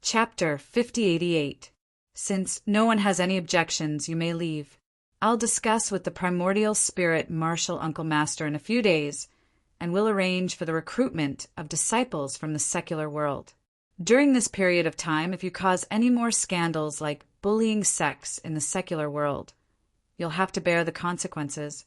Chapter 5088. Since no one has any objections, you may leave. I'll discuss with the primordial spirit Marshal Uncle Master in a few days, and we'll arrange for the recruitment of disciples from the secular world. During this period of time, if you cause any more scandals like bullying sects in the secular world, you'll have to bear the consequences.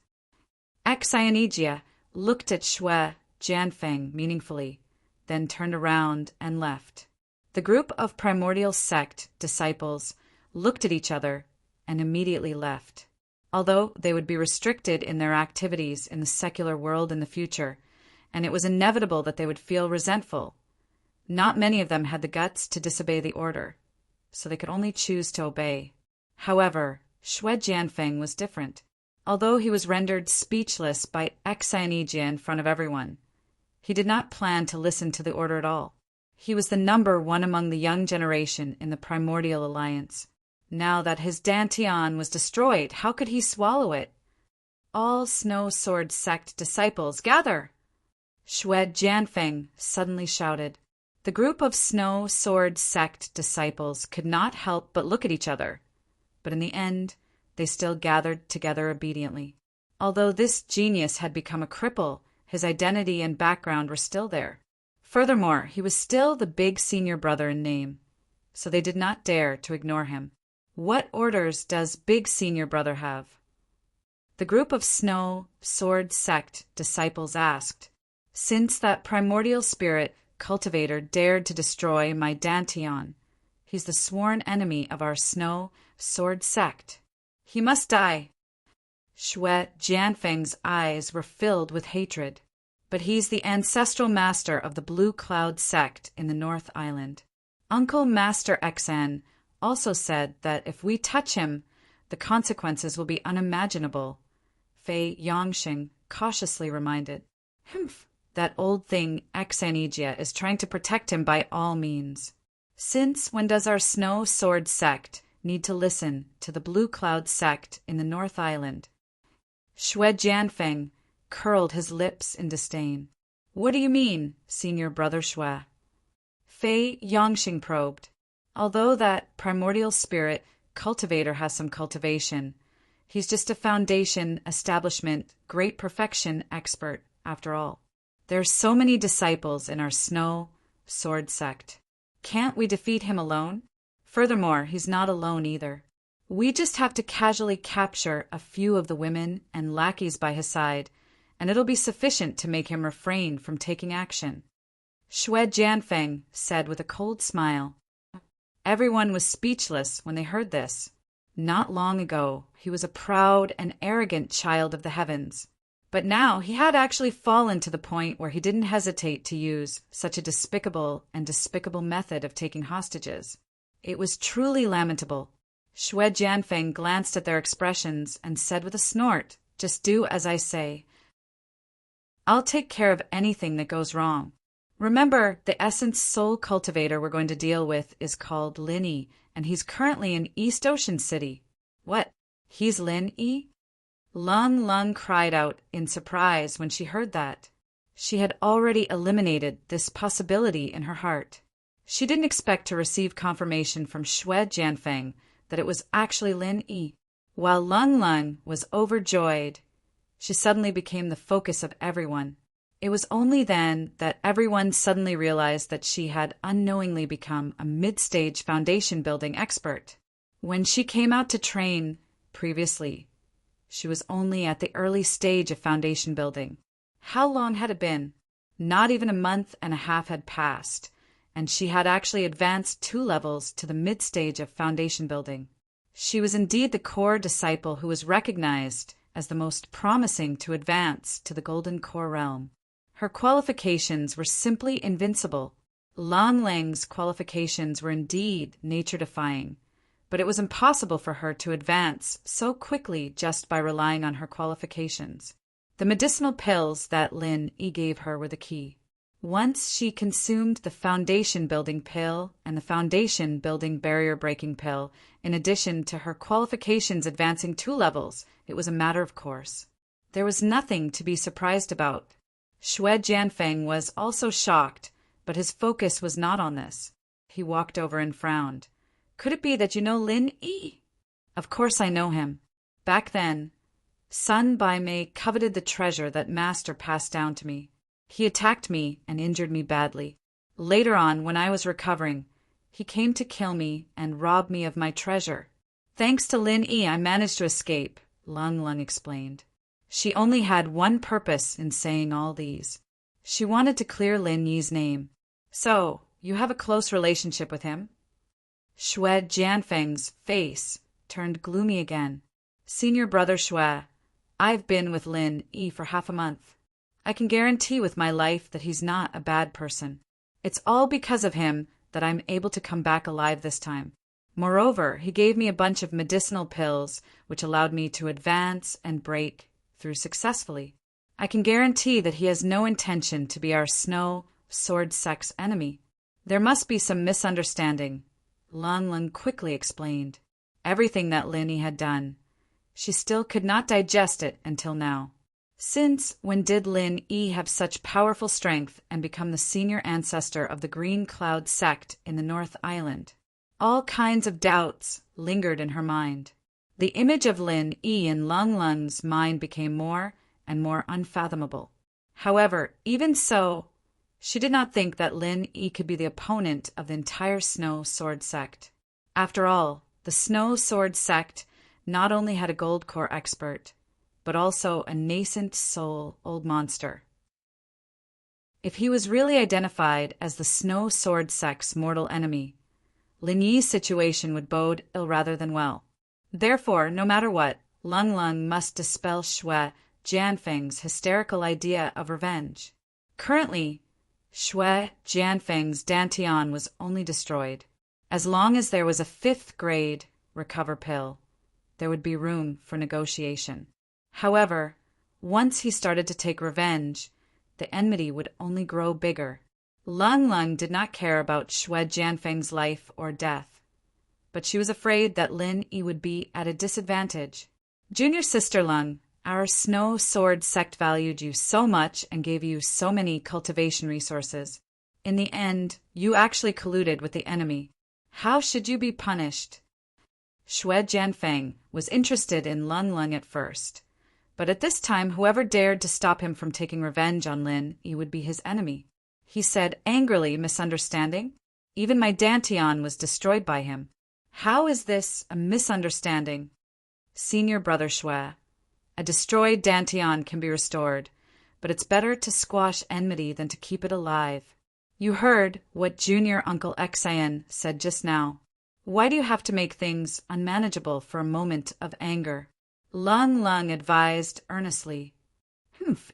Xianijia looked at Shui Jianfeng meaningfully, then turned around and left. The group of primordial sect disciples looked at each other and immediately left. Although they would be restricted in their activities in the secular world in the future, and it was inevitable that they would feel resentful, not many of them had the guts to disobey the order, so they could only choose to obey. However, Shui Jianfeng was different. Although he was rendered speechless by Xianijia in front of everyone, he did not plan to listen to the order at all. He was the number one among the young generation in the Primordial Alliance. Now that his Dantian was destroyed, how could he swallow it? All Snow Sword Sect disciples, gather! Shui Jianfeng suddenly shouted. The group of Snow Sword Sect disciples could not help but look at each other, but in the end, they still gathered together obediently. Although this genius had become a cripple, his identity and background were still there. Furthermore, he was still the big senior brother in name, so they did not dare to ignore him. What orders does big senior brother have? The group of Snow Sword Sect disciples asked. Since that primordial spirit cultivator dared to destroy my Dantian, he's the sworn enemy of our Snow Sword Sect. He must die. Shui Jianfeng's eyes were filled with hatred. But he's the ancestral master of the Blue Cloud sect in the North Island. Uncle Master Xan also said that if we touch him, the consequences will be unimaginable. Fei Yongxing cautiously reminded. Humph, that old thing Xianijia is trying to protect him by all means. Since when does our Snow Sword sect need to listen to the Blue Cloud sect in the North Island? Shui Jianfeng curled his lips in disdain. What do you mean, senior brother Shui? Fei Yongxing probed. Although that primordial spirit cultivator has some cultivation, he's just a foundation, establishment, great perfection expert, after all. There are so many disciples in our Snow Sword sect. Can't we defeat him alone? Furthermore, he's not alone either. We just have to casually capture a few of the women and lackeys by his side, and it'll be sufficient to make him refrain from taking action. Shui Jianfeng said with a cold smile. Everyone was speechless when they heard this. Not long ago, he was a proud and arrogant child of the heavens, but now he had actually fallen to the point where he didn't hesitate to use such a despicable method of taking hostages. It was truly lamentable. Shui Jianfeng glanced at their expressions and said with a snort, "Just do as I say. I'll take care of anything that goes wrong. Remember, the essence soul cultivator we're going to deal with is called Lin Yi, and he's currently in East Ocean City." What? He's Lin Yi? Lung Lung cried out in surprise when she heard that. She had already eliminated this possibility in her heart. She didn't expect to receive confirmation from Shui Jianfeng that it was actually Lin Yi. While Lung Lung was overjoyed, she suddenly became the focus of everyone. It was only then that everyone suddenly realized that she had unknowingly become a mid-stage foundation building expert. When she came out to train previously, she was only at the early stage of foundation building. How long had it been? Not even a month and a half had passed, and she had actually advanced 2 levels to the mid-stage of foundation building. She was indeed the core disciple who was recognized as the most promising to advance to the Golden Core realm. Her qualifications were simply invincible. Lang Lang's qualifications were indeed nature-defying, but it was impossible for her to advance so quickly just by relying on her qualifications. The medicinal pills that Lin Yi gave her were the key. Once she consumed the foundation-building pill and the foundation-building barrier-breaking pill, in addition to her qualifications advancing 2 levels, it was a matter of course. There was nothing to be surprised about. Shui Jianfeng was also shocked, but his focus was not on this. He walked over and frowned. Could it be that you know Lin Yi? Of course I know him. Back then, Sun Bai Mei coveted the treasure that Master passed down to me. He attacked me and injured me badly. Later on, when I was recovering, he came to kill me and rob me of my treasure. Thanks to Lin Yi, I managed to escape, Lung Lung explained. She only had one purpose in saying all these. She wanted to clear Lin Yi's name. So, you have a close relationship with him? Xue Jianfeng's face turned gloomy again. Senior brother Xue, I've been with Lin Yi for half a month. I can guarantee with my life that he's not a bad person. It's all because of him that I'm able to come back alive this time. Moreover, he gave me a bunch of medicinal pills which allowed me to advance and break through successfully. I can guarantee that he has no intention to be our Snow Sword Sect's enemy. There must be some misunderstanding, Lung Lung quickly explained. Everything that Lin Yi had done. She still could not digest it until now. Since when did Lin Yi have such powerful strength and become the senior ancestor of the Green Cloud sect in the North Island? All kinds of doubts lingered in her mind. The image of Lin Yi in Lung Lung's mind became more and more unfathomable. However, even so, she did not think that Lin Yi could be the opponent of the entire Snow Sword sect. After all, the Snow Sword sect not only had a gold core expert, but also a nascent soul old monster. If he was really identified as the Snow Sword sect's mortal enemy, Lin Yi's situation would bode ill rather than well. Therefore, no matter what, Lung Lung must dispel Xue Jianfeng's hysterical idea of revenge. Currently, Xue Jianfeng's Dantian was only destroyed. As long as there was a 5th grade recover pill, there would be room for negotiation. However, once he started to take revenge, the enmity would only grow bigger. Lung Lung did not care about Xue Jianfeng's life or death, but she was afraid that Lin Yi would be at a disadvantage. Junior sister Lung, our Snow Sword sect valued you so much and gave you so many cultivation resources. In the end, you actually colluded with the enemy. How should you be punished? Xue Jianfeng was interested in Lung Lung at first, but at this time whoever dared to stop him from taking revenge on Lin Yi would be his enemy. He said angrily, misunderstanding? Even my Dantian was destroyed by him. How is this a misunderstanding? Senior brother Xue, a destroyed Dantian can be restored, but it's better to squash enmity than to keep it alive. You heard what Junior Uncle Xian said just now. Why do you have to make things unmanageable for a moment of anger? Lung Lung advised earnestly.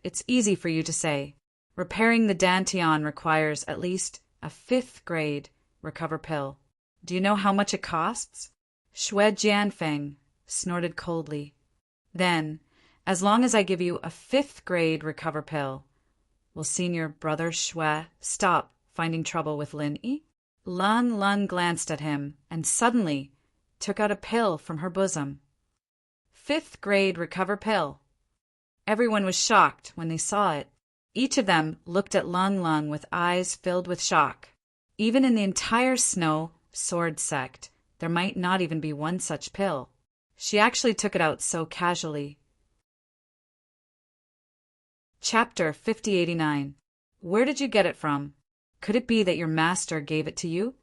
It's easy for you to say. Repairing the Dantian requires at least a 5th grade recover pill. Do you know how much it costs? Xue Jianfeng snorted coldly. Then, as long as I give you a 5th grade recover pill, will senior brother Xue stop finding trouble with Lin Yi? Lung Lung glanced at him and suddenly took out a pill from her bosom. 5th grade recover pill. Everyone was shocked when they saw it. Each of them looked at Lung Lung with eyes filled with shock. Even in the entire Snow Sword sect, there might not even be one such pill. She actually took it out so casually. Chapter 5089. Where did you get it from? Could it be that your master gave it to you?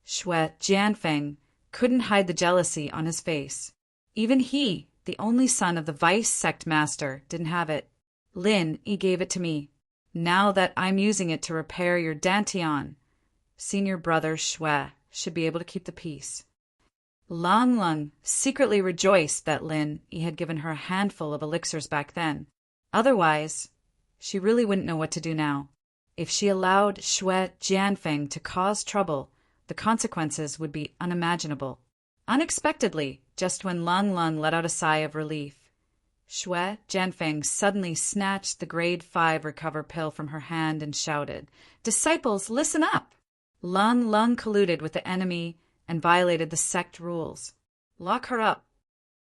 Xue Jianfeng couldn't hide the jealousy on his face. Even he, the only son of the vice sect master, didn't have it. Lin Yi gave it to me. Now that I'm using it to repair your Dantian, senior brother Xue should be able to keep the peace. Lung Lung secretly rejoiced that Lin Yi had given her a handful of elixirs back then. Otherwise, she really wouldn't know what to do now. If she allowed Xue Jianfeng to cause trouble, the consequences would be unimaginable. Unexpectedly, just when Lung Lung let out a sigh of relief, Xue Jianfeng suddenly snatched the grade 5 recover pill from her hand and shouted, "Disciples, listen up! Lung Lung colluded with the enemy and violated the sect rules. Lock her up."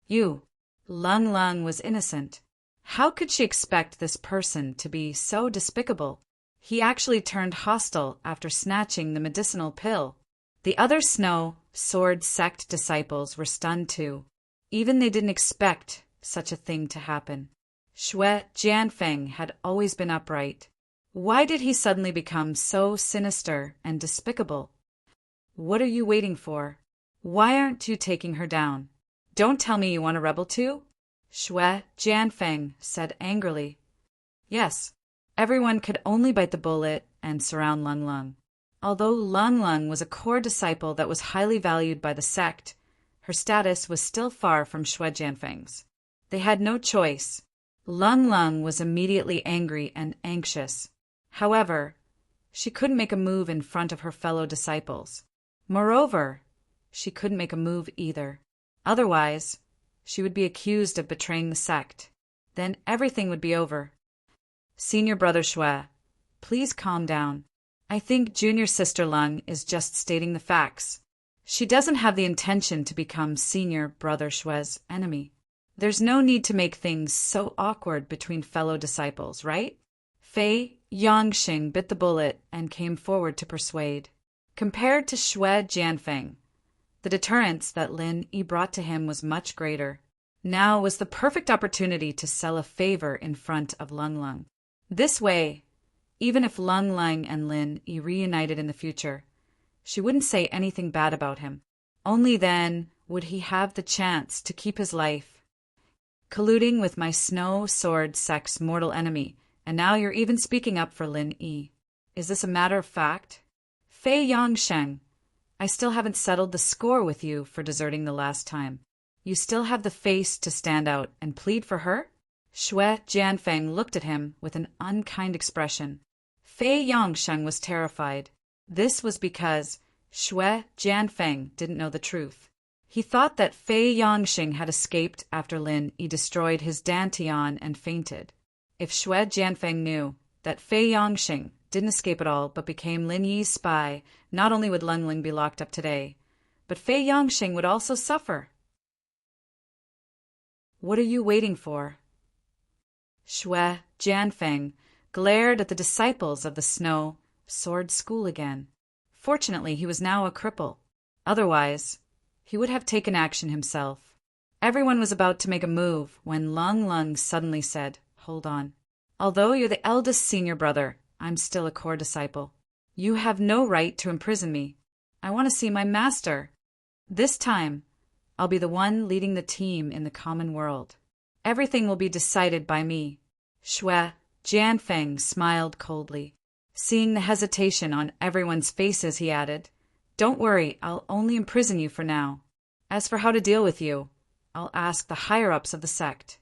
You. Lung Lung was innocent. How could she expect this person to be so despicable? He actually turned hostile after snatching the medicinal pill. The other Snow Sword sect disciples were stunned too. Even they didn't expect such a thing to happen. Shui Jianfeng had always been upright. Why did he suddenly become so sinister and despicable? What are you waiting for? Why aren't you taking her down? Don't tell me you want to rebel too? Shui Jianfeng said angrily. Yes, everyone could only bite the bullet and surround Lung Lung. Although Lung Lung was a core disciple that was highly valued by the sect, her status was still far from Shui Jianfeng's. They had no choice. Lung Lung was immediately angry and anxious. However, she couldn't make a move in front of her fellow disciples. Moreover, she couldn't make a move either. Otherwise, she would be accused of betraying the sect. Then everything would be over. Senior brother Shui, please calm down. I think junior sister Lung is just stating the facts. She doesn't have the intention to become senior brother Shui's enemy. There's no need to make things so awkward between fellow disciples, right? Fei Yongxing bit the bullet and came forward to persuade. Compared to Shui Jianfeng, the deterrence that Lin Yi brought to him was much greater. Now was the perfect opportunity to sell a favor in front of Lung Lung. This way, even if Lung Lung and Lin Yi reunited in the future, she wouldn't say anything bad about him. Only then would he have the chance to keep his life. Colluding with my Snow Sword sect's mortal enemy, and now you're even speaking up for Lin Yi. Is this a matter of fact? Fei Yongsheng, I still haven't settled the score with you for deserting the last time. You still have the face to stand out and plead for her? Shui Jianfeng looked at him with an unkind expression. Fei Yongsheng was terrified. This was because Shui Jianfeng didn't know the truth. He thought that Fei Yongxing had escaped after Lin Yi destroyed his dantian and fainted. If Shui Jianfeng knew that Fei Yongxing didn't escape at all but became Lin Yi's spy, not only would Lung Ling be locked up today, but Fei Yongxing would also suffer. What are you waiting for? Shui Jianfeng glared at the disciples of the Snow Sword School again. Fortunately, he was now a cripple. Otherwise, he would have taken action himself. Everyone was about to make a move when Lung Lung suddenly said, "Hold on. Although you're the eldest senior brother, I'm still a core disciple. You have no right to imprison me. I want to see my master. This time, I'll be the one leading the team in the common world. Everything will be decided by me." Shui Jianfeng smiled coldly. Seeing the hesitation on everyone's faces, he added, "Don't worry, I'll only imprison you for now. As for how to deal with you, I'll ask the higher-ups of the sect."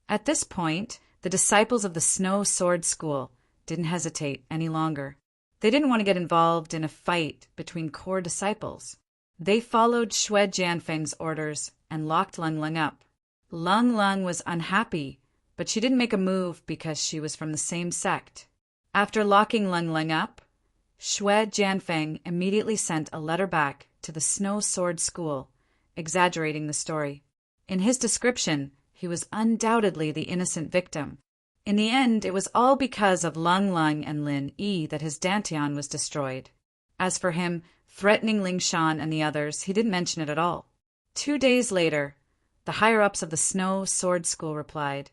At this point, the disciples of the Snow Sword School didn't hesitate any longer. They didn't want to get involved in a fight between core disciples. They followed Shui Jianfeng's orders and locked Lung Lung up. Lung Lung was unhappy, but she didn't make a move because she was from the same sect. After locking Lung Lung up, Shui Jianfeng immediately sent a letter back to the Snow Sword School, exaggerating the story. In his description, he was undoubtedly the innocent victim. In the end, it was all because of Lung Lung and Lin Yi that his dantian was destroyed. As for him threatening Ling Shan and the others, he didn't mention it at all. 2 days later, the higher-ups of the Snow Sword School replied,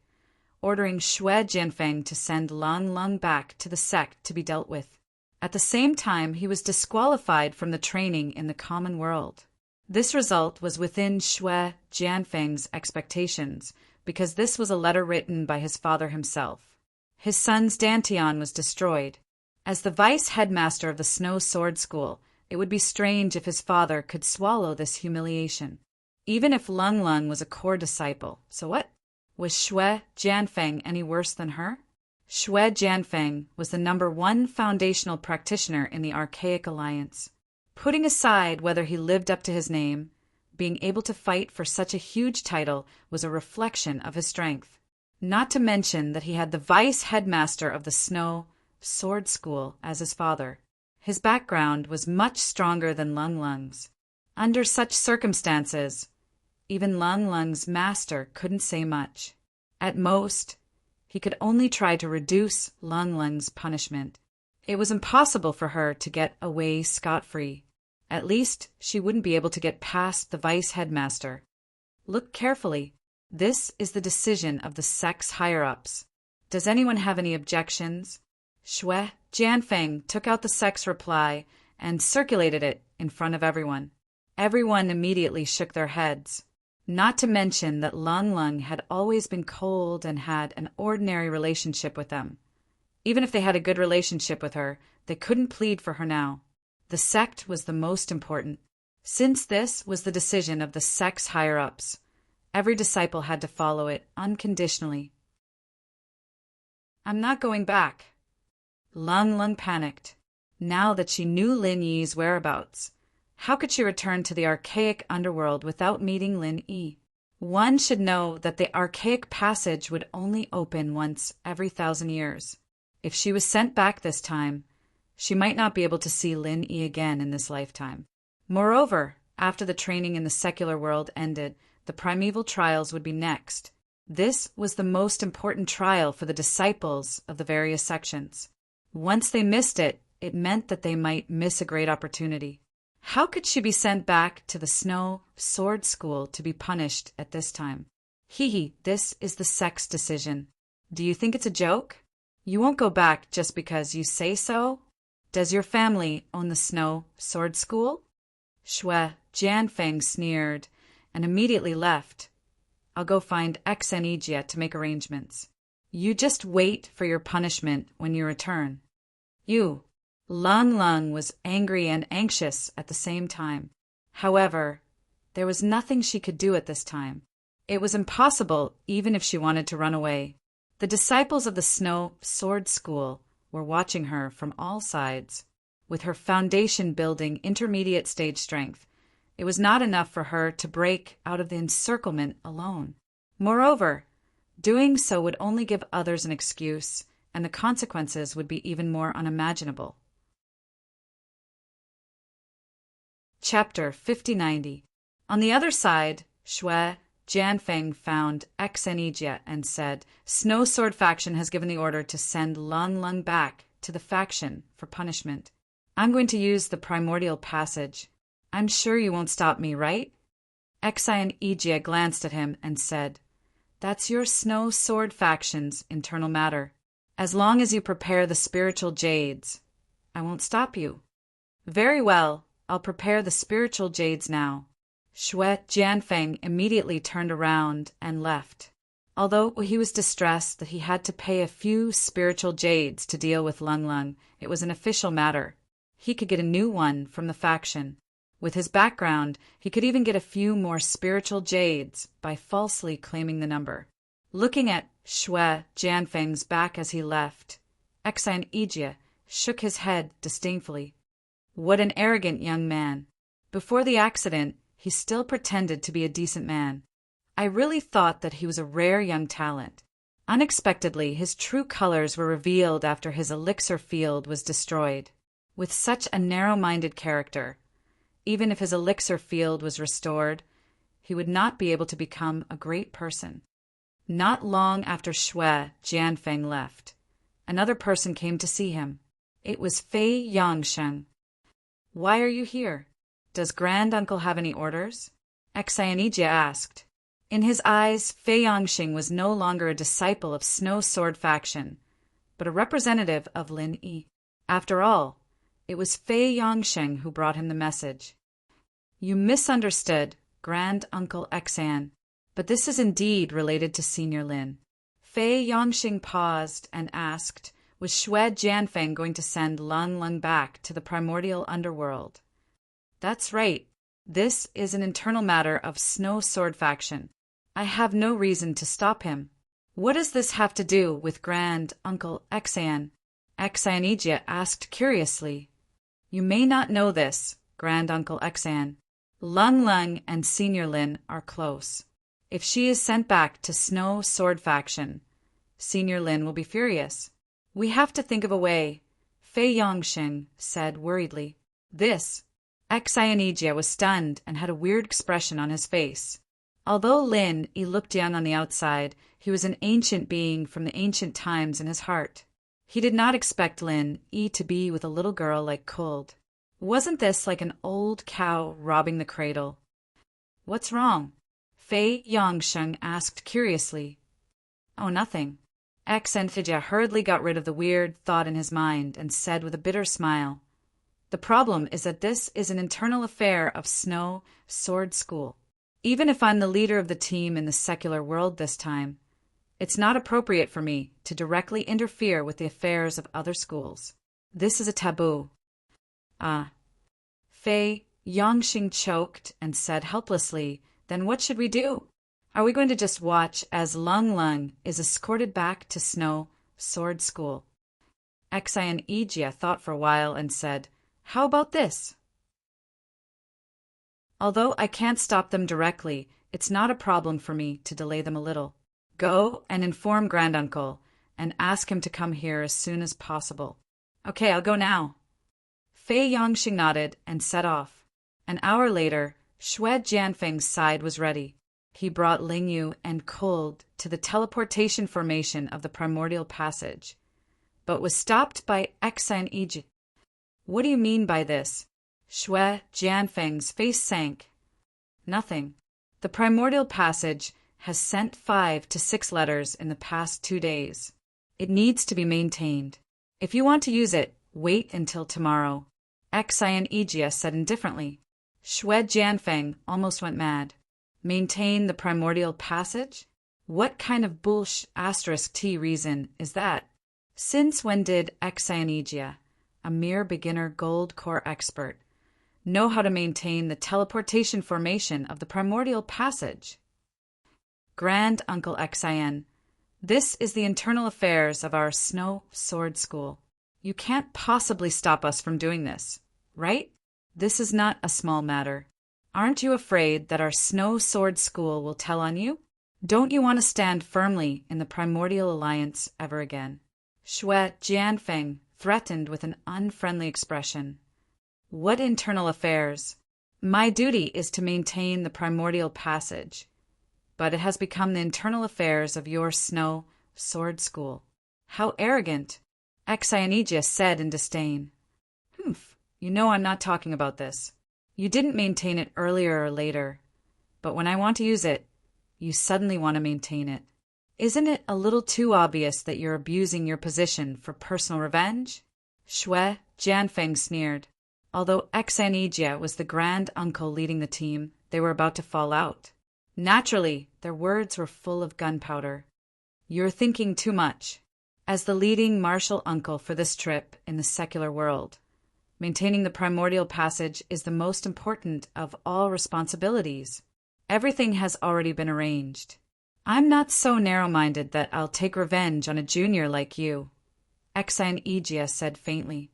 ordering Shui Jianfeng to send Lung Lung back to the sect to be dealt with. At the same time, he was disqualified from the training in the common world. This result was within Shui Jianfeng's expectations, because this was a letter written by his father himself. His son's dantian was destroyed. As the vice headmaster of the Snow Sword School, it would be strange if his father could swallow this humiliation. Even if Lung Lung was a core disciple, so what? Was Shui Jianfeng any worse than her? Shui Jianfeng was the #1 foundational practitioner in the Archaic Alliance. Putting aside whether he lived up to his name, being able to fight for such a huge title was a reflection of his strength. Not to mention that he had the vice headmaster of the Snow Sword School as his father. His background was much stronger than Lung Lung's. Under such circumstances, even Lung Lung's master couldn't say much. At most, he could only try to reduce Lung Lung's punishment. It was impossible for her to get away scot-free. At least she wouldn't be able to get past the vice headmaster. Look carefully. This is the decision of the sect's higher-ups. Does anyone have any objections? Shui Jianfeng took out the sect's reply and circulated it in front of everyone. Everyone immediately shook their heads. Not to mention that Lung Lung had always been cold and had an ordinary relationship with them. Even if they had a good relationship with her, they couldn't plead for her now. The sect was the most important. Since this was the decision of the sect's higher-ups, every disciple had to follow it unconditionally. I'm not going back. Lung Lung panicked. Now that she knew Lin Yi's whereabouts, how could she return to the archaic underworld without meeting Lin Yi? One should know that the archaic passage would only open once every 1,000 years. If she was sent back this time, she might not be able to see Lin Yi again in this lifetime. Moreover, after the training in the secular world ended, the primeval trials would be next. This was the most important trial for the disciples of the various sections. Once they missed it, it meant that they might miss a great opportunity. How could she be sent back to the Snow Sword School to be punished at this time? This is the sect's decision. Do you think it's a joke? You won't go back just because you say so? Does your family own the Snow Sword School? Shui Jianfeng sneered and immediately left. I'll go find Xenijia to make arrangements. You just wait for your punishment when you return. Lung Lung was angry and anxious at the same time. However, there was nothing she could do at this time. It was impossible even if she wanted to run away. The disciples of the Snow Sword School were watching her from all sides. With her foundation building intermediate stage strength, it was not enough for her to break out of the encirclement alone. Moreover, doing so would only give others an excuse, and the consequences would be even more unimaginable. Chapter 5090. On the other side, Shui Jianfeng found Xenijia and said, Snow Sword faction has given the order to send Lung Lung back to the faction for punishment. I'm going to use the primordial passage. I'm sure you won't stop me, right? Xenijia glanced at him and said, That's your Snow Sword faction's internal matter. As long as you prepare the spiritual jades, I won't stop you. Very well, I'll prepare the spiritual jades now. Shui Jianfeng immediately turned around and left. Although he was distressed that he had to pay a few spiritual jades to deal with Lung Lung, it was an official matter. He could get a new one from the faction. With his background, he could even get a few more spiritual jades by falsely claiming the number. Looking at Shui Jianfeng's back as he left, Xenijia shook his head disdainfully. What an arrogant young man. Before the accident, he still pretended to be a decent man. I really thought that he was a rare young talent. Unexpectedly, his true colors were revealed after his elixir field was destroyed. With such a narrow-minded character, even if his elixir field was restored, he would not be able to become a great person. Not long after Shui Jianfeng left, another person came to see him. It was Fei Yangsheng. Why are you here? Does Grand Uncle have any orders? Xenijia asked. In his eyes, Fei Yangsheng was no longer a disciple of Snow Sword faction, but a representative of Lin Yi. After all, it was Fei Yangsheng who brought him the message. You misunderstood, Grand Uncle Xan, but this is indeed related to Senior Lin. Fei Yangsheng paused and asked, was Shui Jianfeng going to send Lung Lung back to the primordial underworld? That's right. This is an internal matter of Snow Sword faction. I have no reason to stop him. What does this have to do with Grand Uncle Xan? Xenijia asked curiously. You may not know this, Grand Uncle Xan. Lung Lung and Senior Lin are close. If she is sent back to Snow Sword faction, Senior Lin will be furious. We have to think of a way, Fei Yangsheng said worriedly. This. Xenijia was stunned and had a weird expression on his face. Although Lin Yi looked young on the outside, he was an ancient being from the ancient times in his heart. He did not expect Lin Yi to be with a little girl like Kud. Wasn't this like an old cow robbing the cradle? What's wrong? Fei Yongsheng asked curiously. Oh, nothing. Xanthija hurriedly got rid of the weird thought in his mind and said with a bitter smile, The problem is that this is an internal affair of Snow Sword School. Even if I'm the leader of the team in the secular world this time, it's not appropriate for me to directly interfere with the affairs of other schools. This is a taboo. Fei Yongxing choked and said helplessly, Then what should we do? Are we going to just watch as Lung Lung is escorted back to Snow Sword School? Xian Ijia thought for a while and said, How about this? Although I can't stop them directly, it's not a problem for me to delay them a little. Go and inform Granduncle and ask him to come here as soon as possible. Okay, I'll go now. Fei Yongxing nodded and set off. An hour later, Xue Jianfeng's side was ready. He brought Lingyu and Cold to the teleportation formation of the primordial passage, but was stopped by Xian Iji. What do you mean by this? Xue Jianfeng's face sank. Nothing. The primordial passage has sent 5 to 6 letters in the past 2 days. It needs to be maintained. If you want to use it, wait until tomorrow. Xian Ijia said indifferently. Xue Jianfeng almost went mad. Maintain the primordial passage? What kind of **T reason is that? Since when did Xian Ijia, a mere beginner gold core expert, know how to maintain the teleportation formation of the primordial passage? Grand Uncle Xian, this is the internal affairs of our Snow Sword School. You can't possibly stop us from doing this, right? This is not a small matter. Aren't you afraid that our Snow Sword School will tell on you? Don't you want to stand firmly in the Primordial Alliance ever again? Xue Jianfeng threatened with an unfriendly expression. What internal affairs? My duty is to maintain the Primordial Passage, but it has become the internal affairs of your Snow Sword School. How arrogant! Xian Ijia said in disdain. Humph, you know I'm not talking about this. You didn't maintain it earlier or later, but when I want to use it, you suddenly want to maintain it. Isn't it a little too obvious that you're abusing your position for personal revenge? Xue Jianfeng sneered. Although Xian Ijia was the grand uncle leading the team, they were about to fall out. Naturally, their words were full of gunpowder. You're thinking too much. As the leading martial uncle for this trip in the secular world, maintaining the primordial passage is the most important of all responsibilities. Everything has already been arranged. I'm not so narrow-minded that I'll take revenge on a junior like you, Xian Ijia said faintly.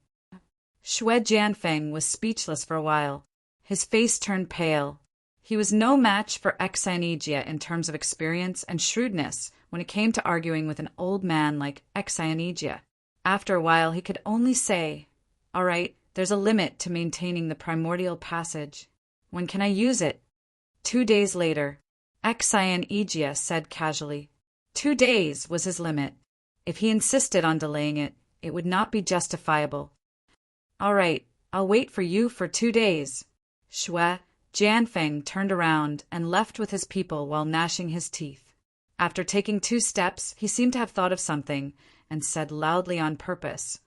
Xue Jianfeng was speechless for a while. His face turned pale. He was no match for Xian Ijia in terms of experience and shrewdness when it came to arguing with an old man like Xian Ijia. After a while, he could only say, All right, there's a limit to maintaining the primordial passage. When can I use it? 2 days later, Xian Ijia said casually. 2 days was his limit. If he insisted on delaying it, it would not be justifiable. All right, I'll wait for you for 2 days. Xue Jianfeng turned around and left with his people while gnashing his teeth. After taking 2 steps, he seemed to have thought of something and said loudly on purpose,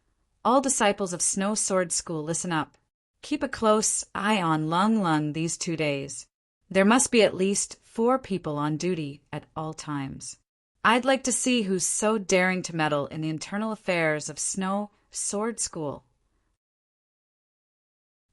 All disciples of Snow Sword School, listen up. Keep a close eye on Lung Lung these 2 days. There must be at least 4 people on duty at all times. I'd like to see who's so daring to meddle in the internal affairs of Snow Sword School.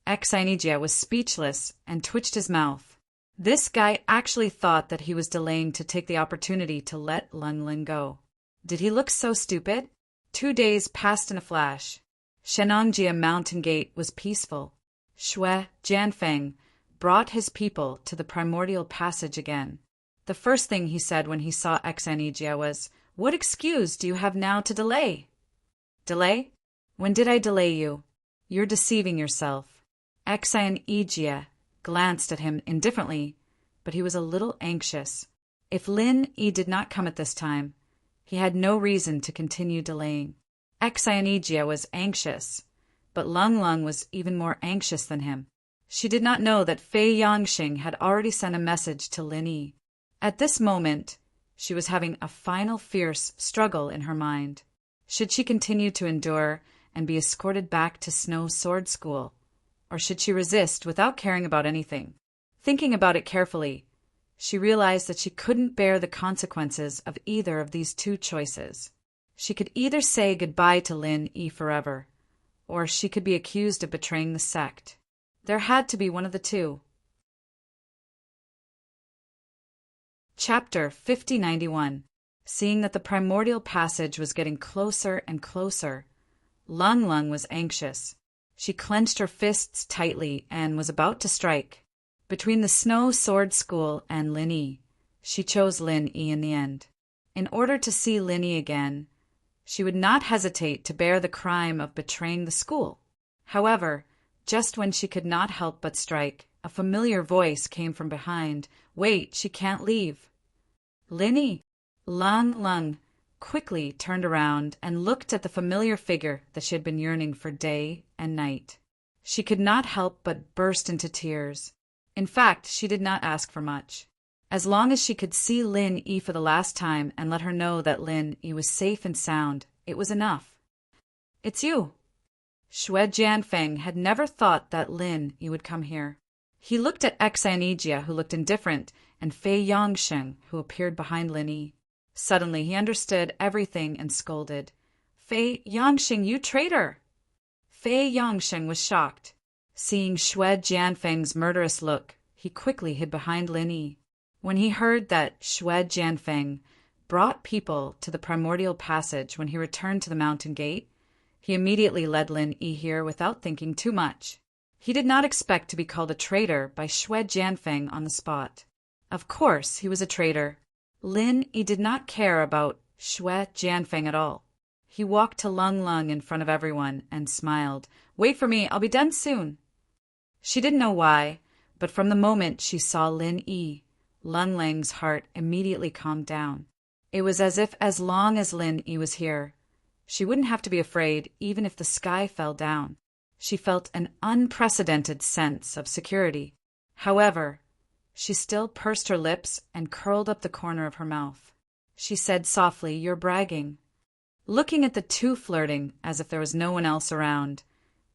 Xian Ijia was speechless and twitched his mouth. This guy actually thought that he was delaying to take the opportunity to let Lung Lung go. Did he look so stupid? 2 days passed in a flash. Shenongjia Mountain Gate was peaceful. Xue Jianfeng brought his people to the primordial passage again. The first thing he said when he saw Xian Ijia was, What excuse do you have now to delay? Delay? When did I delay you? You're deceiving yourself. Xian Ijia glanced at him indifferently, but he was a little anxious. If Lin Yi did not come at this time, he had no reason to continue delaying. Xian Ijia was anxious, but Lung Lung was even more anxious than him. She did not know that Fei Yangxing had already sent a message to Lin Yi. At this moment, she was having a final fierce struggle in her mind. Should she continue to endure and be escorted back to Snow Sword School, or should she resist without caring about anything? Thinking about it carefully, she realized that she couldn't bear the consequences of either of these two choices. She could either say goodbye to Lin Yi forever, or she could be accused of betraying the sect. There had to be one of the two. Chapter 5091. Seeing that the primordial passage was getting closer and closer, Lung Lung was anxious. She clenched her fists tightly and was about to strike. Between the Snow Sword School and Lin Yi, she chose Lin Yi in the end. In order to see Lin Yi again, she would not hesitate to bear the crime of betraying the school. However, just when she could not help but strike, a familiar voice came from behind. "Wait, she can't leave." Lin Yi. Lung Lung quickly turned around and looked at the familiar figure that she had been yearning for day and night. She could not help but burst into tears. In fact, she did not ask for much. As long as she could see Lin Yi for the last time and let her know that Lin Yi was safe and sound, it was enough. "It's you." Xue Jianfeng had never thought that Lin Yi would come here. He looked at Exionejia, who looked indifferent, and Fei Yangxing, who appeared behind Lin Yi. Suddenly he understood everything and scolded. "Fei Yangxing, you traitor!" Fei Yangxing was shocked. Seeing Xue Jianfeng's murderous look, he quickly hid behind Lin Yi. When he heard that Xue Jianfeng brought people to the primordial passage when he returned to the mountain gate, he immediately led Lin Yi here without thinking too much. He did not expect to be called a traitor by Xue Jianfeng on the spot. Of course he was a traitor. Lin Yi did not care about Xue Jianfeng at all. He walked to Lung Lung in front of everyone and smiled. "Wait for me, I'll be done soon." She didn't know why, but from the moment she saw Lin Yi, Lung Lung's heart immediately calmed down. It was as if as long as Lin Yi was here, she wouldn't have to be afraid even if the sky fell down. She felt an unprecedented sense of security. However, she still pursed her lips and curled up the corner of her mouth. She said softly, "You're bragging." Looking at the two flirting as if there was no one else around,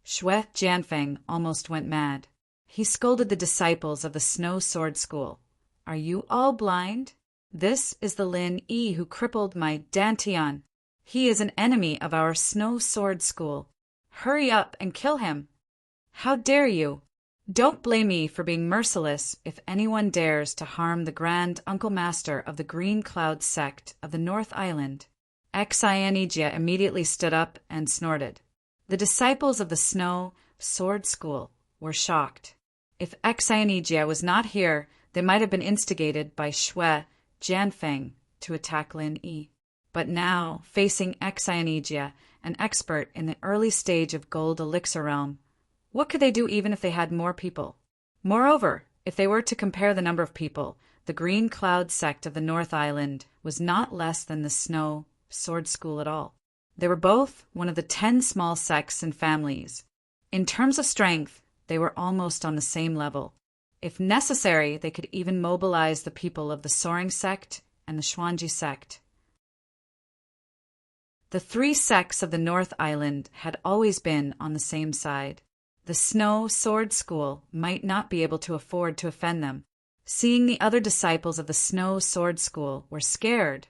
Xue Jianfeng almost went mad. He scolded the disciples of the Snow Sword School. "Are you all blind? This is the Lin Yi who crippled my Dantian. He is an enemy of our Snow Sword School. Hurry up and kill him. How dare you? Don't blame me for being merciless if anyone dares to harm the Grand Uncle Master of the Green Cloud sect of the North Island." Exionejia immediately stood up and snorted. The disciples of the Snow Sword School were shocked. If Exionejia was not here, they might have been instigated by Xue Jianfeng to attack Lin Yi. But now, facing Exionejia, an expert in the early stage of gold elixir realm, what could they do even if they had more people? Moreover, if they were to compare the number of people, the Green Cloud sect of the North Island was not less than the Snow Sword School at all. They were both one of the 10 small sects and families. In terms of strength, they were almost on the same level. If necessary, they could even mobilize the people of the Soaring sect and the Xuanji sect. The 3 sects of the North Island had always been on the same side. The Snow Sword School might not be able to afford to offend them. Seeing the other disciples of the Snow Sword School were scared,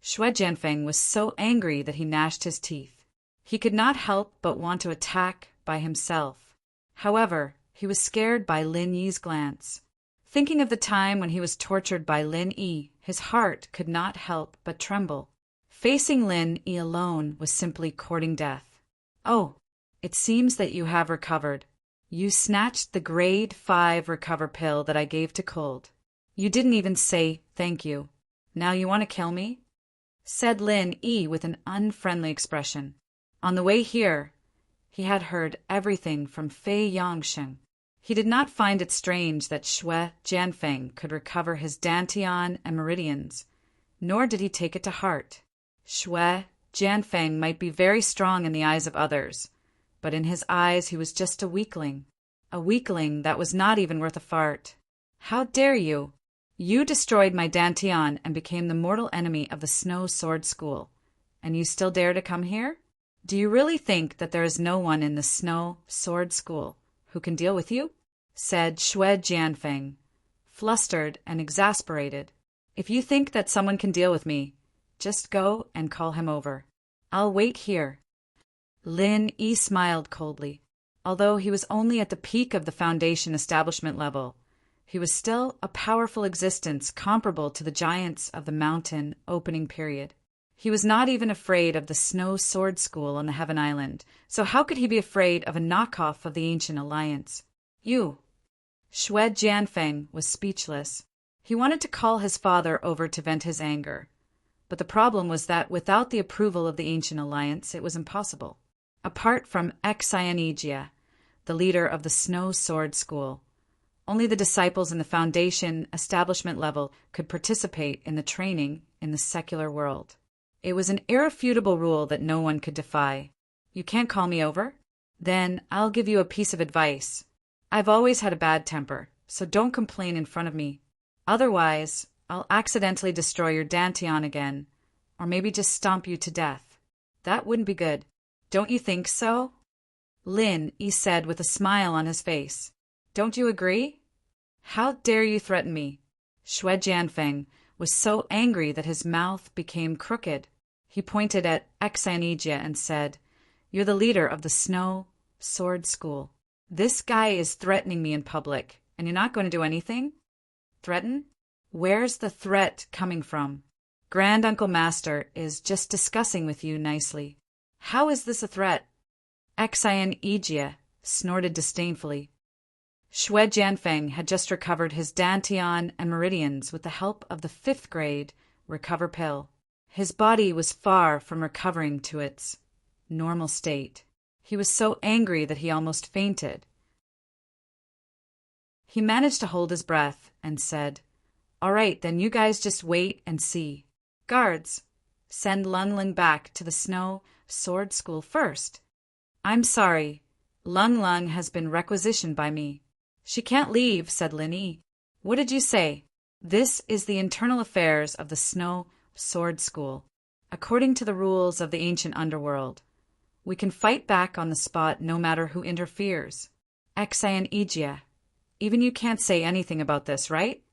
Xue Jianfeng was so angry that he gnashed his teeth. He could not help but want to attack by himself. However, he was scared by Lin Yi's glance. Thinking of the time when he was tortured by Lin Yi, his heart could not help but tremble. Facing Lin Yi alone was simply courting death. "Oh, it seems that you have recovered. You snatched the grade 5 recover pill that I gave to Cold. You didn't even say thank you. Now you want to kill me?" said Lin Yi with an unfriendly expression. On the way here, he had heard everything from Fei Yangxing. He did not find it strange that Xue Jianfeng could recover his Dantian and meridians, nor did he take it to heart. Xue Jianfeng might be very strong in the eyes of others, but in his eyes he was just a weakling that was not even worth a fart. How dare you? You destroyed my Dantian and became the mortal enemy of the Snow Sword School, and you still dare to come here? Do you really think that there is no one in the Snow Sword School who can deal with you? Said Xue Jianfeng, flustered and exasperated. If you think that someone can deal with me, just go and call him over. I'll wait here. Lin Yi smiled coldly. Although he was only at the peak of the Foundation establishment level, he was still a powerful existence comparable to the giants of the mountain opening period. He was not even afraid of the Snow Sword School on the Heaven Island, so how could he be afraid of a knockoff of the Ancient Alliance? You. Xue Jianfeng was speechless. He wanted to call his father over to vent his anger, but the problem was that without the approval of the Ancient Alliance, it was impossible. Apart from Xianigia, the leader of the Snow Sword School, only the disciples in the Foundation establishment level could participate in the training in the secular world. It was an irrefutable rule that no one could defy. You can't call me over? Then I'll give you a piece of advice. I've always had a bad temper, so don't complain in front of me. Otherwise, I'll accidentally destroy your Dantian again, or maybe just stomp you to death. That wouldn't be good. Don't you think so? Lin Yi said with a smile on his face. Don't you agree? How dare you threaten me? Xue Jianfeng was so angry that his mouth became crooked. He pointed at Xianigia and said, You're the leader of the Snow Sword School. This guy is threatening me in public, and you're not going to do anything? Threaten? Where's the threat coming from? Grand Uncle Master is just discussing with you nicely. How is this a threat? Xianigia snorted disdainfully. Xue Jianfeng had just recovered his Dantian and meridians with the help of the 5th grade Recover Pill. His body was far from recovering to its normal state. He was so angry that he almost fainted. He managed to hold his breath and said, All right, then you guys just wait and see. Guards, send Lung Lung back to the Snow Sword School first. I'm sorry, Lung Lung has been requisitioned by me. She can't leave, said Lin Yi. What did you say? This is the internal affairs of the Snow Sword School. According to the rules of the ancient underworld, we can fight back on the spot no matter who interferes. Xianigia, even you can't say anything about this, right?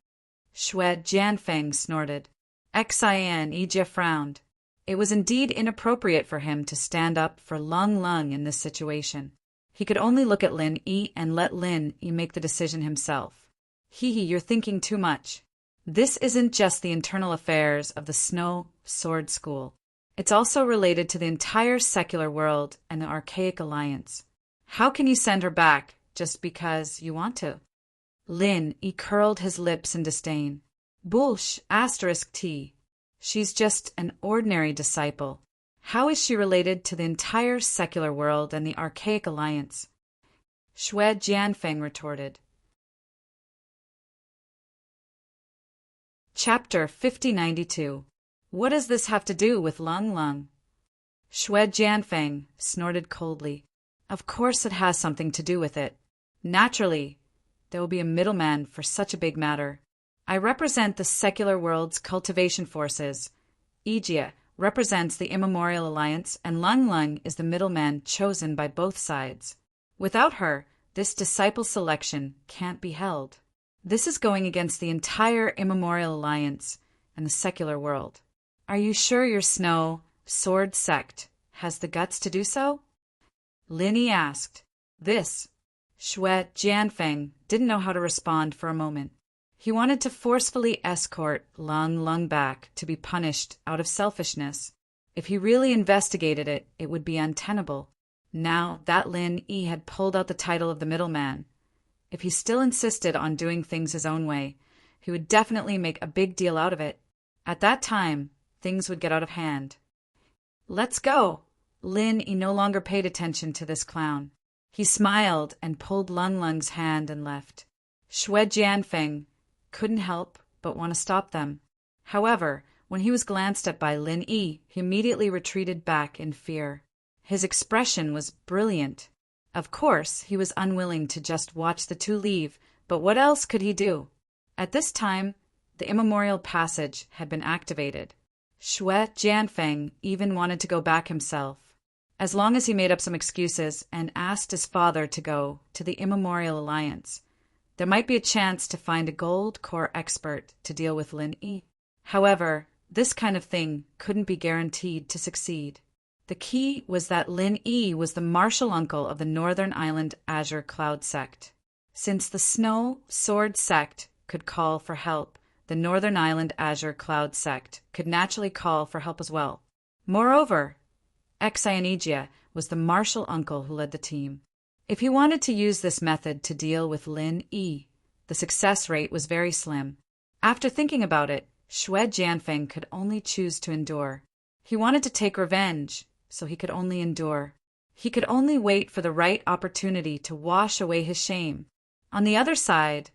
Xue Jianfeng snorted. Xianigia frowned. It was indeed inappropriate for him to stand up for Lung Lung in this situation. He could only look at Lin Yi and let Lin Yi make the decision himself. You're thinking too much. This isn't just the internal affairs of the Snow Sword School. It's also related to the entire secular world and the Archaic Alliance. How can you send her back just because you want to? Lin Yi curled his lips in disdain. Bullsh *T. She's just an ordinary disciple. How is she related to the entire secular world and the Archaic Alliance? Xue Jianfeng retorted. Chapter 5092. What does this have to do with Lung Lung? Xue Jianfeng snorted coldly. Of course it has something to do with it. Naturally, there will be a middleman for such a big matter. I represent the secular world's cultivation forces. Igia represents the Immemorial Alliance, and Lung Lung is the middleman chosen by both sides. Without her, this disciple selection can't be held. This is going against the entire Immemorial Alliance and the secular world. Are you sure your Snow Sword sect has the guts to do so? Lin Yi asked. Xue Jianfeng didn't know how to respond for a moment. He wanted to forcefully escort Lung Lung back to be punished out of selfishness. If he really investigated it, it would be untenable. Now that Lin Yi had pulled out the title of the middleman, if he still insisted on doing things his own way, he would definitely make a big deal out of it. At that time, things would get out of hand. Let's go! Lin Yi no longer paid attention to this clown. He smiled and pulled Lung Lung's hand and left. Xue Jianfeng couldn't help but want to stop them. However, when he was glanced at by Lin Yi, he immediately retreated back in fear. His expression was brilliant. Of course, he was unwilling to just watch the two leave, but what else could he do? At this time, the immemorial passage had been activated. Shui Jianfeng even wanted to go back himself, as long as he made up some excuses and asked his father to go to the Immemorial Alliance. There might be a chance to find a gold core expert to deal with Lin Yi. However, this kind of thing couldn't be guaranteed to succeed. The key was that Lin Yi was the martial uncle of the Northern Island Azure Cloud sect. Since the Snow Sword sect could call for help, the Northern Island Azure Cloud sect could naturally call for help as well. Moreover, Exionegia was the martial uncle who led the team. If he wanted to use this method to deal with Lin Yi, the success rate was very slim. After thinking about it, Shui Jianfeng could only choose to endure. He wanted to take revenge, so he could only endure. He could only wait for the right opportunity to wash away his shame. On the other side,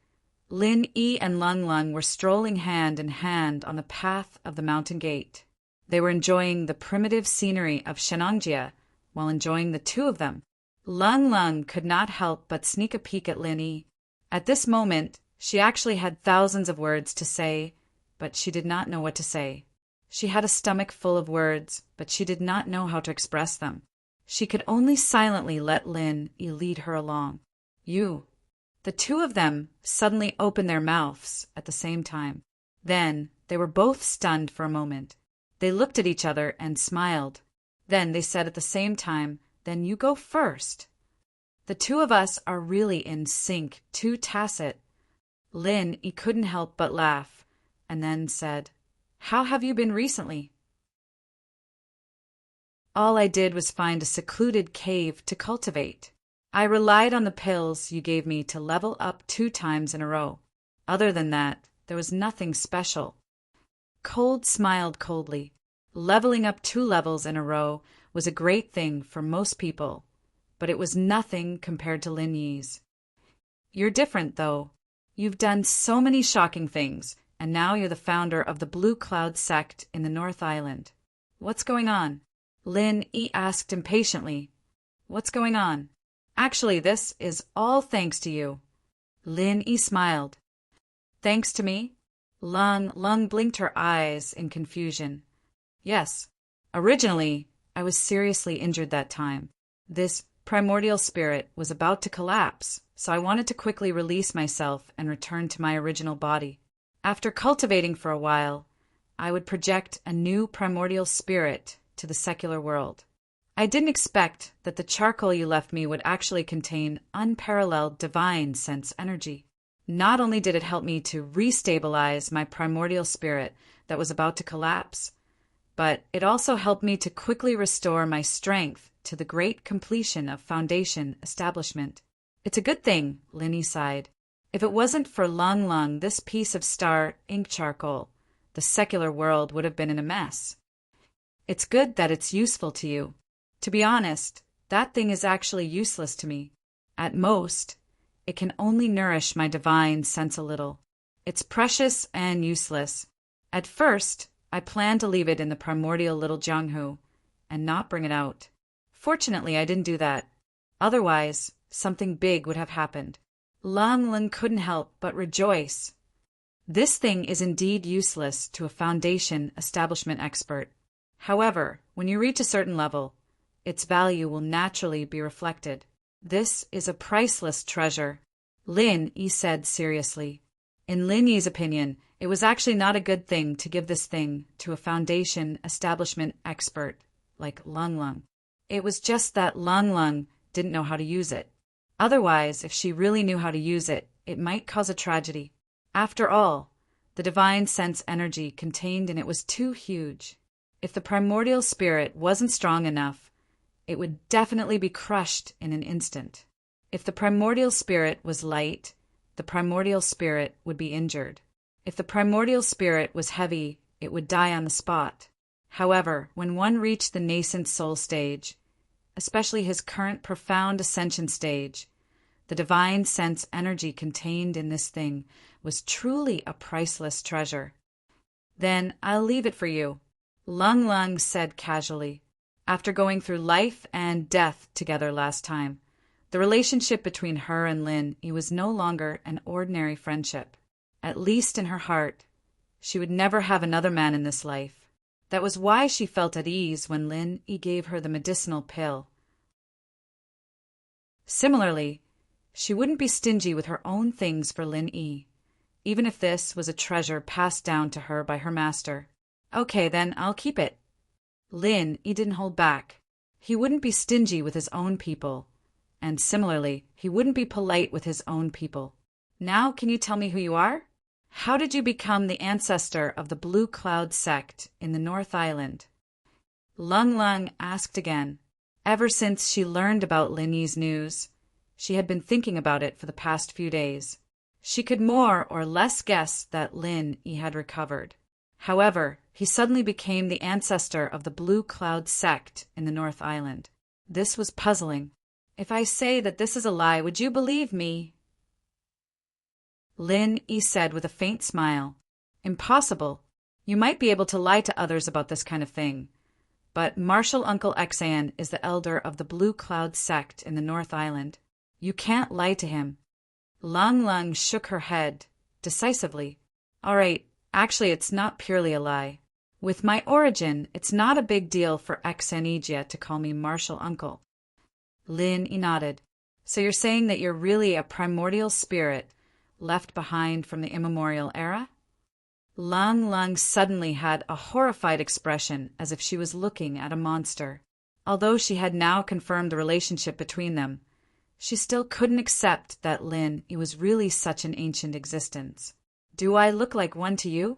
Lin Yi and Lung Lung were strolling hand in hand on the path of the mountain gate. They were enjoying the primitive scenery of Shenangjia while enjoying the two of them. Lung Lung could not help but sneak a peek at Lin Yi. At this moment, she actually had thousands of words to say, but she did not know what to say. She had a stomach full of words, but she did not know how to express them. She could only silently let Lin Yi lead her along. The two of them suddenly opened their mouths at the same time. Then they were both stunned for a moment. They looked at each other and smiled. Then they said at the same time, "Then you go first." The two of us are really in sync, too tacit. Lin Yi couldn't help but laugh, and then said, "How have you been recently?" "All I did was find a secluded cave to cultivate. I relied on the pills you gave me to level up 2 times in a row. Other than that, there was nothing special." Cold smiled coldly. Leveling up 2 levels in a row was a great thing for most people, but it was nothing compared to Lin Yi's. "You're different, though. You've done so many shocking things, and now you're the founder of the Blue Cloud sect in the North Island. What's going on?" Lin Yi asked impatiently. "What's going on?" "Actually, this is all thanks to you." Lin Yi smiled. "Thanks to me?" Lung blinked her eyes in confusion. "Yes. Originally, I was seriously injured that time. This primordial spirit was about to collapse, so I wanted to quickly release myself and return to my original body. After cultivating for a while, I would project a new primordial spirit to the secular world. I didn't expect that the charcoal you left me would actually contain unparalleled divine sense energy. Not only did it help me to restabilize my primordial spirit that was about to collapse, but it also helped me to quickly restore my strength to the great completion of Foundation establishment. It's a good thing," Lin Yi sighed. "If it wasn't for Lung, this piece of star ink charcoal, the secular world would have been in a mess. It's good that it's useful to you. To be honest, that thing is actually useless to me. At most, it can only nourish my divine sense a little. It's precious and useless. At first, I planned to leave it in the primordial little Jianghu and not bring it out. Fortunately, I didn't do that. Otherwise, something big would have happened." Lung couldn't help but rejoice. This thing is indeed useless to a Foundation establishment expert. However, when you reach a certain level, its value will naturally be reflected. This is a priceless treasure, Lin Yi said seriously. In Lin Yi's opinion, it was actually not a good thing to give this thing to a Foundation establishment expert like Lung. It was just that Lung didn't know how to use it. Otherwise, if she really knew how to use it, it might cause a tragedy. After all, the divine sense energy contained in it was too huge. If the primordial spirit wasn't strong enough, it would definitely be crushed in an instant. If the primordial spirit was light, the primordial spirit would be injured. If the primordial spirit was heavy, it would die on the spot. However, when one reached the nascent soul stage, especially his current profound ascension stage, the divine sense energy contained in this thing was truly a priceless treasure. "Then I'll leave it for you," Lung said casually. "After going through life and death together last time, The relationship between her and Lin Yi was no longer an ordinary friendship. At least in her heart, she would never have another man in this life. That was why she felt at ease when Lin Yi gave her the medicinal pill. Similarly, she wouldn't be stingy with her own things for Lin Yi, even if this was a treasure passed down to her by her master. Okay, then I'll keep it. Lin Yi didn't hold back. He wouldn't be stingy with his own people, and similarly, he wouldn't be polite with his own people. Now can you tell me who you are? How did you become the ancestor of the Blue Cloud sect in the North Island? Lung Lung asked again. Ever since she learned about Lin Yi's news, she had been thinking about it for the past few days. She could more or less guess that Lin Yi had recovered. However, he suddenly became the ancestor of the Blue Cloud sect in the North Island. This was puzzling. If I say that this is a lie, would you believe me? Lin Yi said with a faint smile. Impossible. You might be able to lie to others about this kind of thing. But Martial Uncle Xan is the elder of the Blue Cloud sect in the North Island. You can't lie to him. Lung Lung shook her head decisively. All right, actually it's not purely a lie. With my origin, it's not a big deal for Xanigia to call me Martial Uncle. Lin Yi nodded. So you're saying that you're really a primordial spirit left behind from the immemorial era? Lung Lung suddenly had a horrified expression as if she was looking at a monster. Although she had now confirmed the relationship between them, she still couldn't accept that Lin Yi was really such an ancient existence. Do I look like one to you?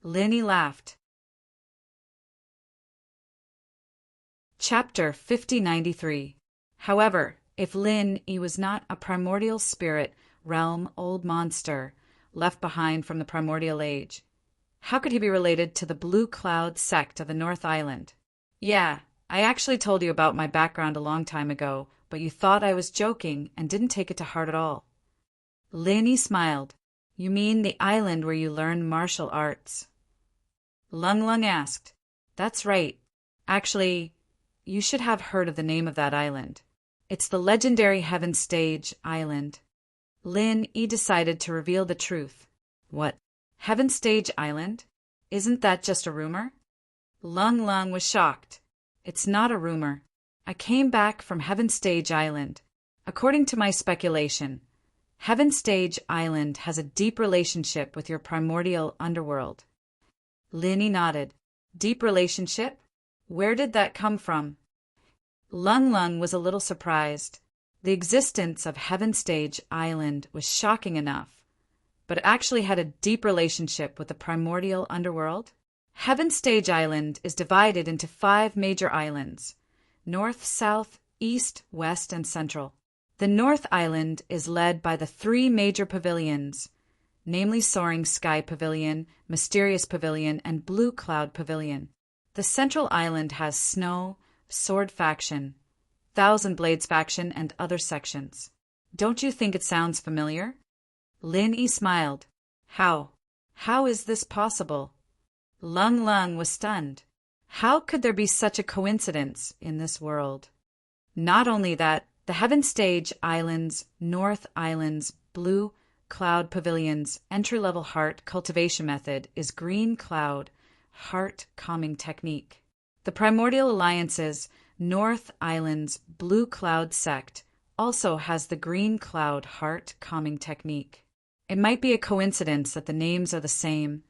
Lin Yi laughed. Chapter 5093. However, if Lin Yi was not a primordial spirit realm old monster left behind from the primordial age, how could he be related to the Blue Cloud sect of the North Island? Yeah, I actually told you about my background a long time ago, but you thought I was joking and didn't take it to heart at all. Lin Yi smiled. You mean the island where you learn martial arts? Lung Lung asked. That's right. Actually, you should have heard of the name of that island. It's the legendary Heaven Stage Island. Lin Yi decided to reveal the truth. What? Heaven Stage Island? Isn't that just a rumor? Lung Lung was shocked. It's not a rumor. I came back from Heaven Stage Island. According to my speculation, Heaven Stage Island has a deep relationship with your primordial underworld. Lin Yi nodded. Deep relationship? Where did that come from? Lung Lung was a little surprised. The existence of Heaven Stage Island was shocking enough, but it actually had a deep relationship with the primordial underworld. Heaven Stage Island is divided into 5 major islands: North, South, East, West, and Central. The North Island is led by the 3 major pavilions, namely Soaring Sky Pavilion, Mysterious Pavilion, and Blue Cloud Pavilion. The Central Island has Snow, Sword Faction, Thousand Blades Faction, and other sections. Don't you think it sounds familiar? Lin Yi smiled. How? How is this possible? Lung Lung was stunned. How could there be such a coincidence in this world? Not only that, the Heaven Stage Islands, North Islands, Blue Cloud Pavilions entry-level heart cultivation method is Green Cloud Heart Calming Technique. The Primordial Alliance's North Islands Blue Cloud sect also has the Green Cloud Heart Calming Technique. It might be a coincidence that the names are the same,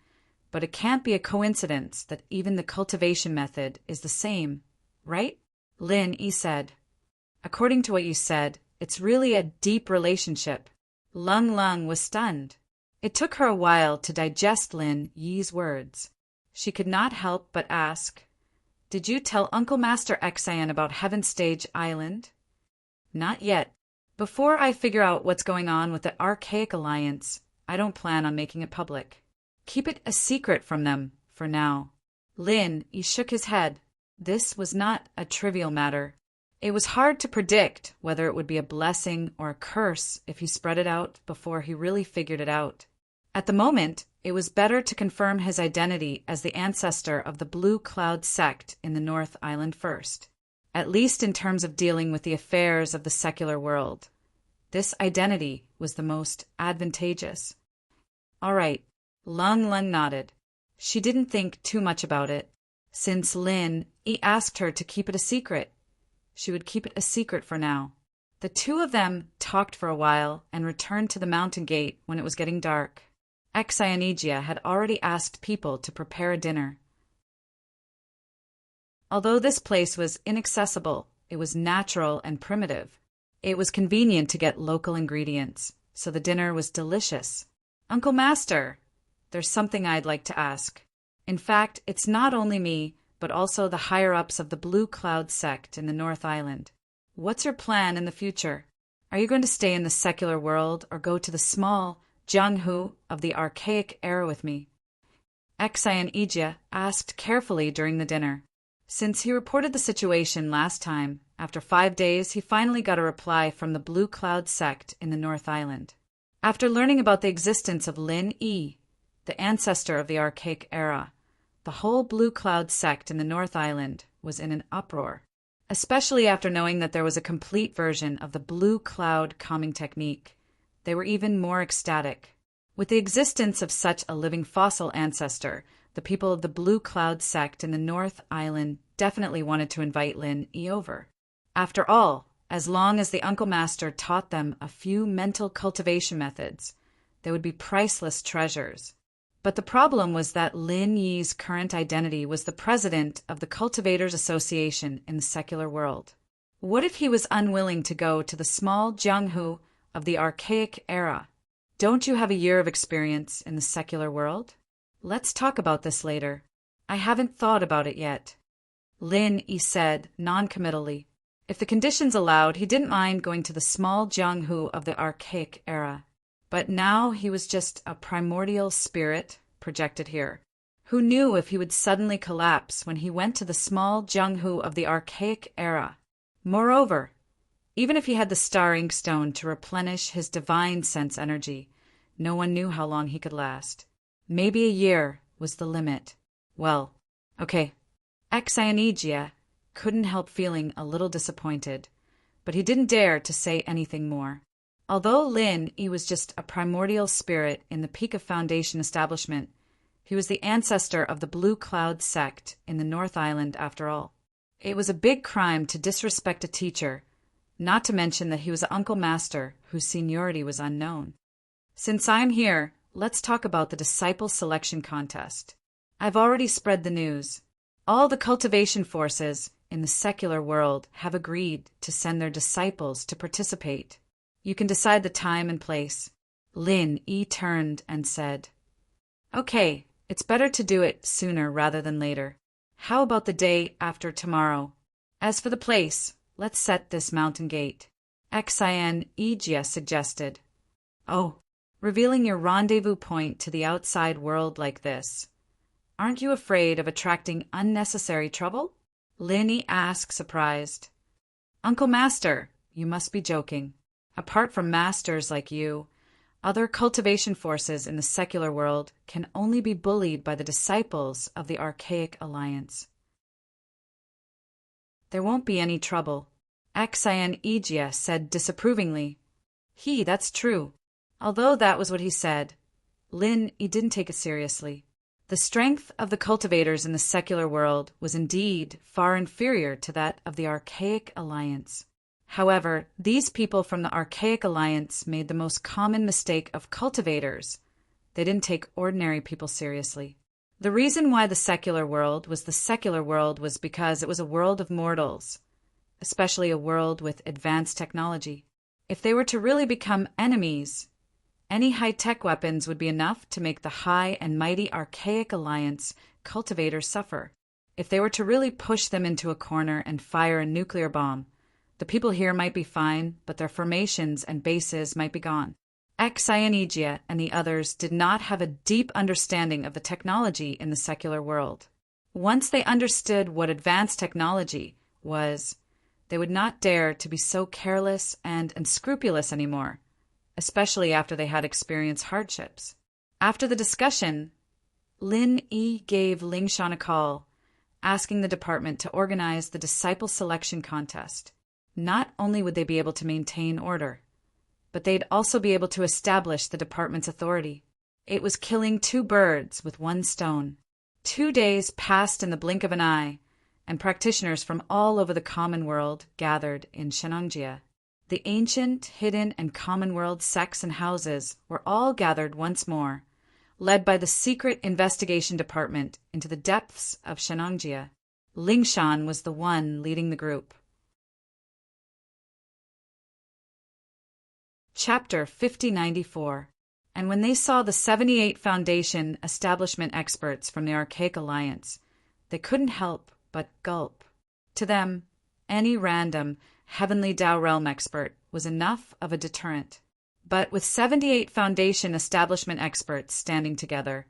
but it can't be a coincidence that even the cultivation method is the same, right? Lin Yi said. According to what you said, it's really a deep relationship. Lung Lung was stunned. It took her a while to digest Lin Yi's words. She could not help but ask, Did you tell Uncle Master Xan about Heaven Stage Island? Not yet. Before I figure out what's going on with the Archaic Alliance, I don't plan on making it public. Keep it a secret from them, for now. Lin Yi shook his head. This was not a trivial matter. It was hard to predict whether it would be a blessing or a curse if he spread it out before he really figured it out. At the moment, it was better to confirm his identity as the ancestor of the Blue Cloud sect in the North Island first. at least in terms of dealing with the affairs of the secular world. This identity was the most advantageous. All right, Lung Lung nodded. She didn't think too much about it. Since Lin Yi asked her to keep it a secret, she would keep it a secret for now. The two of them talked for a while and returned to the mountain gate when it was getting dark. Xianijia had already asked people to prepare a dinner. Although this place was inaccessible, it was natural and primitive. It was convenient to get local ingredients, so the dinner was delicious. Uncle Master, there's something I'd like to ask. In fact, it's not only me, but also the higher-ups of the Blue Cloud sect in the North Island. What's your plan in the future? Are you going to stay in the secular world or go to the small Jianghu of the archaic era with me? Xianijia asked carefully during the dinner. Since he reported the situation last time, after 5 days he finally got a reply from the Blue Cloud sect in the North Island. After learning about the existence of Lin Yi, the ancestor of the archaic era, the whole Blue Cloud sect in the North Island was in an uproar, especially after knowing that there was a complete version of the Blue Cloud calming technique. They were even more ecstatic. With the existence of such a living fossil ancestor, the people of the Blue Cloud sect in the North Island definitely wanted to invite Lin Yi over. After all, as long as the Uncle Master taught them a few mental cultivation methods, they would be priceless treasures. But the problem was that Lin Yi's current identity was the president of the Cultivators Association in the secular world. What if he was unwilling to go to the small Jianghu of the archaic era? Don't you have a year of experience in the secular world? Let's talk about this later. I haven't thought about it yet. Lin Yi said non-committally. If the conditions allowed, he didn't mind going to the small Jianghu of the archaic era. But now he was just a primordial spirit projected here. Who knew if he would suddenly collapse when he went to the small Jianghu of the archaic era? Moreover, even if he had the star inkstone to replenish his divine sense energy, no one knew how long he could last. Maybe a year was the limit. Well, okay. Xianijia couldn't help feeling a little disappointed, but he didn't dare to say anything more. Although Lin Yi was just a primordial spirit in the Peak of Foundation establishment, he was the ancestor of the Blue Cloud sect in the North Island after all. It was a big crime to disrespect a teacher, not to mention that he was an Uncle Master whose seniority was unknown. Since I'm here, let's talk about the disciple selection contest. I've already spread the news. All the cultivation forces in the secular world have agreed to send their disciples to participate. You can decide the time and place. Lin Yi turned and said, Okay, it's better to do it sooner rather than later. How about the day after tomorrow? As for the place, let's set this mountain gate. Xianijia suggested. Oh, revealing your rendezvous point to the outside world like this. Aren't you afraid of attracting unnecessary trouble? Lin Yi asked, surprised. Uncle Master, you must be joking. Apart from masters like you, other cultivation forces in the secular world can only be bullied by the disciples of the Archaic Alliance. There won't be any trouble, Xianijia said disapprovingly. That's true. Although that was what he said, Lin Yi didn't take it seriously. The strength of the cultivators in the secular world was indeed far inferior to that of the Archaic Alliance. However, these people from the Archaic Alliance made the most common mistake of cultivators. They didn't take ordinary people seriously. The reason why the secular world was because it was a world of mortals, especially a world with advanced technology. If they were to really become enemies, any high-tech weapons would be enough to make the high and mighty Archaic Alliance cultivators suffer. If they were to really push them into a corner and fire a nuclear bomb, the people here might be fine, but their formations and bases might be gone. Xianijia and the others did not have a deep understanding of the technology in the secular world. Once they understood what advanced technology was, they would not dare to be so careless and unscrupulous anymore, especially after they had experienced hardships. After the discussion, Lin Yi gave Lingshan a call, asking the department to organize the disciple selection contest. Not only would they be able to maintain order, but they'd also be able to establish the department's authority. It was killing two birds with one stone. 2 days passed in the blink of an eye, and practitioners from all over the common world gathered in Shenangjia. The ancient, hidden, and common world sects and houses were all gathered once more, led by the secret investigation department into the depths of Shenangjia. Lingshan was the one leading the group. Chapter 5094. And when they saw the 78 Foundation establishment experts from the Archaic Alliance, they couldn't help but gulp. To them, any random Heavenly Tao Realm expert was enough of a deterrent. But with 78 Foundation establishment experts standing together,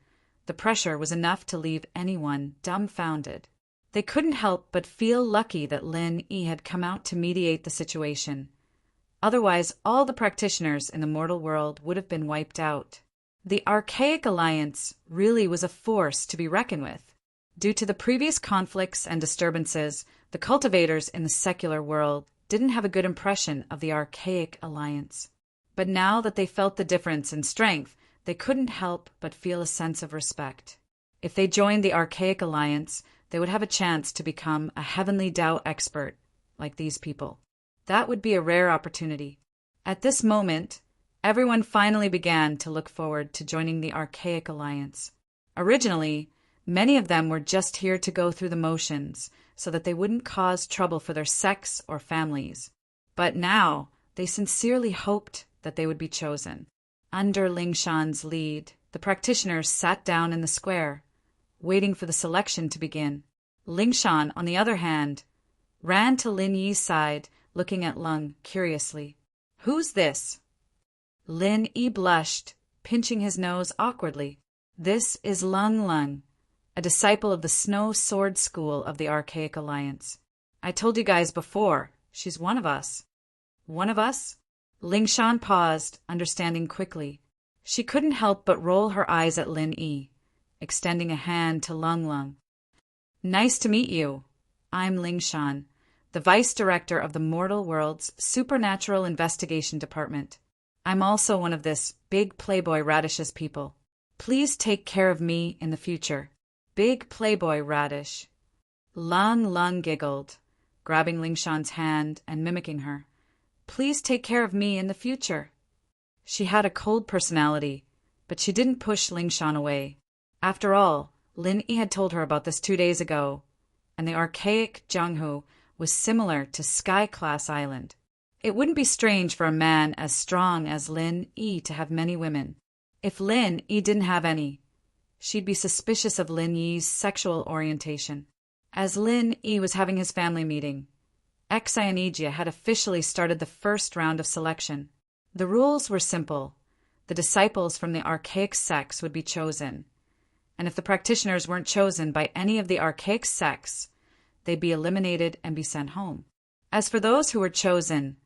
the pressure was enough to leave anyone dumbfounded. They couldn't help but feel lucky that Lin Yi had come out to mediate the situation. Otherwise, all the practitioners in the mortal world would have been wiped out. The Archaic Alliance really was a force to be reckoned with. Due to the previous conflicts and disturbances, the cultivators in the secular world didn't have a good impression of the Archaic Alliance. But now that they felt the difference in strength, they couldn't help but feel a sense of respect. If they joined the Archaic Alliance, they would have a chance to become a Heavenly Tao expert, like these people. That would be a rare opportunity. At this moment, everyone finally began to look forward to joining the Archaic Alliance. Originally, many of them were just here to go through the motions so that they wouldn't cause trouble for their sects or families. But now, they sincerely hoped that they would be chosen. Under Lingshan's lead, the practitioners sat down in the square, waiting for the selection to begin. Lingshan, on the other hand, ran to Lin Yi's side, looking at Lung curiously. "Who's this?" Lin Yi blushed, pinching his nose awkwardly. "This is Lung, a disciple of the Snow Sword School of the Archaic Alliance. I told you guys before, she's one of us." "One of us?" Lingshan paused, understanding quickly. She couldn't help but roll her eyes at Lin Yi, extending a hand to Lung. "Nice to meet you. I'm Lingshan, the Vice Director of the Mortal World's Supernatural Investigation Department. I'm also one of this Big Playboy Radish's people. Please take care of me in the future." "Big Playboy Radish." Lung giggled, grabbing Lingshan's hand and mimicking her. "Please take care of me in the future." She had a cold personality, but she didn't push Lingshan away. After all, Lin Yi had told her about this 2 days ago, and the archaic Jianghu was similar to Sky-class Island. It wouldn't be strange for a man as strong as Lin Yi to have many women. If Lin Yi didn't have any, she'd be suspicious of Lin Yi's sexual orientation. As Lin Yi was having his family meeting, Exionegia had officially started the first round of selection. The rules were simple. The disciples from the archaic sects would be chosen, and if the practitioners weren't chosen by any of the archaic sects, they'd be eliminated and be sent home. As for those who were chosen,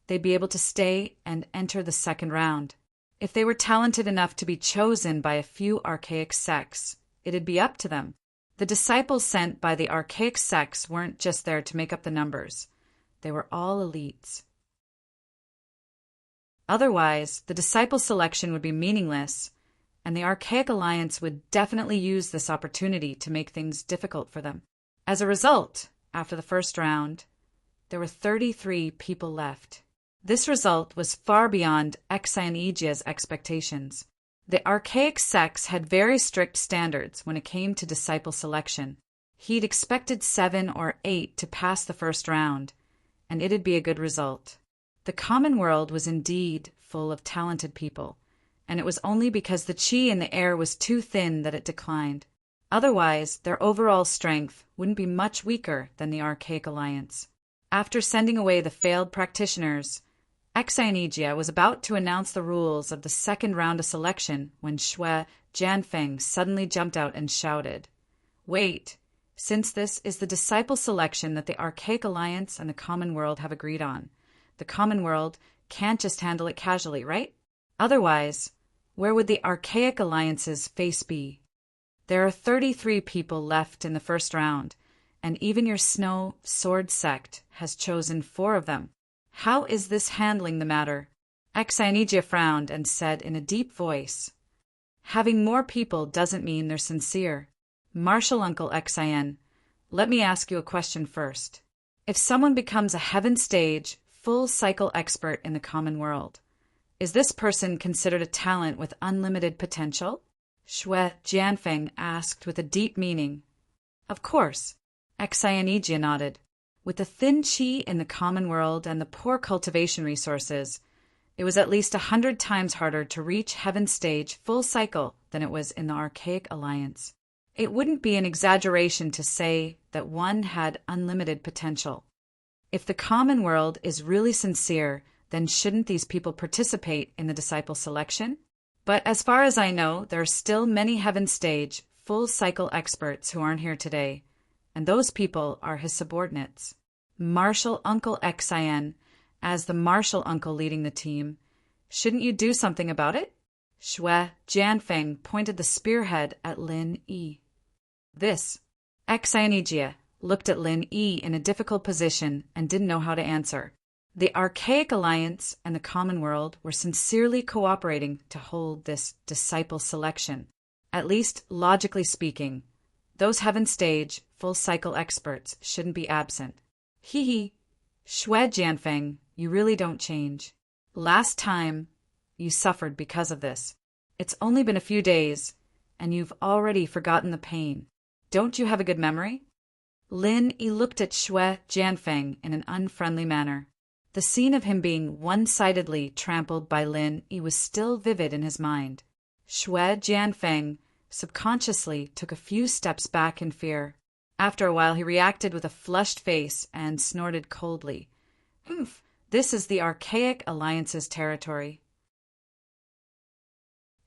they'd be able to stay and enter the second round. If they were talented enough to be chosen by a few archaic sects, it'd be up to them. The disciples sent by the archaic sects weren't just there to make up the numbers. They were all elites. Otherwise, the disciple selection would be meaningless, and the Archaic Alliance would definitely use this opportunity to make things difficult for them. As a result, after the first round, there were 33 people left. This result was far beyond Exionegia's expectations. The archaic sects had very strict standards when it came to disciple selection. He'd expected 7 or 8 to pass the first round, and it'd be a good result. The common world was indeed full of talented people, and it was only because the qi in the air was too thin that it declined. Otherwise, their overall strength wouldn't be much weaker than the Archaic Alliance. After sending away the failed practitioners, Exionegia was about to announce the rules of the second round of selection when Shui Jianfeng suddenly jumped out and shouted, "Wait! Since this is the disciple selection that the Archaic Alliance and the common world have agreed on, the common world can't just handle it casually, right? Otherwise, where would the Archaic Alliance's face be? There are 33 people left in the first round, and even your snow sword sect has chosen 4 of them. How is this handling the matter? Exionijia frowned and said in a deep voice, "Having more people doesn't mean they're sincere. Martial Uncle Xion, let me ask you a question first. If someone becomes a heaven stage, full cycle expert in the common world, is this person considered a talent with unlimited potential?" Shui Jianfeng asked with a deep meaning. "Of course," Exionijia nodded. With the thin qi in the common world and the poor cultivation resources, it was at least 100 times harder to reach heaven stage full cycle than it was in the Archaic Alliance. It wouldn't be an exaggeration to say that one had unlimited potential. If the common world is really sincere, then shouldn't these people participate in the disciple selection? But as far as I know, there are still many heaven stage, full cycle experts who aren't here today, and those people are his subordinates. Martial Uncle Xion, as the martial uncle leading the team, shouldn't you do something about it? Shui Jianfeng pointed the spearhead at Lin Yi. This. Exionijia looked at Lin Yi in a difficult position and didn't know how to answer. The Archaic Alliance and the common world were sincerely cooperating to hold this disciple selection. At least, logically speaking, those heaven stage, full cycle experts shouldn't be absent. Hee. Shui Jianfeng, you really don't change. Last time, you suffered because of this. It's only been a few days, and you've already forgotten the pain. Don't you have a good memory? Lin Yi looked at Shui Jianfeng in an unfriendly manner. The scene of him being one-sidedly trampled by Lin Yi was still vivid in his mind. Shui Jianfeng subconsciously took a few steps back in fear. After a while, he reacted with a flushed face and snorted coldly. "Humph, this is the Archaic Alliance's territory.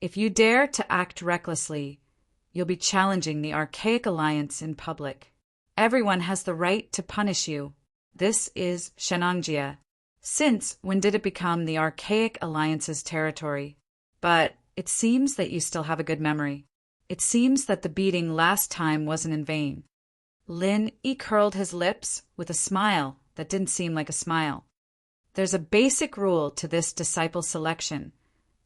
If you dare to act recklessly, you'll be challenging the Archaic Alliance in public. Everyone has the right to punish you. This is Shenangjia. Since when did it become the Archaic Alliance's territory? But it seems that you still have a good memory. It seems that the beating last time wasn't in vain." Lin Yi curled his lips with a smile that didn't seem like a smile. "There's a basic rule to this disciple selection,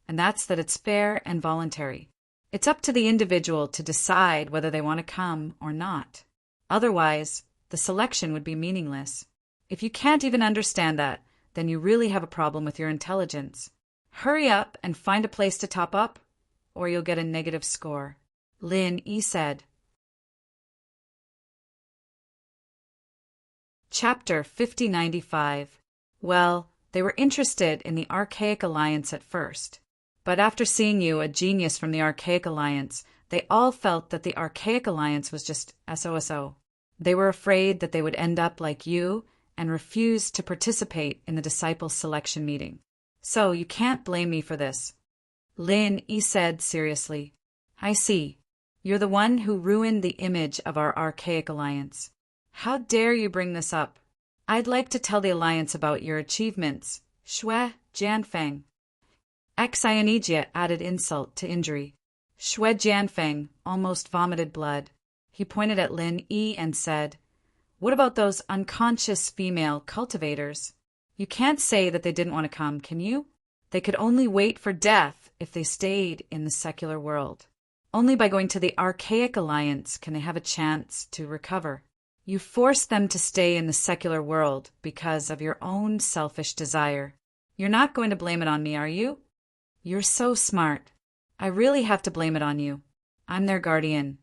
and that's that it's fair and voluntary. It's up to the individual to decide whether they want to come or not. Otherwise, the selection would be meaningless. If you can't even understand that, then you really have a problem with your intelligence. Hurry up and find a place to top up, or you'll get a negative score," Lin Yi said. Chapter 5095. Well, they were interested in the Archaic Alliance at first. But after seeing you, a genius from the Archaic Alliance, they all felt that the Archaic Alliance was just SOSO. They were afraid that they would end up like you and refused to participate in the disciple selection meeting. "So you can't blame me for this," Lin Yi said seriously. "I see. You're the one who ruined the image of our Archaic Alliance. How dare you bring this up? I'd like to tell the Alliance about your achievements." Shui Jianfeng. Exionijia added insult to injury. Shui Jianfeng almost vomited blood. He pointed at Lin Yi and said, "What about those unconscious female cultivators? You can't say that they didn't want to come, can you? They could only wait for death if they stayed in the secular world. Only by going to the Archaic Alliance can they have a chance to recover. You forced them to stay in the secular world because of your own selfish desire. You're not going to blame it on me, are you? You're so smart. I really have to blame it on you. I'm their guardian.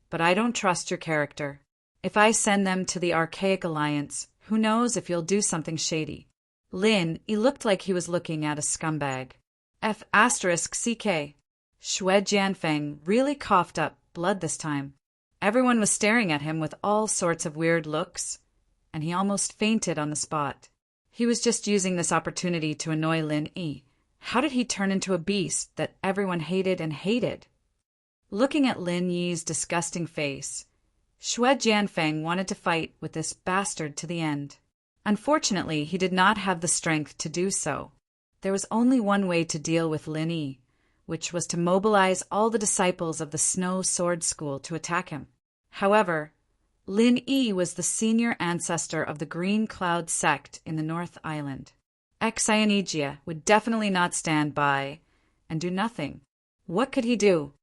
But I don't trust your character. If I send them to the Archaic Alliance, who knows if you'll do something shady." Lin, he looked like he was looking at a scumbag. F***CK. Shui Jianfeng really coughed up blood this time. Everyone was staring at him with all sorts of weird looks, and he almost fainted on the spot. He was just using this opportunity to annoy Lin Yi. How did he turn into a beast that everyone hated and hated? Looking at Lin Yi's disgusting face, Shui Jianfeng wanted to fight with this bastard to the end. Unfortunately, he did not have the strength to do so. There was only one way to deal with Lin Yi, which was to mobilize all the disciples of the Snow Sword School to attack him. However, Lin Yi was the senior ancestor of the Green Cloud sect in the North Island. Xianijia would definitely not stand by and do nothing. What could he do?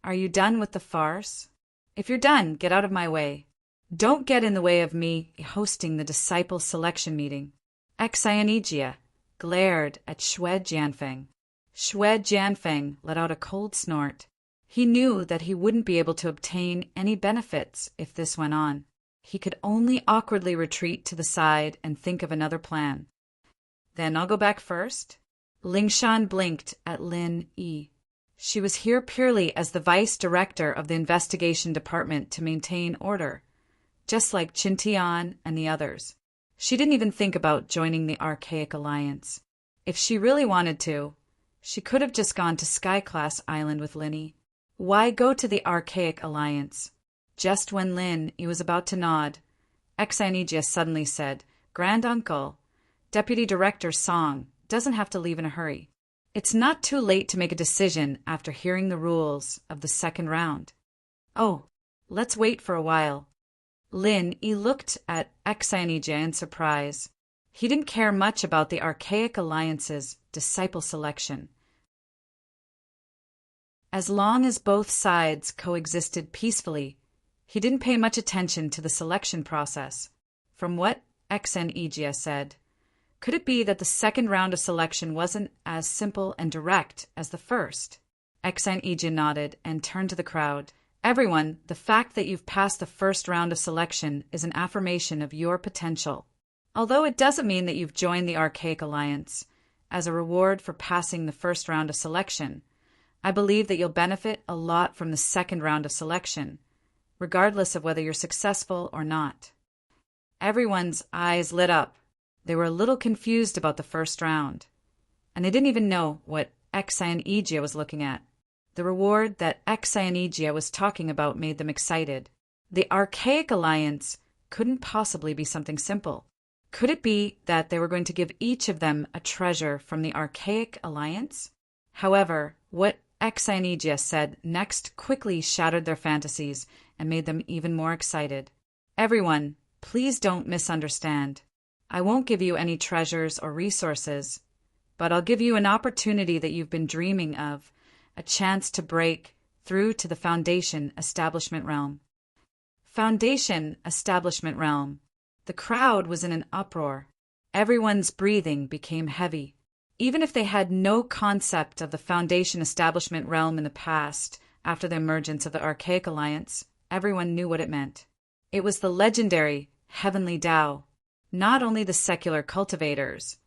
Are you done with the farce? If you're done, get out of my way. Don't get in the way of me hosting the disciple selection meeting. Xianijia glared at Xue Jianfeng. Xue Jianfeng let out a cold snort. He knew that he wouldn't be able to obtain any benefits if this went on. He could only awkwardly retreat to the side and think of another plan. Then I'll go back first. Lingshan blinked at Lin Yi. She was here purely as the vice director of the investigation department to maintain order, just like Qintian and the others. She didn't even think about joining the Archaic Alliance. If she really wanted to, she could have just gone to Sky-class Island with Linny. Why go to the Archaic Alliance? Just when Lin Yi was about to nod, Xianijia suddenly said, "Grand Uncle, Deputy Director Song doesn't have to leave in a hurry. It's not too late to make a decision after hearing the rules of the second round." "Oh, let's wait for a while." Lin Yi looked at Xianijia in surprise. He didn't care much about the Archaic Alliance's disciple selection. As long as both sides coexisted peacefully, he didn't pay much attention to the selection process. From what Xianijia said, could it be that the second round of selection wasn't as simple and direct as the first? Xianijia nodded and turned to the crowd. "Everyone, the fact that you've passed the first round of selection is an affirmation of your potential. Although it doesn't mean that you've joined the Archaic Alliance, as a reward for passing the first round of selection, I believe that you'll benefit a lot from the second round of selection, regardless of whether you're successful or not." Everyone's eyes lit up. They were a little confused about the first round, and they didn't even know what Xianijia was looking at. The reward that Xianijia was talking about made them excited. The Archaic Alliance couldn't possibly be something simple. Could it be that they were going to give each of them a treasure from the Archaic Alliance? However, what Xianijia said next quickly shattered their fantasies and made them even more excited. "Everyone, please don't misunderstand. I won't give you any treasures or resources, but I'll give you an opportunity that you've been dreaming of, a chance to break through to the Foundation Establishment Realm." Foundation Establishment Realm. The crowd was in an uproar. Everyone's breathing became heavy. Even if they had no concept of the Foundation Establishment Realm in the past, after the emergence of the Archaic Alliance, everyone knew what it meant. It was the legendary Heavenly Tao. Not only the secular cultivators,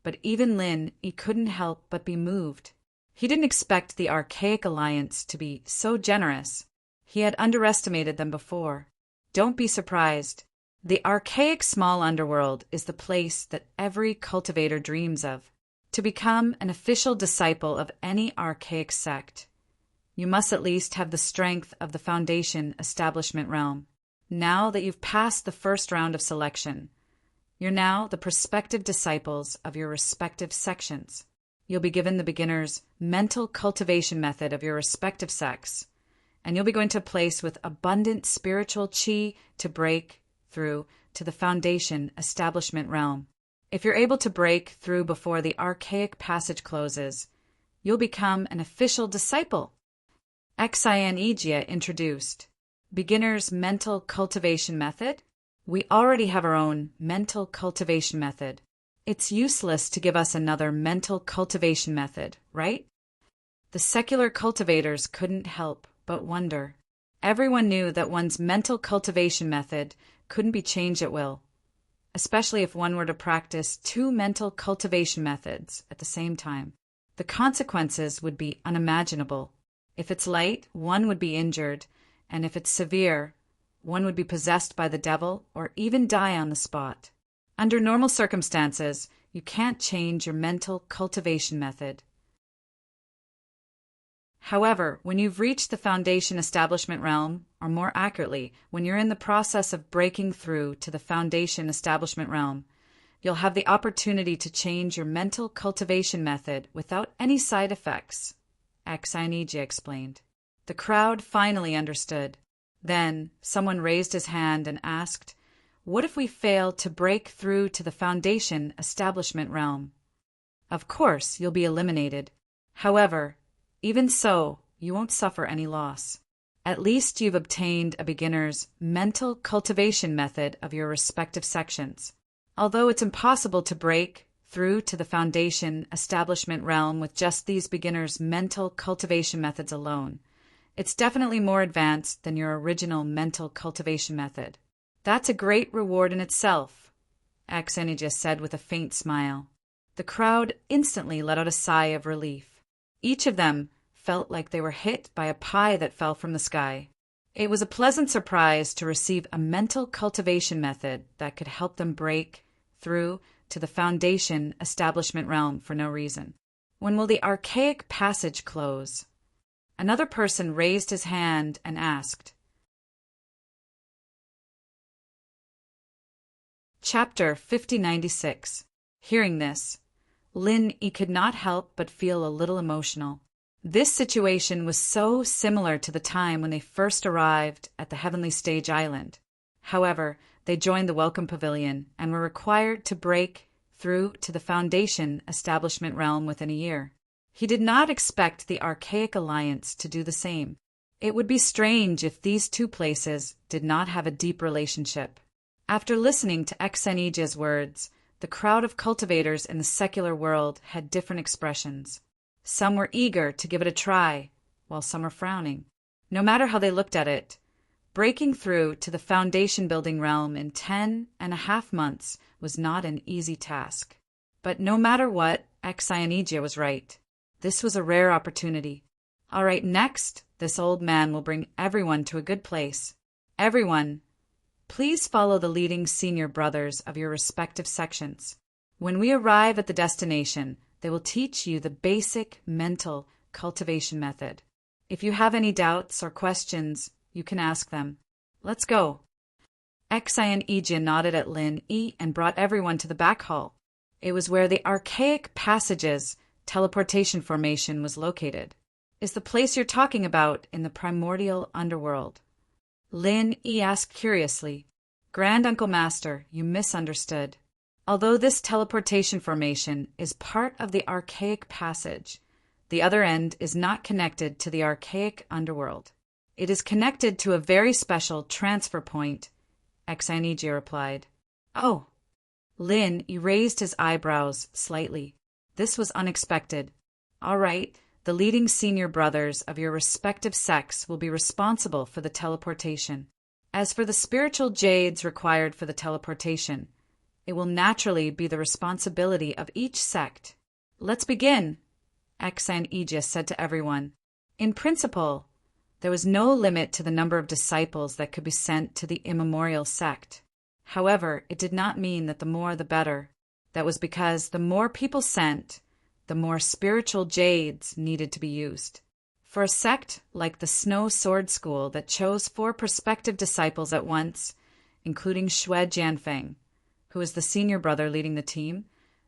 but even Lin Yi couldn't help but be moved. He didn't expect the Archaic Alliance to be so generous. He had underestimated them before. Don't be surprised. The Archaic Small Underworld is the place that every cultivator dreams of. To become an official disciple of any Archaic sect, you must at least have the strength of the Foundation Establishment Realm. Now that you've passed the first round of selection, you're now the prospective disciples of your respective sections. You'll be given the beginner's mental cultivation method of your respective sects, and you'll be going to a place with abundant spiritual chi to break through to the Foundation Establishment Realm. If you're able to break through before the Archaic Passage closes, you'll become an official disciple. Xianijia introduced. Beginner's Mental Cultivation Method? We already have our own mental cultivation method. It's useless to give us another mental cultivation method, right? The secular cultivators couldn't help but wonder. Everyone knew that one's mental cultivation method couldn't be changed at will, especially if one were to practice two mental cultivation methods at the same time. The consequences would be unimaginable. If it's light, one would be injured, and if it's severe, one would be possessed by the devil or even die on the spot. Under normal circumstances, you can't change your mental cultivation method. However, when you've reached the Foundation Establishment Realm, or more accurately, when you're in the process of breaking through to the Foundation Establishment Realm, you'll have the opportunity to change your mental cultivation method without any side effects, Xianijia explained. The crowd finally understood. Then someone raised his hand and asked, "What if we fail to break through to the Foundation establishment realm?" Of course, you'll be eliminated. However, even so, you won't suffer any loss. At least you've obtained a beginner's mental cultivation method of your respective sections. Although it's impossible to break through to the Foundation establishment realm with just these beginners' mental cultivation methods alone, it's definitely more advanced than your original mental cultivation method. That's a great reward in itself, Axenija said with a faint smile. The crowd instantly let out a sigh of relief. Each of them felt like they were hit by a pie that fell from the sky. It was a pleasant surprise to receive a mental cultivation method that could help them break through to the Foundation establishment realm for no reason. When will the archaic passage close? Another person raised his hand and asked. Chapter 5096. Hearing this, Lin Yi could not help but feel a little emotional. This situation was so similar to the time when they first arrived at the Heavenly Stage Island. However, they joined the Welcome Pavilion and were required to break through to the Foundation establishment realm within a year. He did not expect the Archaic Alliance to do the same. It would be strange if these two places did not have a deep relationship. After listening to Axenija's words, the crowd of cultivators in the secular world had different expressions. Some were eager to give it a try, while some were frowning. No matter how they looked at it, breaking through to the foundation building realm in 10.5 months was not an easy task. But no matter what, Axenija was right. This was a rare opportunity. All right, next, this old man will bring everyone to a good place. Everyone, please follow the leading senior brothers of your respective sections. When we arrive at the destination, they will teach you the basic mental cultivation method. If you have any doubts or questions, you can ask them. Let's go. Axenija nodded at Lin Yi and brought everyone to the back hall. It was where the archaic passages teleportation formation was located. Is the place you're talking about in the primordial underworld? Lin Yi asked curiously. Grand Uncle Master, you misunderstood. Although this teleportation formation is part of the archaic passage, the other end is not connected to the archaic underworld. It is connected to a very special transfer point, Axenija replied. Oh. Lin raised his eyebrows slightly. This was unexpected. All right, the leading senior brothers of your respective sects will be responsible for the teleportation. As for the spiritual jades required for the teleportation, it will naturally be the responsibility of each sect. Let's begin, Axenija said to everyone. In principle, there was no limit to the number of disciples that could be sent to the immemorial sect. However, it did not mean that the more the better. That was because the more people sent, the more spiritual jades needed to be used. For a sect like the Snow Sword School that chose 4 prospective disciples at once, including Xue Jianfeng, who was the senior brother leading the team,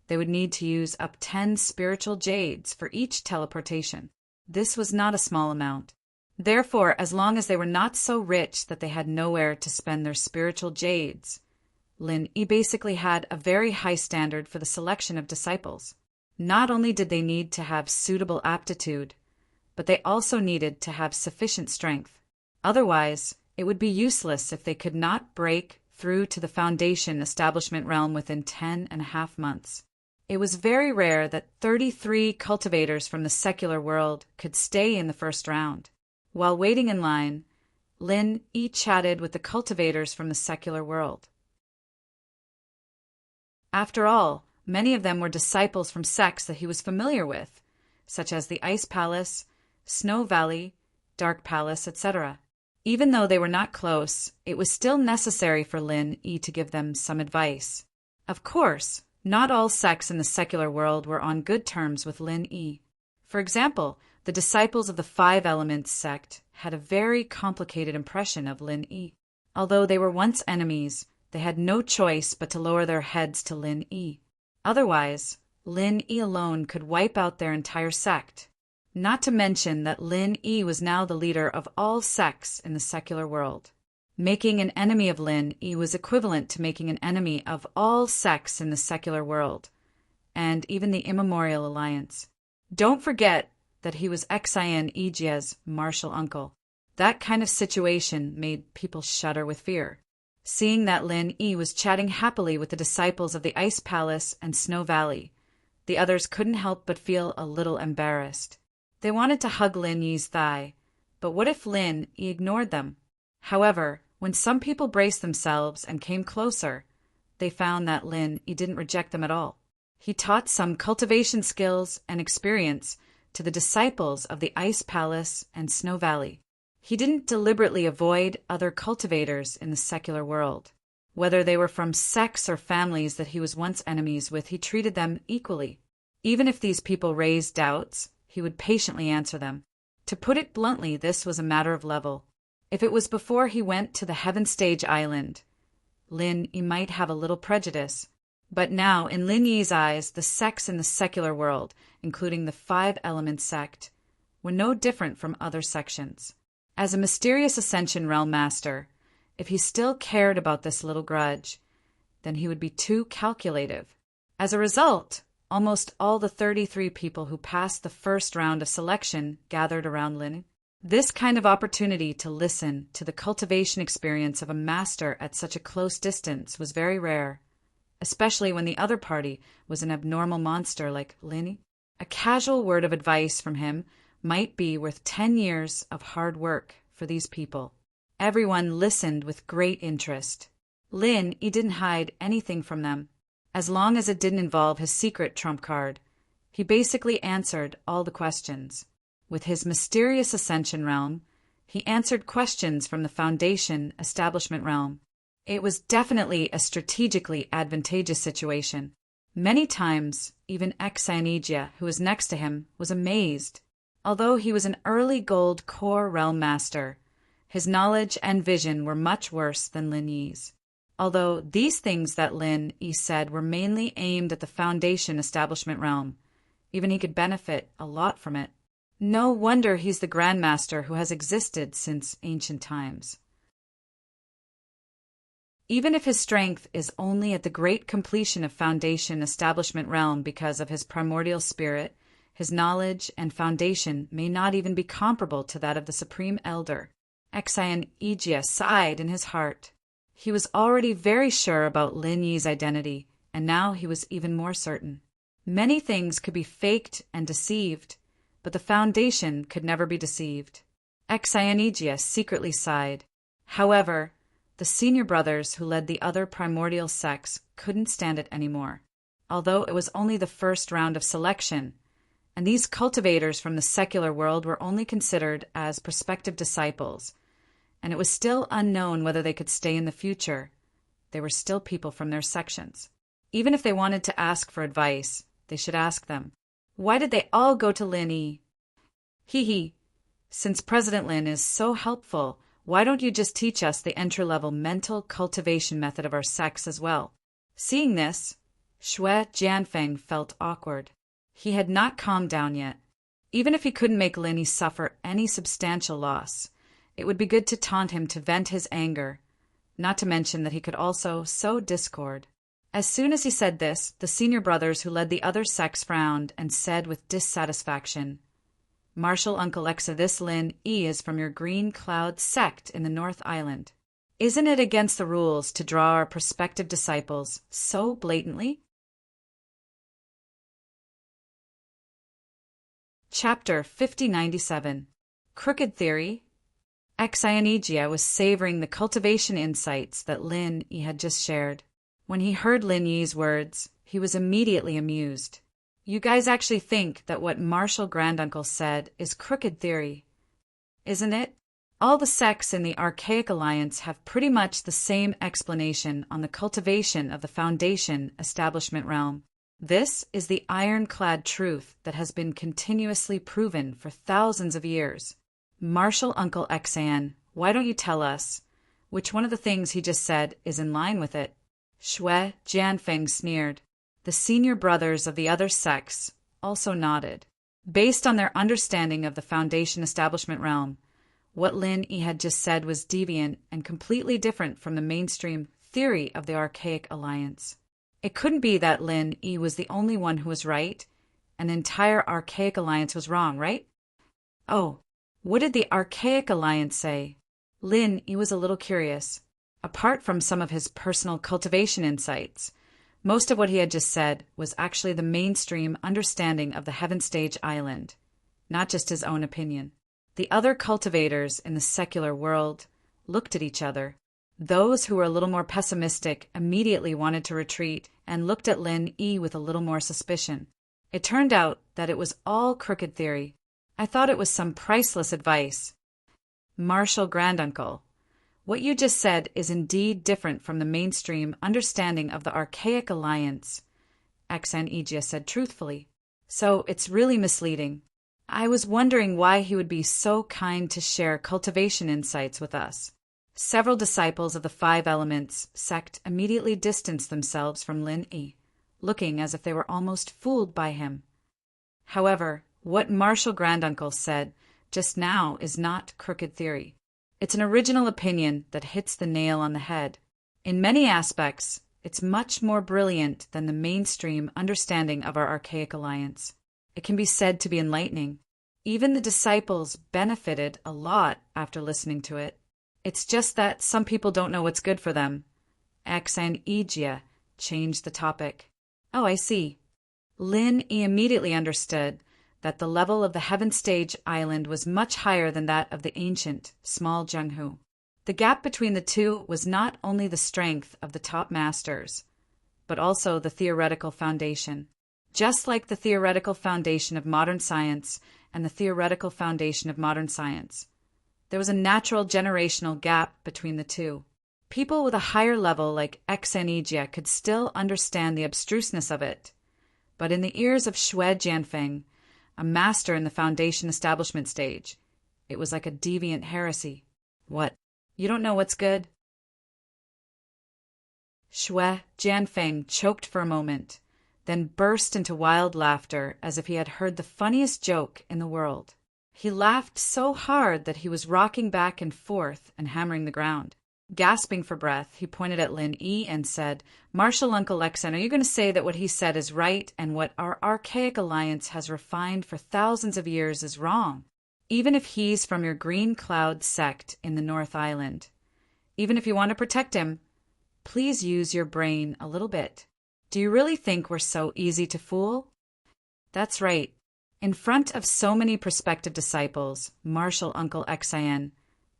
they would need to use up 10 spiritual jades for each teleportation. This was not a small amount. Therefore, as long as they were not so rich that they had nowhere to spend their spiritual jades, Lin Yi basically had a very high standard for the selection of disciples. Not only did they need to have suitable aptitude, but they also needed to have sufficient strength. Otherwise, it would be useless if they could not break through to the foundation establishment realm within 10.5 months. It was very rare that 33 cultivators from the secular world could stay in the first round. While waiting in line, Lin Yi chatted with the cultivators from the secular world. After all, many of them were disciples from sects that he was familiar with, such as the Ice Palace, Snow Valley, Dark Palace, etc. Even though they were not close, it was still necessary for Lin Yi to give them some advice. Of course, not all sects in the secular world were on good terms with Lin Yi. For example, the disciples of the 5 Elements sect had a very complicated impression of Lin Yi. Although they were once enemies, they had no choice but to lower their heads to Lin Yi. Otherwise, Lin Yi alone could wipe out their entire sect. Not to mention that Lin Yi was now the leader of all sects in the secular world. Making an enemy of Lin Yi was equivalent to making an enemy of all sects in the secular world, and even the Immemorial Alliance. Don't forget that he was Xian Yijia's martial uncle. That kind of situation made people shudder with fear. Seeing that Lin Yi was chatting happily with the disciples of the Ice Palace and Snow Valley, the others couldn't help but feel a little embarrassed. They wanted to hug Lin Yi's thigh, but what if Lin Yi ignored them? However, when some people braced themselves and came closer, they found that Lin Yi didn't reject them at all. He taught some cultivation skills and experience to the disciples of the Ice Palace and Snow Valley. He didn't deliberately avoid other cultivators in the secular world. Whether they were from sects or families that he was once enemies with, he treated them equally. Even if these people raised doubts, he would patiently answer them. To put it bluntly, this was a matter of level. If it was before he went to the Heaven Stage Island, Lin Yi might have a little prejudice. But now, in Lin Yi's eyes, the sects in the secular world, including the Five Elements sect, were no different from other sections. As a mysterious Ascension Realm Master, if he still cared about this little grudge, then he would be too calculative. As a result, almost all the 33 people who passed the first round of selection gathered around Lin. This kind of opportunity to listen to the cultivation experience of a master at such a close distance was very rare, especially when the other party was an abnormal monster like Lin. A casual word of advice from him might be worth 10 years of hard work for these people. Everyone listened with great interest. Lin Yi didn't hide anything from them, as long as it didn't involve his secret trump card. He basically answered all the questions. With his mysterious Ascension realm, he answered questions from the Foundation Establishment realm. It was definitely a strategically advantageous situation. Many times, even Xian, who was next to him, was amazed. Although he was an early gold core realm master, his knowledge and vision were much worse than Lin Yi's. Although these things that Lin Yi said were mainly aimed at the Foundation Establishment realm, even he could benefit a lot from it. No wonder he's the Grandmaster who has existed since ancient times. Even if his strength is only at the great completion of Foundation Establishment realm because of his primordial spirit, his knowledge and foundation may not even be comparable to that of the Supreme Elder. Xian Yijia sighed in his heart. He was already very sure about Lin Yi's identity, and now he was even more certain. Many things could be faked and deceived, but the Foundation could never be deceived. Xian Yijia secretly sighed. However, the senior brothers who led the other primordial sects couldn't stand it anymore. Although it was only the first round of selection, and these cultivators from the secular world were only considered as prospective disciples, and it was still unknown whether they could stay in the future, they were still people from their sections. Even if they wanted to ask for advice, they should ask them. Why did they all go to Lin Yi? Hee. Since President Lin is so helpful, why don't you just teach us the entry-level mental cultivation method of our sects as well? Seeing this, Shui Jianfeng felt awkward. He had not calmed down yet. Even if he couldn't make Lin Yi suffer any substantial loss, it would be good to taunt him to vent his anger, not to mention that he could also sow discord. As soon as he said this, the senior brothers who led the other sects frowned and said with dissatisfaction, Martial Uncle Exa, this Lin Yi is from your Green Cloud sect in the North Island. Isn't it against the rules to draw our prospective disciples so blatantly? Chapter 5097. Crooked Theory. Xian was savoring the cultivation insights that Lin Yi had just shared. When he heard Lin Yi's words, he was immediately amused. You guys actually think that what Martial Granduncle said is crooked theory, isn't it? All the sects in the Archaic Alliance have pretty much the same explanation on the cultivation of the Foundation Establishment realm. This is the ironclad truth that has been continuously proven for thousands of years. Martial Uncle Xian, why don't you tell us which one of the things he just said is in line with it? Shui Jianfeng sneered. The senior brothers of the other sects also nodded. Based on their understanding of the Foundation establishment realm, what Lin Yi had just said was deviant and completely different from the mainstream theory of the Archaic Alliance. It couldn't be that Lin Yi was the only one who was right, and the entire Archaic Alliance was wrong, right? Oh, what did the Archaic Alliance say? Lin Yi was a little curious. Apart from some of his personal cultivation insights, most of what he had just said was actually the mainstream understanding of the Heaven Stage Island, not just his own opinion. The other cultivators in the secular world looked at each other. Those who were a little more pessimistic immediately wanted to retreat and looked at Lin Yi with a little more suspicion. It turned out that it was all crooked theory. I thought it was some priceless advice. Marshal Granduncle, what you just said is indeed different from the mainstream understanding of the Archaic Alliance, Exan said truthfully. So it's really misleading. I was wondering why he would be so kind to share cultivation insights with us. Several disciples of the Five Elements sect immediately distanced themselves from Lin Yi, looking as if they were almost fooled by him. However, what Marshal Granduncle said just now is not crooked theory. It's an original opinion that hits the nail on the head. In many aspects, it's much more brilliant than the mainstream understanding of our Archaic Alliance. It can be said to be enlightening. Even the disciples benefited a lot after listening to it. It's just that some people don't know what's good for them. Exan changed the topic. Oh, I see. Lin Yi immediately understood that the level of the Heaven Stage Island was much higher than that of the ancient, small Zhenghu. The gap between the two was not only the strength of the top masters, but also the theoretical foundation. Just like the theoretical foundation of modern science and the theoretical foundation of modern science, there was a natural generational gap between the two. People with a higher level like Exan could still understand the abstruseness of it, but in the ears of Xue Jianfeng, a master in the Foundation establishment stage, it was like a deviant heresy. What? You don't know what's good? Xue Jianfeng choked for a moment, then burst into wild laughter as if he had heard the funniest joke in the world. He laughed so hard that he was rocking back and forth and hammering the ground. Gasping for breath, he pointed at Lin Yi and said, Marshal Uncle Lexan, are you going to say that what he said is right and what our Archaic Alliance has refined for thousands of years is wrong? Even if he's from your Green Cloud sect in the North Island. Even if you want to protect him, please use your brain a little bit. Do you really think we're so easy to fool? That's right. In front of so many prospective disciples, Marshal Uncle Xan,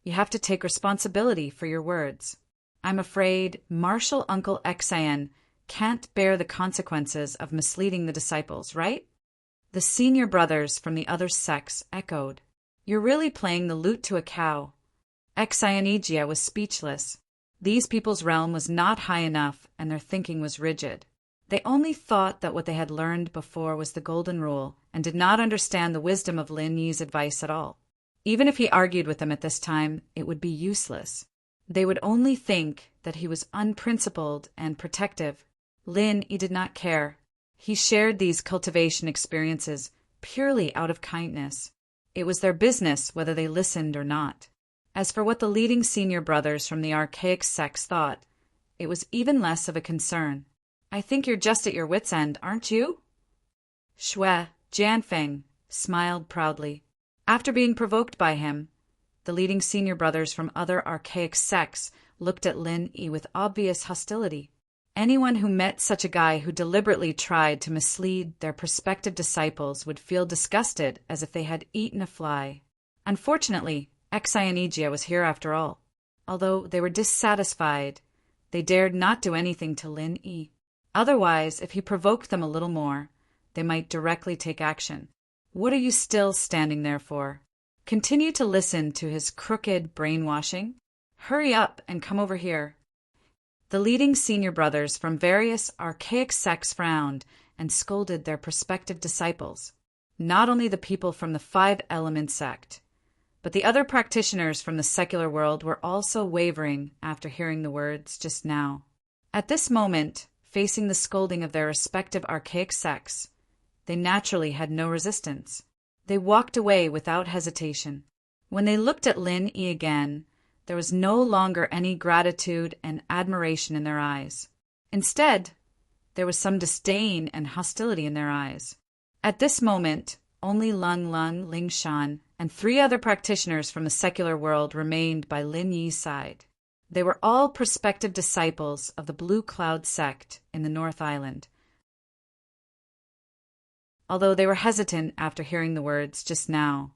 you have to take responsibility for your words. I'm afraid Marshal Uncle Xan can't bear the consequences of misleading the disciples, right? The senior brothers from the other sects echoed. You're really playing the lute to a cow. Exan was speechless. These people's realm was not high enough and their thinking was rigid. They only thought that what they had learned before was the golden rule and did not understand the wisdom of Lin Yi's advice at all. Even if he argued with them at this time, it would be useless. They would only think that he was unprincipled and protective. Lin Yi did not care. He shared these cultivation experiences purely out of kindness. It was their business whether they listened or not. As for what the leading senior brothers from the Archaic sects thought, it was even less of a concern. I think you're just at your wits' end, aren't you? Xue Jianfeng smiled proudly. After being provoked by him, the leading senior brothers from other Archaic sects looked at Lin Yi with obvious hostility. Anyone who met such a guy who deliberately tried to mislead their prospective disciples would feel disgusted as if they had eaten a fly. Unfortunately, Exan was here after all. Although they were dissatisfied, they dared not do anything to Lin Yi. Otherwise, if he provoked them a little more, they might directly take action. What are you still standing there for? Continue to listen to his crooked brainwashing? Hurry up and come over here. The leading senior brothers from various Archaic sects frowned and scolded their prospective disciples. Not only the people from the Five Element sect, but the other practitioners from the secular world were also wavering after hearing the words just now. At this moment, facing the scolding of their respective Archaic sects, they naturally had no resistance. They walked away without hesitation. When they looked at Lin Yi again, there was no longer any gratitude and admiration in their eyes. Instead, there was some disdain and hostility in their eyes. At this moment, only Lung Lung, Ling Shan, and 3 other practitioners from the secular world remained by Lin Yi's side. They were all prospective disciples of the Blue Cloud sect in the North Island. Although they were hesitant after hearing the words just now,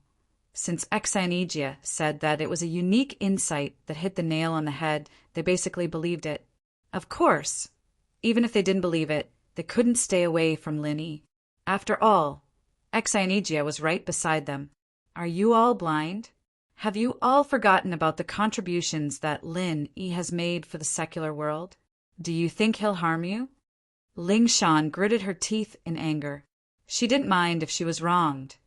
since Exanigia said that it was a unique insight that hit the nail on the head, they basically believed it. Of course, even if they didn't believe it, they couldn't stay away from Lin Yi. After all, Exanigia was right beside them. Are you all blind? Have you all forgotten about the contributions that Lin Yi has made for the secular world? Do you think he'll harm you? Ling Shan gritted her teeth in anger. She didn't mind if she was wronged,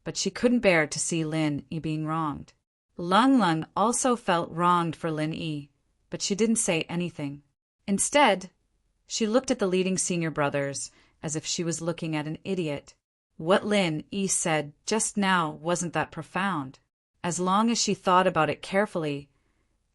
but she couldn't bear to see Lin Yi being wronged. Lung Lung also felt wronged for Lin Yi, but she didn't say anything. Instead, she looked at the leading senior brothers as if she was looking at an idiot. What Lin Yi said just now wasn't that profound. As long as she thought about it carefully,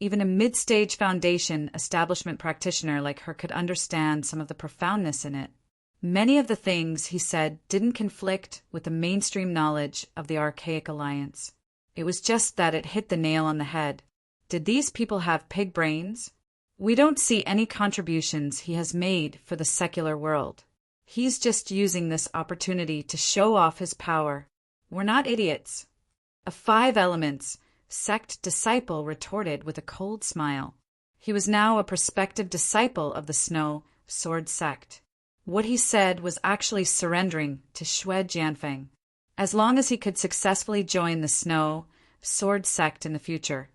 even a mid-stage foundation establishment practitioner like her could understand some of the profoundness in it. Many of the things he said didn't conflict with the mainstream knowledge of the Archaic Alliance. It was just that it hit the nail on the head. Did these people have pig brains? We don't see any contributions he has made for the secular world. He's just using this opportunity to show off his power. We're not idiots. A 5 Elements sect disciple retorted with a cold smile. He was now a prospective disciple of the Snow Sword sect. What he said was actually surrendering to Xue Jianfeng, as long as he could successfully join the Snow Sword sect in the future.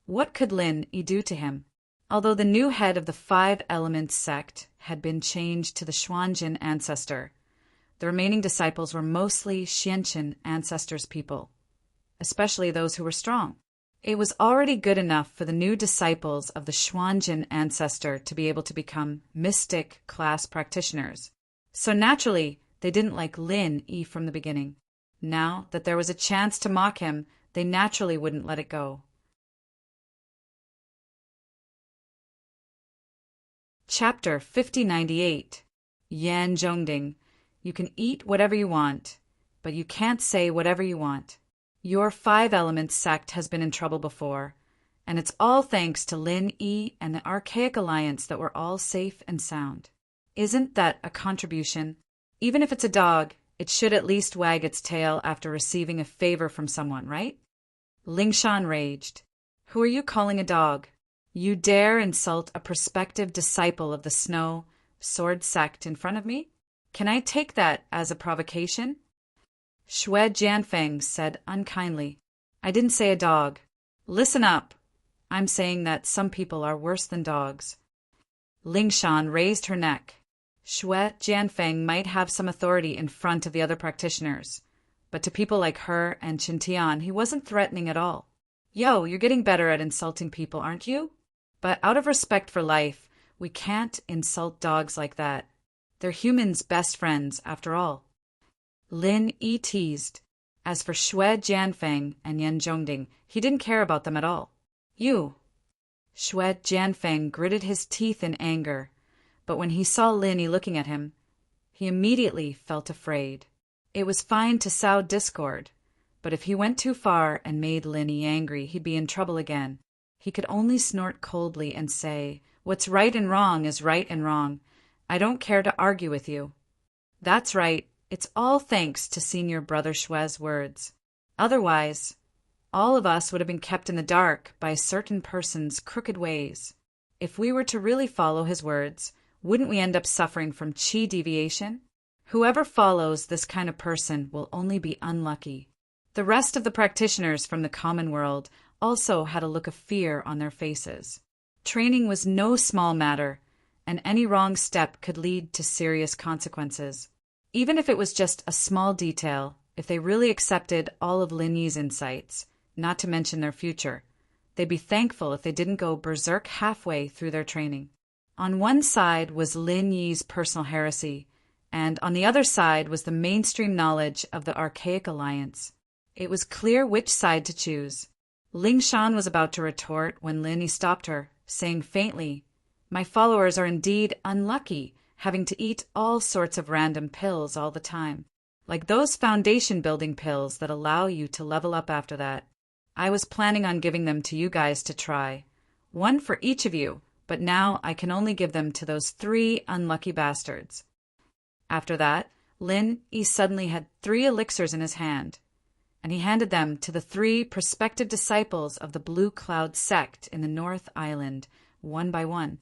What could Lin Yi do to him? Although the new head of the 5 Elements sect had been changed to the Xuanjin ancestor, the remaining disciples were mostly Xianqin ancestors' people, especially those who were strong. It was already good enough for the new disciples of the Xuanjin ancestor to be able to become mystic class practitioners. So naturally, they didn't like Lin Yi from the beginning. Now that there was a chance to mock him, they naturally wouldn't let it go. Chapter 5098. Yan Zhongding. You can eat whatever you want, but you can't say whatever you want. Your 5 Elements sect has been in trouble before, and it's all thanks to Lin Yi and the Archaic Alliance that we're all safe and sound. Isn't that a contribution? Even if it's a dog, it should at least wag its tail after receiving a favor from someone, right? Ling Shan raged. Who are you calling a dog? You dare insult a prospective disciple of the Snow Sword sect in front of me? Can I take that as a provocation? Xue Jianfeng said unkindly. I didn't say a dog. Listen up. I'm saying that some people are worse than dogs. Ling Shan raised her neck. Xue Jianfeng might have some authority in front of the other practitioners, but to people like her and Qintian, he wasn't threatening at all. Yo, you're getting better at insulting people, aren't you? But out of respect for life, we can't insult dogs like that. They're humans' best friends, after all. Lin Yi teased. As for Xue Jianfeng and Yan Zhongding, he didn't care about them at all. You. Xue Jianfeng gritted his teeth in anger, but when he saw Lin Yi looking at him, he immediately felt afraid. It was fine to sow discord, but if he went too far and made Lin Yi angry, he'd be in trouble again. He could only snort coldly and say, What's right and wrong is right and wrong. I don't care to argue with you. That's right. It's all thanks to Senior Brother Xue's words. Otherwise, all of us would have been kept in the dark by a certain person's crooked ways. If we were to really follow his words, wouldn't we end up suffering from qi deviation? Whoever follows this kind of person will only be unlucky. The rest of the practitioners from the common world also had a look of fear on their faces. Training was no small matter, and any wrong step could lead to serious consequences. Even if it was just a small detail, if they really accepted all of Lin Yi's insights, not to mention their future, they'd be thankful if they didn't go berserk halfway through their training. On one side was Lin Yi's personal heresy, and on the other side was the mainstream knowledge of the Archaic Alliance. It was clear which side to choose. Ling Shan was about to retort when Lin stopped her, saying faintly, "My followers are indeed unlucky, having to eat all sorts of random pills all the time. Like those foundation-building pills that allow you to level up after that. I was planning on giving them to you guys to try. One for each of you, but now I can only give them to those 3 unlucky bastards." After that, Lin Yi suddenly had 3 elixirs in his hand, and he handed them to the 3 prospective disciples of the Blue Cloud sect in the North Island, one by one.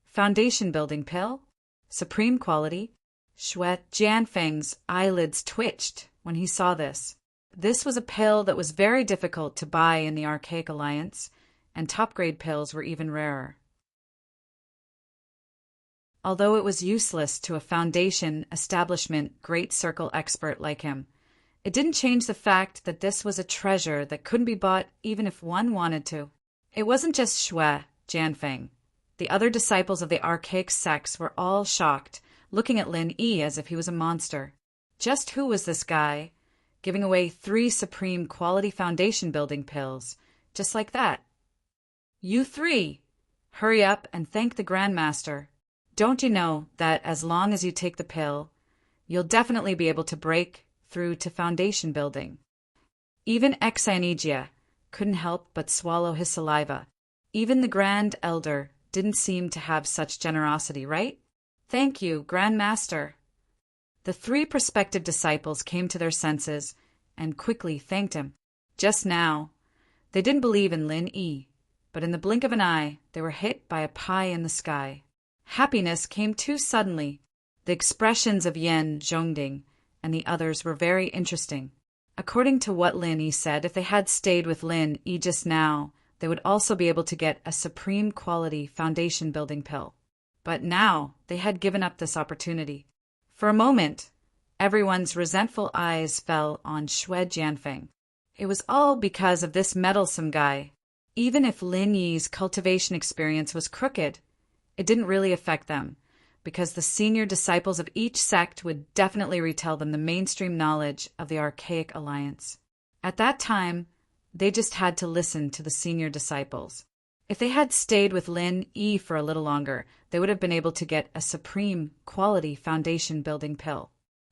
Foundation-building pill, supreme quality. Shui Jianfeng's eyelids twitched when he saw this. This was a pill that was very difficult to buy in the Archaic Alliance, and top-grade pills were even rarer. Although it was useless to a Foundation establishment Great Circle expert like him, it didn't change the fact that this was a treasure that couldn't be bought even if one wanted to. It wasn't just Shui Jianfeng. The other disciples of the archaic sects were all shocked, looking at Lin Yi as if he was a monster. Just who was this guy, giving away 3 supreme quality foundation-building pills, just like that? "You 3, hurry up and thank the Grandmaster. Don't you know that as long as you take the pill, you'll definitely be able to break through to foundation building?" Even Exanigia couldn't help but swallow his saliva. Even the Grand Elder didn't seem to have such generosity, right? "Thank you, Grand Master." The 3 prospective disciples came to their senses and quickly thanked him. Just now, they didn't believe in Lin Yi, but in the blink of an eye, they were hit by a pie in the sky. Happiness came too suddenly. The expressions of Yan Zhongding and the others were very interesting. According to what Lin Yi said, if they had stayed with Lin Yi just now, they would also be able to get a supreme quality foundation-building pill. But now they had given up this opportunity. For a moment, everyone's resentful eyes fell on Shui Jianfeng. It was all because of this meddlesome guy. Even if Lin Yi's cultivation experience was crooked, it didn't really affect them, because the senior disciples of each sect would definitely retell them the mainstream knowledge of the Archaic Alliance. At that time, they just had to listen to the senior disciples. If they had stayed with Lin Yi for a little longer, they would have been able to get a supreme quality foundation-building pill.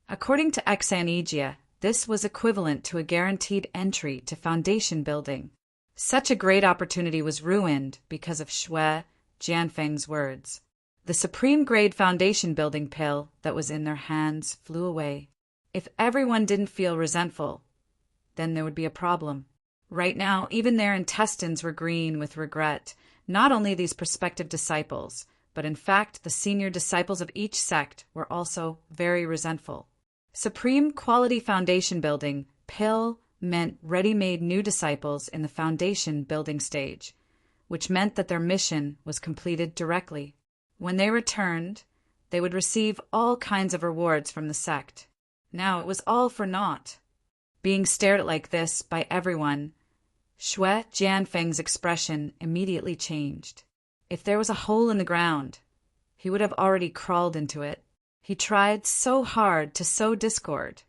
According to Exanigia, this was equivalent to a guaranteed entry to foundation building. Such a great opportunity was ruined because of Shui Jianfeng's words. The supreme-grade foundation-building pill that was in their hands flew away. If everyone didn't feel resentful, then there would be a problem. Right now, even their intestines were green with regret, not only these prospective disciples, but in fact the senior disciples of each sect were also very resentful. Supreme quality foundation building pill meant ready-made new disciples in the foundation building stage, which meant that their mission was completed directly. When they returned, they would receive all kinds of rewards from the sect. Now it was all for naught. Being stared at like this by everyone, Shui Jianfeng's expression immediately changed. If there was a hole in the ground, he would have already crawled into it. He tried so hard to sow discord,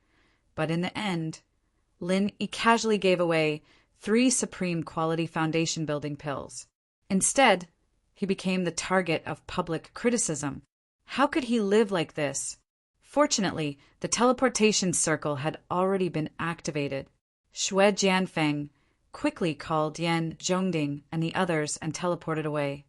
but in the end, Lin Yi casually gave away 3 supreme quality foundation building pills. Instead, he became the target of public criticism. How could he live like this? Fortunately, the teleportation circle had already been activated. Shui Jianfeng quickly called Yan Zhongding and the others and teleported away.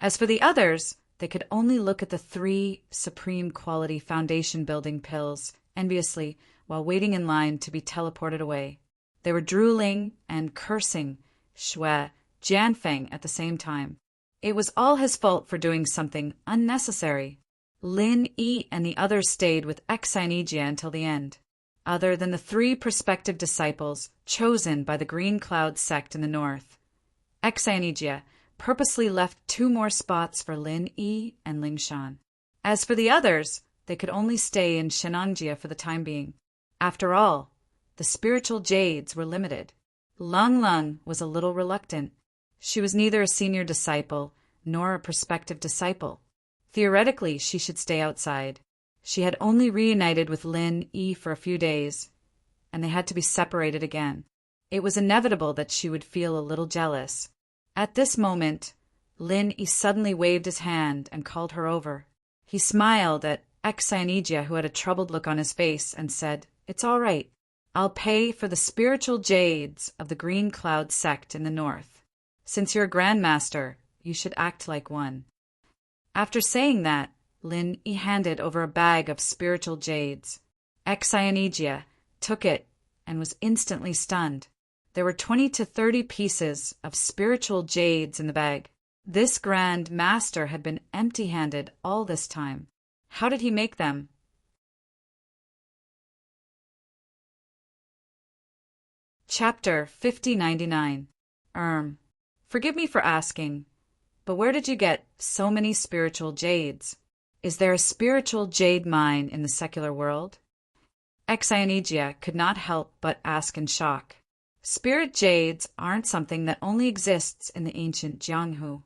As for the others, they could only look at the 3 supreme quality foundation building pills enviously while waiting in line to be teleported away. They were drooling and cursing Shui Jianfeng at the same time. It was all his fault for doing something unnecessary. Lin Yi and the others stayed with Exanigia until the end. Other than the 3 prospective disciples chosen by the Green Cloud sect in the north, Exanigia purposely left 2 more spots for Lin Yi and Ling Shan. As for the others, they could only stay in Shenangjia for the time being. After all, the spiritual jades were limited. Lung Lung was a little reluctant. She was neither a senior disciple nor a prospective disciple. Theoretically, she should stay outside. She had only reunited with Lin Yi for a few days, and they had to be separated again. It was inevitable that she would feel a little jealous. At this moment, Lin Yi suddenly waved his hand and called her over. He smiled at Exionijia, who had a troubled look on his face, and said, "It's all right. I'll pay for the spiritual jades of the Green Cloud sect in the north. Since you're a grandmaster, you should act like one." After saying that, Lin Yi handed over a bag of spiritual jades. Exionijia took it and was instantly stunned. There were 20 to 30 pieces of spiritual jades in the bag. This Grand Master had been empty-handed all this time. How did he make them? Chapter 5099. Forgive me for asking, but where did you get so many spiritual jades? Is there a spiritual jade mine in the secular world? Exionijia could not help but ask in shock. Spirit jades aren't something that only exists in the ancient Jianghu.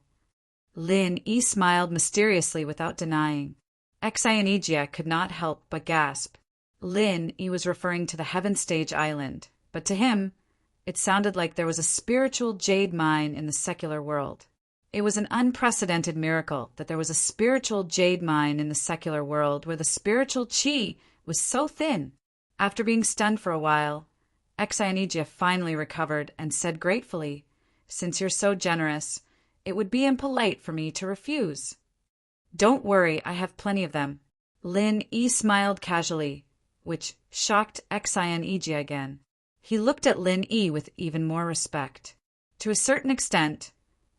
Lin Yi smiled mysteriously without denying. Exionijia could not help but gasp. Lin Yi was referring to the Heaven Stage Island, but to him, it sounded like there was a spiritual jade mine in the secular world. It was an unprecedented miracle that there was a spiritual jade mine in the secular world where the spiritual qi was so thin. After being stunned for a while, Exionijia finally recovered and said gratefully, "Since you're so generous, it would be impolite for me to refuse." "Don't worry, I have plenty of them." Lin Yi smiled casually, which shocked Exionijia again. He looked at Lin Yi with even more respect. To a certain extent,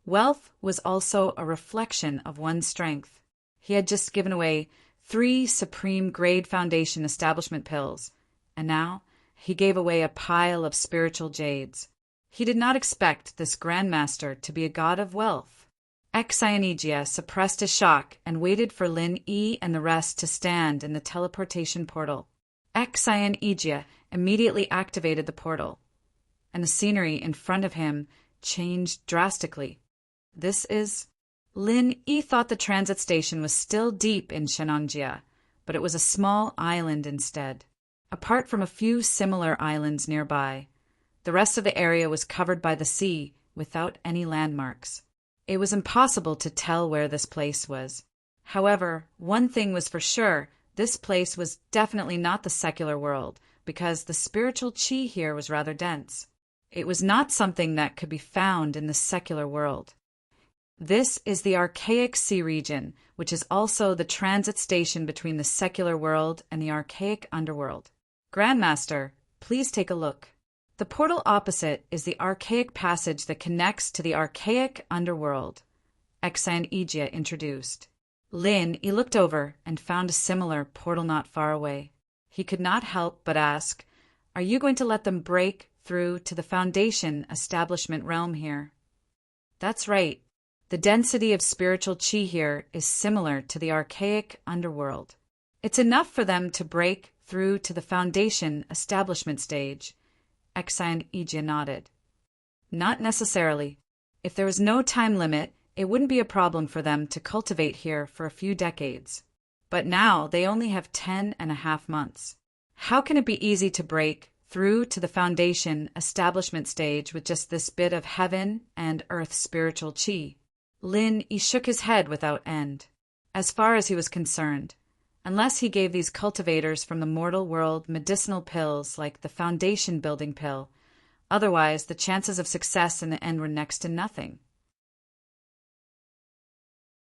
wealth was also a reflection of one's strength. He had just given away 3 Supreme Grade Foundation establishment pills, and now he gave away a pile of spiritual jades. He did not expect this Grandmaster to be a god of wealth. Exionijia suppressed a shock and waited for Lin Yi and the rest to stand in the teleportation portal. Exionijia immediately activated the portal, and the scenery in front of him changed drastically. Lin Yi thought the transit station was still deep in Shenangjia, but it was a small island instead. Apart from a few similar islands nearby, the rest of the area was covered by the sea without any landmarks. It was impossible to tell where this place was. However, one thing was for sure, this place was definitely not the secular world, because the spiritual qi here was rather dense. It was not something that could be found in the secular world. This is the archaic sea region, which is also the transit station between the secular world and the archaic underworld. Grandmaster, please take a look. The portal opposite is the archaic passage that connects to the archaic underworld, Exionijia introduced. Lin Yi looked over and found a similar portal not far away. He could not help but ask, "Are you going to let them break through to the Foundation establishment realm here?" "That's right. The density of spiritual qi here is similar to the archaic underworld. It's enough for them to break through to the Foundation establishment stage." Exionijia nodded. "Not necessarily. If there was no time limit, it wouldn't be a problem for them to cultivate here for a few decades. But now they only have 10.5 months. How can it be easy to break through to the Foundation establishment stage with just this bit of heaven and earth spiritual qi?" Lin Yi shook his head without end. As far as he was concerned, unless he gave these cultivators from the mortal world medicinal pills like the Foundation building pill, otherwise the chances of success in the end were next to nothing.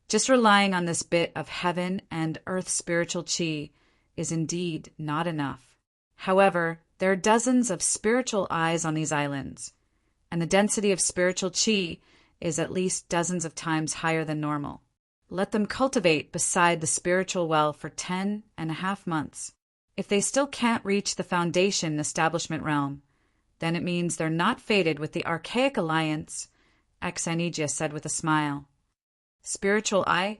Just relying on this bit of heaven and earth spiritual qi is indeed not enough. However, there are dozens of spiritual eyes on these islands, and the density of spiritual qi is at least dozens of times higher than normal. Let them cultivate beside the spiritual well for 10.5 months. If they still can't reach the Foundation establishment realm, then it means they're not fated with the Archaic Alliance, Exionijia said with a smile. Spiritual eye?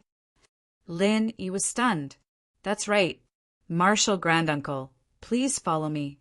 Lin Yi was stunned. That's right. Martial Granduncle, please follow me.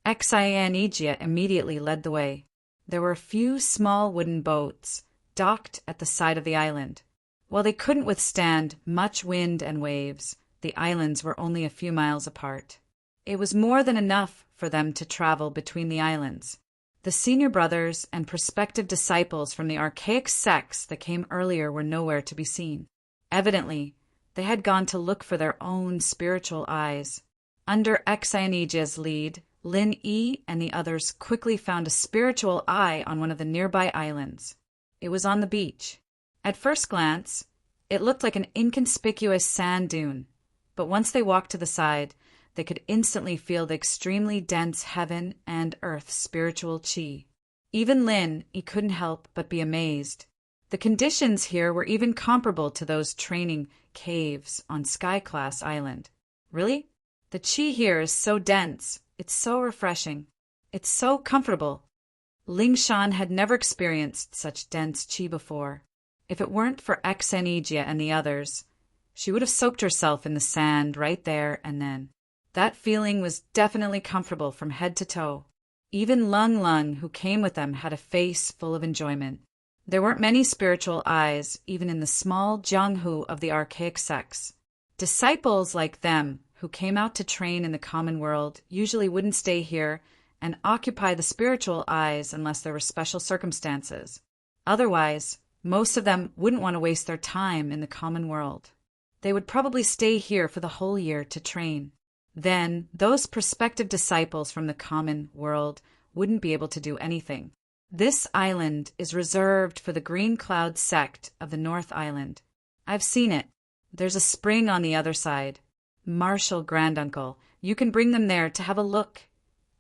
Exionijia immediately led the way. There were a few small wooden boats docked at the side of the island. While they couldn't withstand much wind and waves, The islands were only a few miles apart. It was more than enough for them to travel between the islands. The senior brothers and prospective disciples from the archaic sects that came earlier were nowhere to be seen. Evidently, they had gone to look for their own spiritual eyes. Under Exainegia's lead, Lin Yi and the others quickly found a spiritual eye on one of the nearby islands. It was on the beach. At first glance, it looked like an inconspicuous sand dune, but once they walked to the side, they could instantly feel the extremely dense heaven and earth spiritual qi. Even Lin, he couldn't help but be amazed. The conditions here were even comparable to those training caves on Sky-class Island. Really? The qi here is so dense. It's so refreshing. It's so comfortable. Ling Shan had never experienced such dense qi before. If it weren't for Exainegia and the others, she would have soaked herself in the sand right there and then. That feeling was definitely comfortable from head to toe. Even Lung Lung, who came with them, had a face full of enjoyment. There weren't many spiritual eyes, even in the small Jianghu of the archaic sects. Disciples like them, who came out to train in the common world, usually wouldn't stay here and occupy the spiritual eyes unless there were special circumstances. Otherwise, most of them wouldn't want to waste their time in the common world. They would probably stay here for the whole year to train. Then, those prospective disciples from the common world wouldn't be able to do anything. This island is reserved for the Green Cloud sect of the North Island. I've seen it. There's a spring on the other side. Marshal Granduncle, you can bring them there to have a look,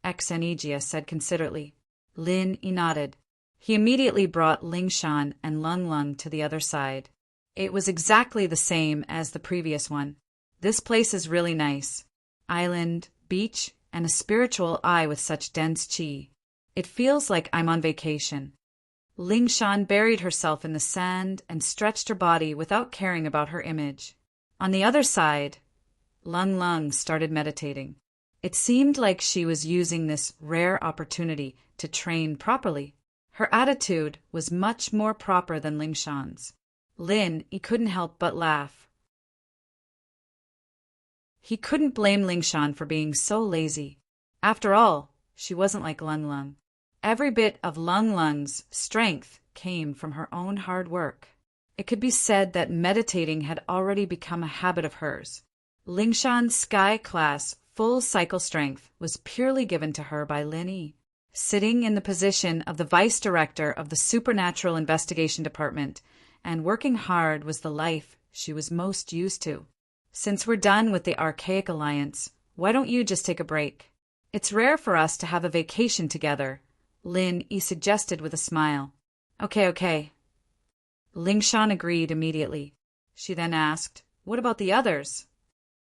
Exainegia said considerately. Lin nodded. He immediately brought Ling Shan and Lung Lung to the other side. It was exactly the same as the previous one. This place is really nice. Island, beach, and a spiritual eye with such dense qi. It feels like I'm on vacation. Ling Shan buried herself in the sand and stretched her body without caring about her image. On the other side, Lung Lung started meditating. It seemed like she was using this rare opportunity to train properly. Her attitude was much more proper than Ling Shan's. Lin, he couldn't help but laugh. He couldn't blame Ling Shan for being so lazy. After all, she wasn't like Lung Lung. Every bit of Lung Lung's strength came from her own hard work. It could be said that meditating had already become a habit of hers. Ling Shan's Sky-class full cycle strength was purely given to her by Lin Yi. Sitting in the position of the vice director of the Supernatural Investigation Department and working hard was the life she was most used to. Since we're done with the Archaic Alliance, why don't you just take a break? It's rare for us to have a vacation together, Lin Yi suggested with a smile. Okay. Ling Shan agreed immediately. She then asked, what about the others?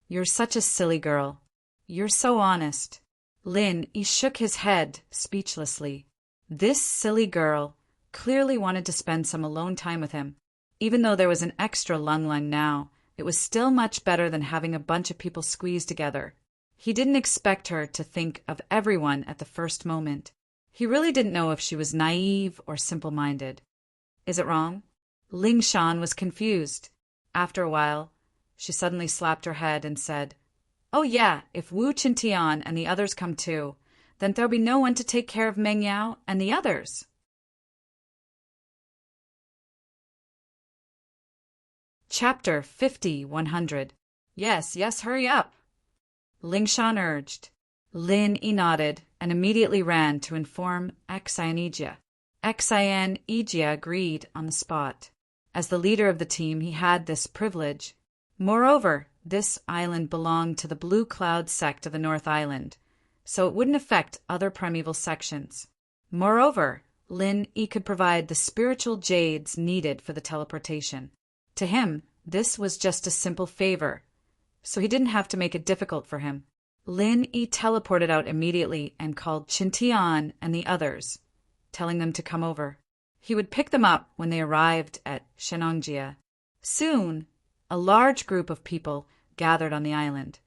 You're such a silly girl. You're so honest. Lin Yi shook his head speechlessly. This silly girl clearly wanted to spend some alone time with him. Even though there was an extra Lung Lung now, it was still much better than having a bunch of people squeezed together. He didn't expect her to think of everyone at the first moment. He really didn't know if she was naive or simple-minded. Is it wrong? Ling Shan was confused. After a while, she suddenly slapped her head and said, Oh yeah, if Wu Qintian and the others come too, then there'll be no one to take care of Meng Yao and the others. Chapter 50-100. Yes, hurry up, Ling Shan urged. Lin Yi nodded and immediately ran to inform Exainegia. Exainegia agreed on the spot. As the leader of the team, he had this privilege. Moreover, this island belonged to the Blue Cloud sect of the North Island, so it wouldn't affect other primeval sections. Moreover, Lin Yi could provide the spiritual jades needed for the teleportation. To him, this was just a simple favor, so he didn't have to make it difficult for him. Lin Yi teleported out immediately and called Qintian and the others, telling them to come over. He would pick them up when they arrived at Shenongjia. Soon, a large group of people gathered on the island.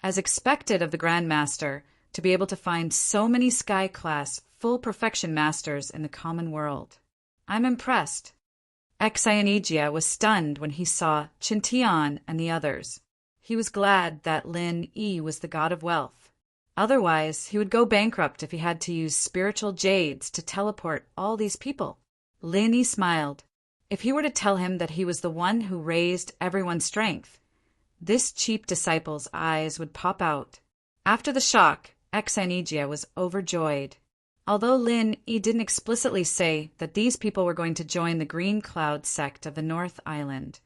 As expected of the Grand Master, to be able to find so many Sky-class full perfection masters in the common world. I'm impressed. Exainegia was stunned when he saw Qintian and the others. He was glad that Lin Yi was the god of wealth. Otherwise, he would go bankrupt if he had to use spiritual jades to teleport all these people. Lin Yi smiled. If he were to tell him that he was the one who raised everyone's strength, this cheap disciple's eyes would pop out. After the shock, Exanigia was overjoyed. Although Lin Yi didn't explicitly say that these people were going to join the Green Cloud sect of the North Island,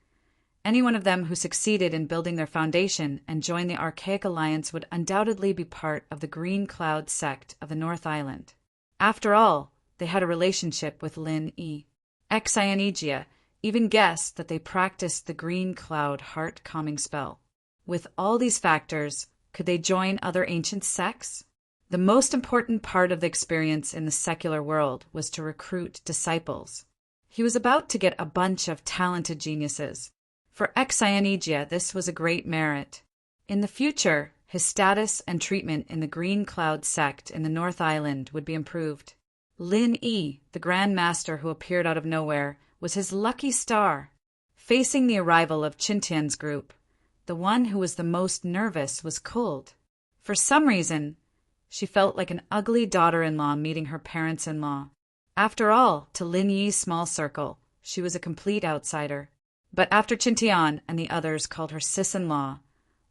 any one of them who succeeded in building their foundation and joined the Archaic Alliance would undoubtedly be part of the Green Cloud sect of the North Island. After all, they had a relationship with Lin Yi. Exanigia even guessed that they practiced the Green Cloud heart-calming spell. With all these factors, could they join other ancient sects? The most important part of the experience in the secular world was to recruit disciples. He was about to get a bunch of talented geniuses. For Exanigia, this was a great merit. In the future, his status and treatment in the Green Cloud sect in the North Island would be improved. Lin Yi, the Grand Master who appeared out of nowhere, was his lucky star. Facing the arrival of Qintian's group, the one who was the most nervous was cold. For some reason, she felt like an ugly daughter-in-law meeting her parents-in-law. After all, to Lin Yi's small circle, she was a complete outsider. But after Qintian and the others called her sis-in-law,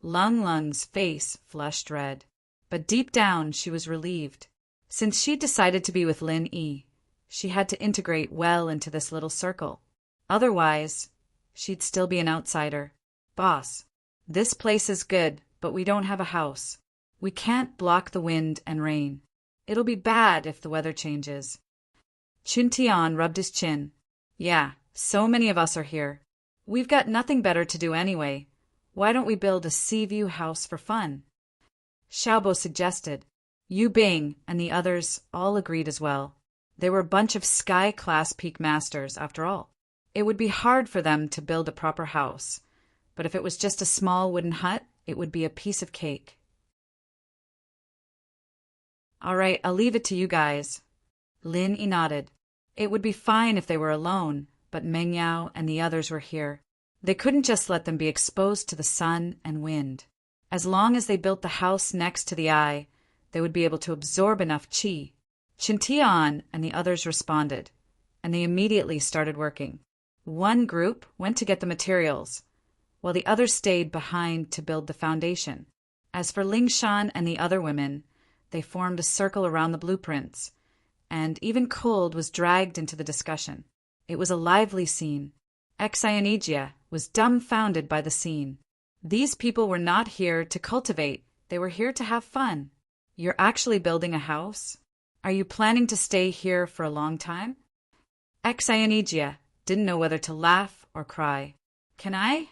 Lung's face flushed red. But deep down, she was relieved. Since she decided to be with Lin Yi, she had to integrate well into this little circle. Otherwise, she'd still be an outsider. Boss, this place is good, but we don't have a house. We can't block the wind and rain. It'll be bad if the weather changes. Qintian rubbed his chin. Yeah, so many of us are here. We've got nothing better to do anyway. Why don't we build a sea view house for fun? Xiaobo suggested. Yu Bing and the others all agreed as well. They were a bunch of sky-class peak masters, after all. It would be hard for them to build a proper house, but if it was just a small wooden hut, it would be a piece of cake. All right, I'll leave it to you guys. Lin Yi nodded. It would be fine if they were alone, but Meng Yao and the others were here. They couldn't just let them be exposed to the sun and wind. As long as they built the house next to the eye, they would be able to absorb enough qi. Qintian and the others responded, and they immediately started working. One group went to get the materials, while the others stayed behind to build the foundation. As for Lingshan and the other women, they formed a circle around the blueprints, and even Cold was dragged into the discussion. It was a lively scene. Exanigia was dumbfounded by the scene. These people were not here to cultivate, they were here to have fun. You're actually building a house? Are you planning to stay here for a long time? Exanigia didn't know whether to laugh or cry. Can I?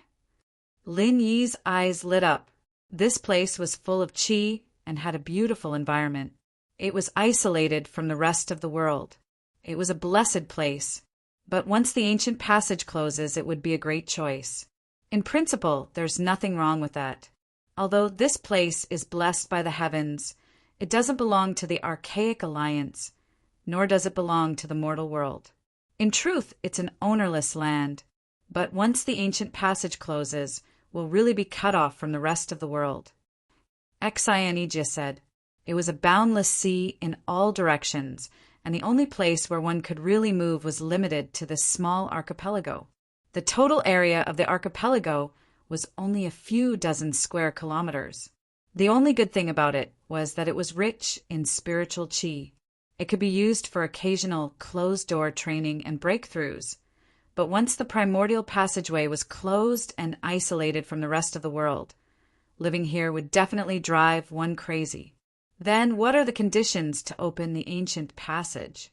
Lin Yi's eyes lit up. This place was full of qi and had a beautiful environment. It was isolated from the rest of the world. It was a blessed place. But once the ancient passage closes, it would be a great choice. In principle, there's nothing wrong with that. Although this place is blessed by the heavens, it doesn't belong to the Archaic Alliance, nor does it belong to the mortal world. In truth, it's an ownerless land, but once the ancient passage closes, we'll really be cut off from the rest of the world. Exanigia said. It was a boundless sea in all directions, and the only place where one could really move was limited to this small archipelago. The total area of the archipelago was only a few dozen square kilometers. The only good thing about it was that it was rich in spiritual qi. It could be used for occasional closed-door training and breakthroughs, but once the primordial passageway was closed and isolated from the rest of the world, living here would definitely drive one crazy. Then what are the conditions to open the ancient passage?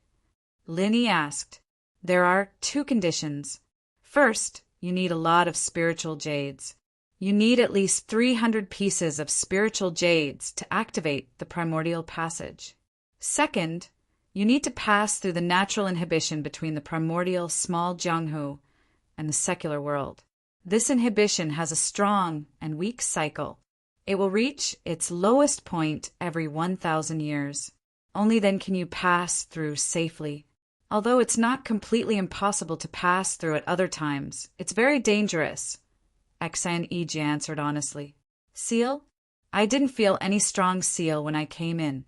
Lin Yi asked. There are 2 conditions. First, you need a lot of spiritual jades. You need at least 300 pieces of spiritual jades to activate the primordial passage. Second, you need to pass through the natural inhibition between the primordial small Jianghu and the secular world. This inhibition has a strong and weak cycle. It will reach its lowest point every 1,000 years. Only then can you pass through safely. Although it's not completely impossible to pass through at other times, it's very dangerous, Exanigia answered honestly. Seal? I didn't feel any strong seal when I came in.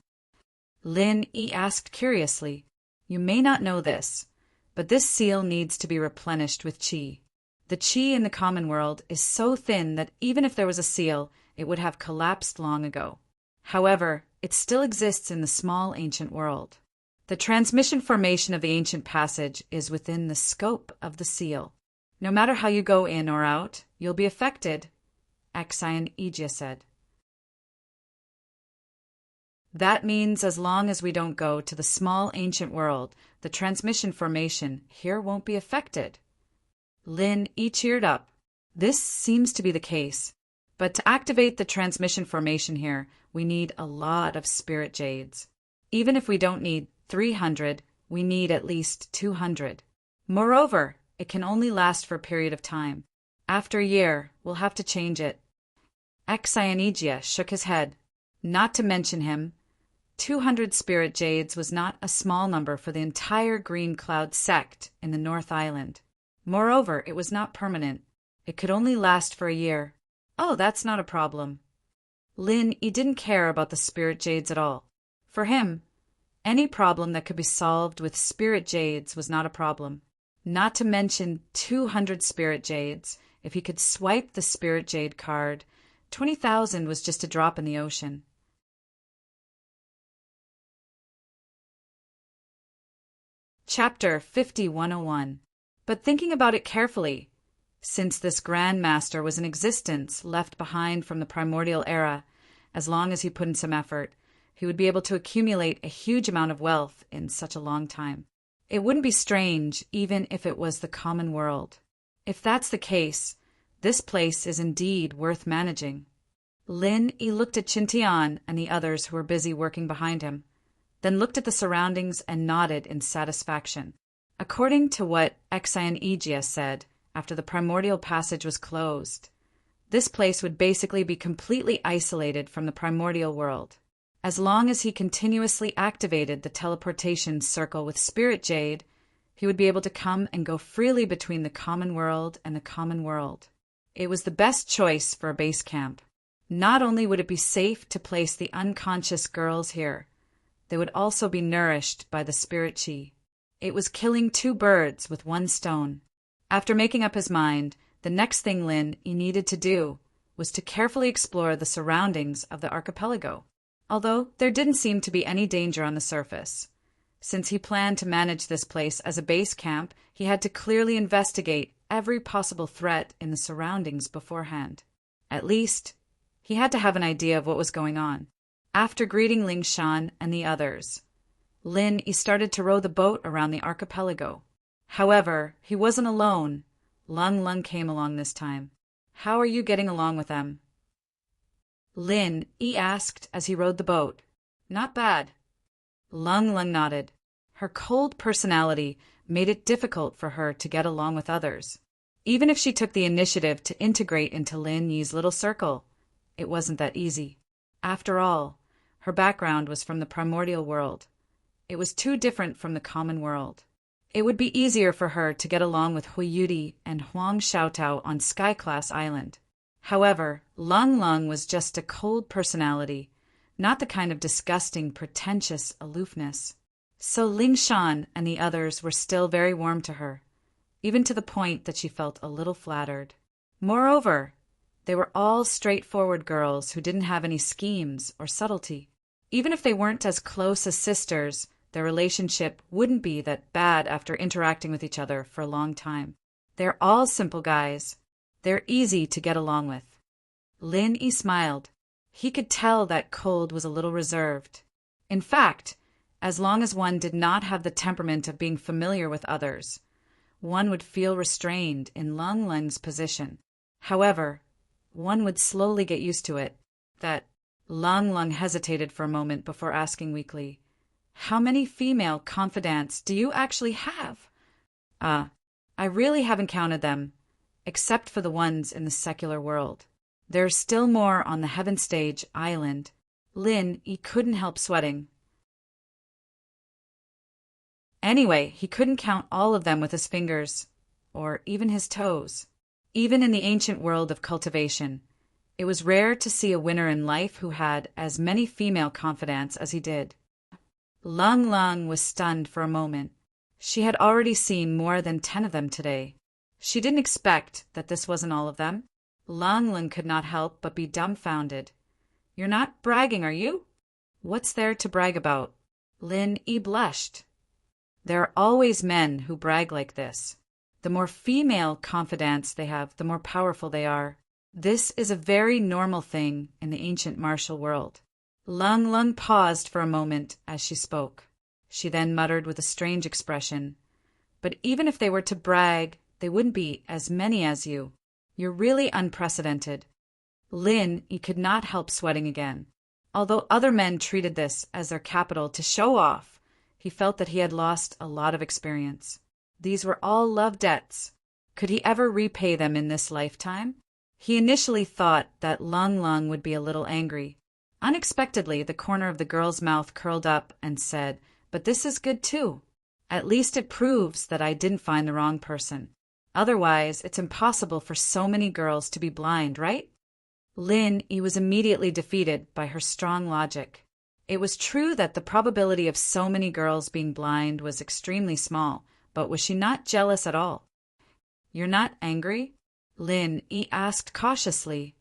Lin Yi asked curiously. You may not know this, but this seal needs to be replenished with qi. The qi in the common world is so thin that even if there was a seal, it would have collapsed long ago. However, it still exists in the small ancient world. The transmission formation of the ancient passage is within the scope of the seal. No matter how you go in or out, you'll be affected, Axion Ijia said. That means as long as we don't go to the small ancient world, the transmission formation here won't be affected. Lin Yi cheered up. This seems to be the case. But to activate the transmission formation here, we need a lot of spirit jades. Even if we don't need 300, we need at least 200. Moreover, it can only last for a period of time. After a year, we'll have to change it. Axion shook his head. Not to mention him, 200 spirit jades was not a small number for the entire Green Cloud sect in the North Island. Moreover, it was not permanent. It could only last for a year. Oh, that's not a problem. Lin Yi didn't care about the spirit jades at all. For him, any problem that could be solved with spirit jades was not a problem. Not to mention 200 spirit jades. If he could swipe the spirit jade card, 20,000 was just a drop in the ocean. Chapter 5101. But thinking about it carefully, since this Grand Master was in existence left behind from the primordial era, as long as he put in some effort, he would be able to accumulate a huge amount of wealth in such a long time. It wouldn't be strange even if it was the common world. If that's the case, this place is indeed worth managing. Lin Yi looked at Qintian and the others who were busy working behind him, then looked at the surroundings and nodded in satisfaction. According to what Axion Ijia said, after the primordial passage was closed, this place would basically be completely isolated from the primordial world. As long as he continuously activated the teleportation circle with Spirit Jade, he would be able to come and go freely between the common world and the common world. It was the best choice for a base camp. Not only would it be safe to place the unconscious girls here, they would also be nourished by the spirit chi. It was killing two birds with one stone. After making up his mind, the next thing Lin Yi needed to do was to carefully explore the surroundings of the archipelago. Although there didn't seem to be any danger on the surface. Since he planned to manage this place as a base camp, he had to clearly investigate every possible threat in the surroundings beforehand. At least, he had to have an idea of what was going on. After greeting Ling Shan and the others, Lin Yi started to row the boat around the archipelago. However, he wasn't alone. Lung Lung came along this time. How are you getting along with them? Lin Yi asked as he rowed the boat. Not bad. Lung Lung nodded. Her cold personality made it difficult for her to get along with others. Even if she took the initiative to integrate into Lin Yi's little circle, it wasn't that easy. After all, her background was from the primordial world. It was too different from the common world. It would be easier for her to get along with Hui Yudi and Huang Xiaotao on Sky-class Island. However, Lung Lung was just a cold personality, not the kind of disgusting, pretentious aloofness. So Ling Shan and the others were still very warm to her, even to the point that she felt a little flattered. Moreover, they were all straightforward girls who didn't have any schemes or subtlety. Even if they weren't as close as sisters, their relationship wouldn't be that bad after interacting with each other for a long time. They're all simple guys. They're easy to get along with. Lin Yi smiled. He could tell that Cold was a little reserved. In fact, as long as one did not have the temperament of being familiar with others, one would feel restrained in Lung Lung's position. However, one would slowly get used to it. That Lung Lung hesitated for a moment before asking weakly, "How many female confidants do you actually have?" I really haven't counted them, except for the ones in the secular world. There's still more on the Heaven Stage Island. Lin Yi couldn't help sweating. Anyway, he couldn't count all of them with his fingers, or even his toes. Even in the ancient world of cultivation, It was rare to see a winner in life who had as many female confidants as he did. Lung Lung was stunned for a moment. She had already seen more than 10 of them today. She didn't expect that this wasn't all of them. Lung Lung could not help but be dumbfounded. "You're not bragging, are you?" "What's there to brag about?" Lin Yi blushed. "There are always men who brag like this. The more female confidants they have, the more powerful they are. This is a very normal thing in the ancient martial world." Lung Lung paused for a moment as she spoke. She then muttered with a strange expression, "But even if they were to brag, they wouldn't be as many as you. You're really unprecedented." Lin Yi could not help sweating again. Although other men treated this as their capital to show off, he felt that he had lost a lot of experience. These were all love debts. Could he ever repay them in this lifetime? He initially thought that Lung Lung would be a little angry. Unexpectedly, the corner of the girl's mouth curled up and said, "But this is good too. At least it proves that I didn't find the wrong person. Otherwise, it's impossible for so many girls to be blind, right?" Lin Yi was immediately defeated by her strong logic. It was true that the probability of so many girls being blind was extremely small, but was she not jealous at all? "You're not angry?" Lin Yi asked cautiously.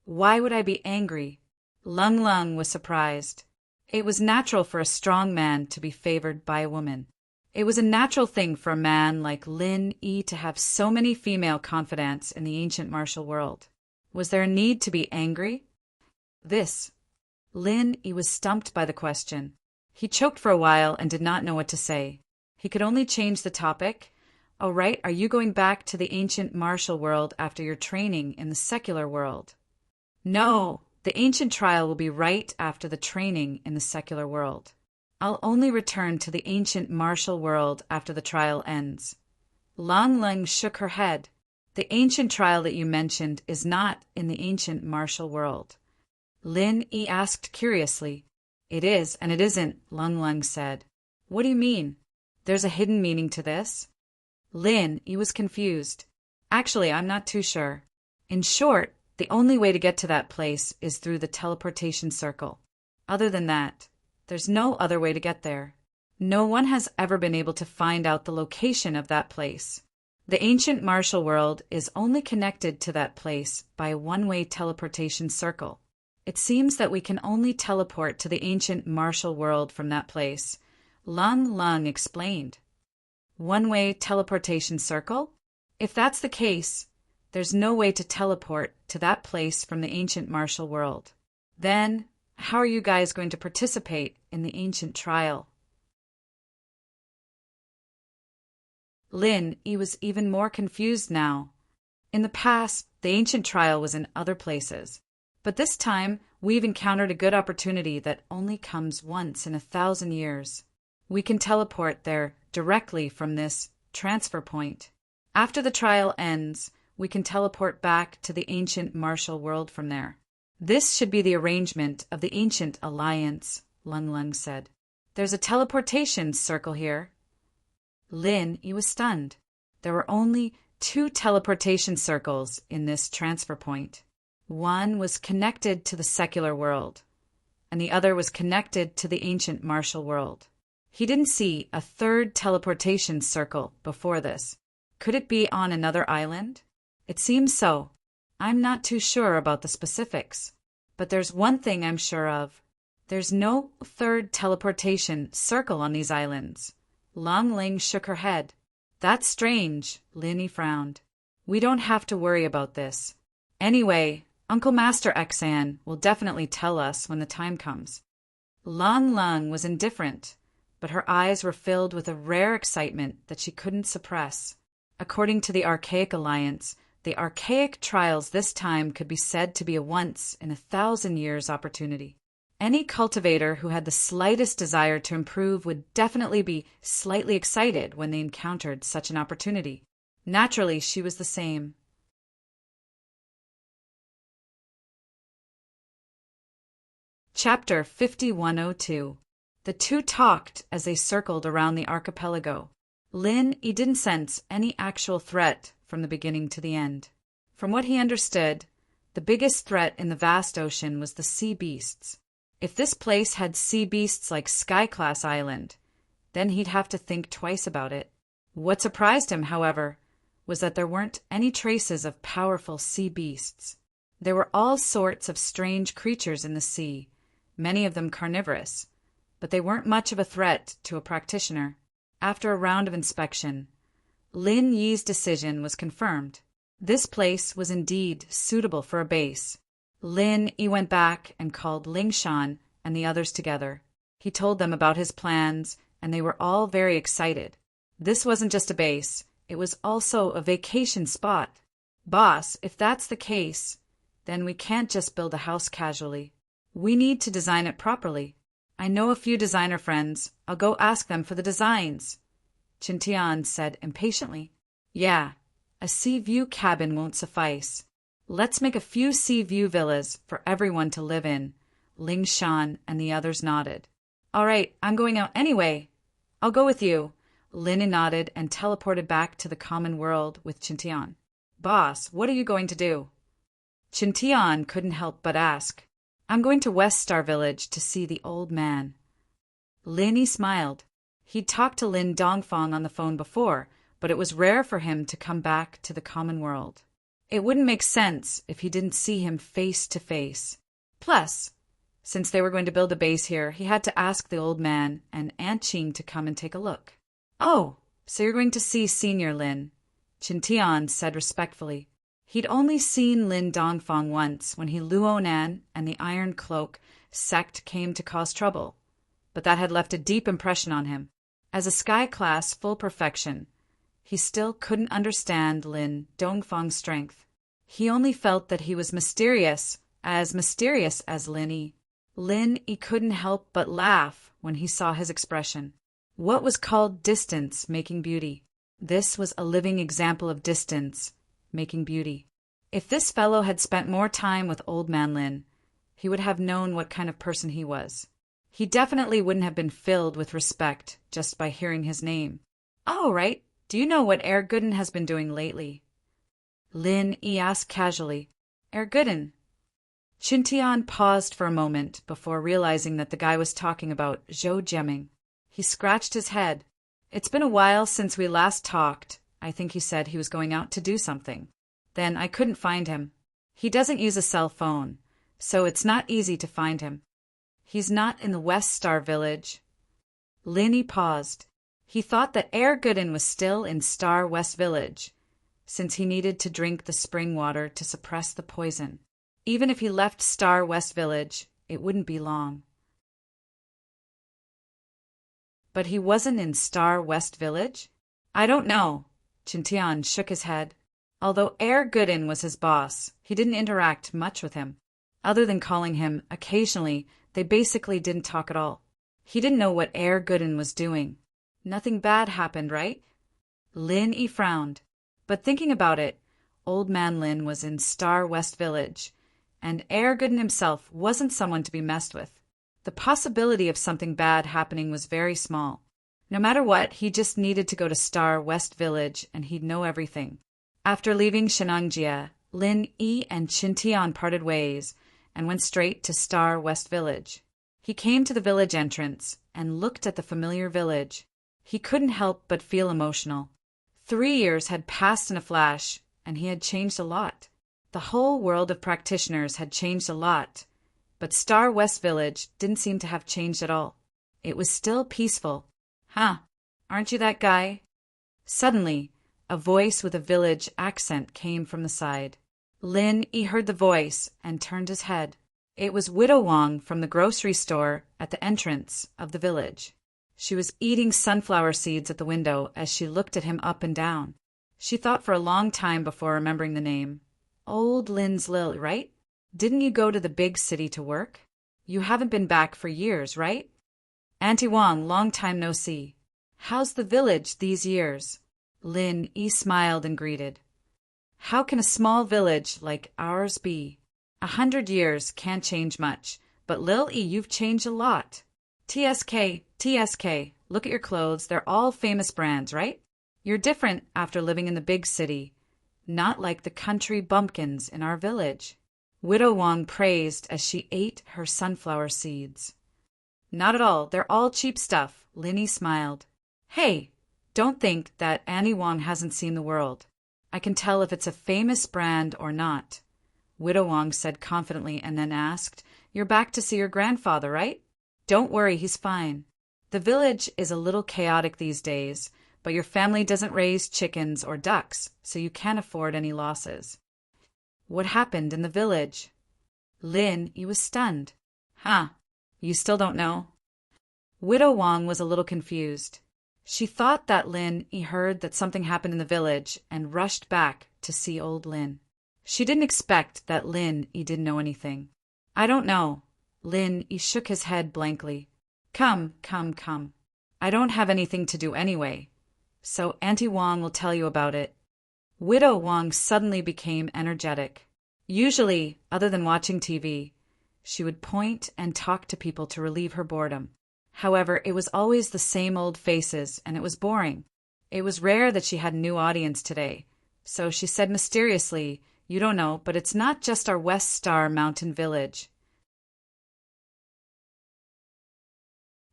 "Why would I be angry?" Lung Lung was surprised. It was natural for a strong man to be favored by a woman. It was a natural thing for a man like Lin Yi to have so many female confidants in the ancient martial world. Was there a need to be angry? Lin Yi was stumped by the question. He choked for a while and did not know what to say. He could only change the topic. "Oh, right, are you going back to the ancient martial world after your training in the secular world?" "No, the ancient trial will be right after the training in the secular world. I'll only return to the ancient martial world after the trial ends." Lung Lung shook her head. "The ancient trial that you mentioned is not in the ancient martial world." Lin Yi asked curiously. "It is, and it isn't," Lung Lung said. "What do you mean? There's a hidden meaning to this?" Lin Yi was confused. "Actually, I'm not too sure. In short, the only way to get to that place is through the teleportation circle. Other than that, there's no other way to get there. No one has ever been able to find out the location of that place. The ancient martial world is only connected to that place by a one-way teleportation circle. It seems that we can only teleport to the ancient martial world from that place," Lung Lung explained. "One-way teleportation circle? If that's the case, there's no way to teleport to that place from the ancient martial world. Then, how are you guys going to participate in the ancient trial?" Lin Yi was even more confused now. In the past, the ancient trial was in other places. But this time, we've encountered a good opportunity that only comes once in 1,000 years. We can teleport there directly from this transfer point. After the trial ends, we can teleport back to the ancient martial world from there. "This should be the arrangement of the ancient alliance," Lung Lung said. "There's a teleportation circle here." Lin Yi was stunned. There were only 2 teleportation circles in this transfer point. One was connected to the secular world, and the other was connected to the ancient martial world. He didn't see a 3rd teleportation circle before this. Could it be on another island? It seems so. I'm not too sure about the specifics, but there's one thing I'm sure of. There's no 3rd teleportation circle on these islands. Lung Ling shook her head. "That's strange," Lin Yi frowned. "We don't have to worry about this. Anyway, Uncle Master Xan will definitely tell us when the time comes." Lung Lung was indifferent, but her eyes were filled with a rare excitement that she couldn't suppress. According to the Archaic Alliance, the archaic trials this time could be said to be a once-in-1,000 years opportunity. Any cultivator who had the slightest desire to improve would definitely be slightly excited when they encountered such an opportunity. Naturally, she was the same. Chapter 5102. The two talked as they circled around the archipelago. Lin Yi didn't sense any actual threat from the beginning to the end. From what he understood, The biggest threat in the vast ocean was the sea beasts. If this place had sea beasts like Sky-class Island, then he'd have to think twice about it. What surprised him, however, was that there weren't any traces of powerful sea beasts. There were all sorts of strange creatures in the sea, many of them carnivorous, but they weren't much of a threat to a practitioner. After a round of inspection, Lin Yi's decision was confirmed. This place was indeed suitable for a base. Lin Yi went back and called Ling Shan and the others together. He told them about his plans, and they were all very excited. This wasn't just a base, it was also a vacation spot. Boss, if that's the case, then we can't just build a house casually. We need to design it properly. I know a few designer friends. I'll go ask them for the designs, Qintian said impatiently. Yeah, a sea view cabin won't suffice. Let's make a few sea view villas for everyone to live in. Ling Shan and the others nodded. All right, I'm going out anyway. I'll go with you. Lin nodded and teleported back to the common world with Qintian. Boss, what are you going to do? Qintian couldn't help but ask. I'm going to West Star Village to see the old man. Lin smiled. He'd talked to Lin Dongfang on the phone before, but it was rare for him to come back to the common world. It wouldn't make sense if he didn't see him face to face. Plus, since they were going to build a base here, he had to ask the old man and Aunt Qing to come and take a look. Oh, so you're going to see Senior Lin, Qintian said respectfully. He'd only seen Lin Dongfang once when Luonan and the Iron Cloak sect came to cause trouble, but that had left a deep impression on him. As a Sky-class full perfection, he still couldn't understand Lin Dongfang's strength. He only felt that he was mysterious as Lin Yi. Lin Yi couldn't help but laugh when he saw his expression. What was called distance making beauty? This was a living example of distance making beauty. If this fellow had spent more time with Old Man Lin, he would have known what kind of person he was. He definitely wouldn't have been filled with respect just by hearing his name. Oh, right. Do you know what Herr Gooden has been doing lately? Lin Yi asked casually. Herr Gooden? Qintian paused for a moment before realizing that the guy was talking about Zhou Jiaming. He scratched his head. It's been a while since we last talked. I think he said he was going out to do something. Then I couldn't find him. He doesn't use a cell phone, so it's not easy to find him. He's not in the West Star Village. Lin Yi paused. He thought that Herr Gooden was still in Star West Village, since he needed to drink the spring water to suppress the poison. Even if he left Star West Village, it wouldn't be long. But he wasn't in Star West Village? I don't know. Qintian shook his head. Although Herr Gooden was his boss, he didn't interact much with him. Other than calling him occasionally, they basically didn't talk at all. He didn't know what Herr Gooden was doing. Nothing bad happened, right? Lin Yi frowned. But thinking about it, Old Man Lin was in Star West Village, and Herr Gooden himself wasn't someone to be messed with. The possibility of something bad happening was very small. No matter what, he just needed to go to Star West Village and he'd know everything. After leaving Shenangjia, Lin Yi and Qintian parted ways and went straight to Star West Village. He came to the village entrance and looked at the familiar village. He couldn't help but feel emotional. 3 years had passed in a flash, and he had changed a lot. The whole world of practitioners had changed a lot, but Star West Village didn't seem to have changed at all. It was still peaceful. Huh, aren't you that guy? Suddenly, a voice with a village accent came from the side. Lin Yi heard the voice and turned his head. It was Widow Wang from the grocery store at the entrance of the village. She was eating sunflower seeds at the window as she looked at him up and down. She thought for a long time before remembering the name. Old Lin's Lil, right? Didn't you go to the big city to work? You haven't been back for years, right? Auntie Wang, long time no see. How's the village these years? Lin Yi smiled and greeted. How can a small village like ours be? 100 years can't change much, but Lil Yi, you've changed a lot. TSK, look at your clothes, they're all famous brands, right? You're different after living in the big city, not like the country bumpkins in our village. Widow Wang praised as she ate her sunflower seeds. Not at all, they're all cheap stuff, Linny smiled. Hey, don't think that Annie Wang hasn't seen the world. I can tell if it's a famous brand or not. Widow Wang said confidently and then asked, You're back to see your grandfather, right? Don't worry, he's fine. The village is a little chaotic these days, but your family doesn't raise chickens or ducks, so you can't afford any losses. What happened in the village? Lin, he was stunned. Huh, you still don't know? Widow Wang was a little confused. She thought that Lin heard that something happened in the village and rushed back to see old Lin. She didn't expect that Lin didn't know anything. I don't know. Lin shook his head blankly. Come. I don't have anything to do anyway, so Auntie Wang will tell you about it. Widow Wang suddenly became energetic. Usually, other than watching TV, she would point and talk to people to relieve her boredom. However, it was always the same old faces, and it was boring. It was rare that she had a new audience today, so she said mysteriously, You don't know, but it's not just our West Star Mountain village.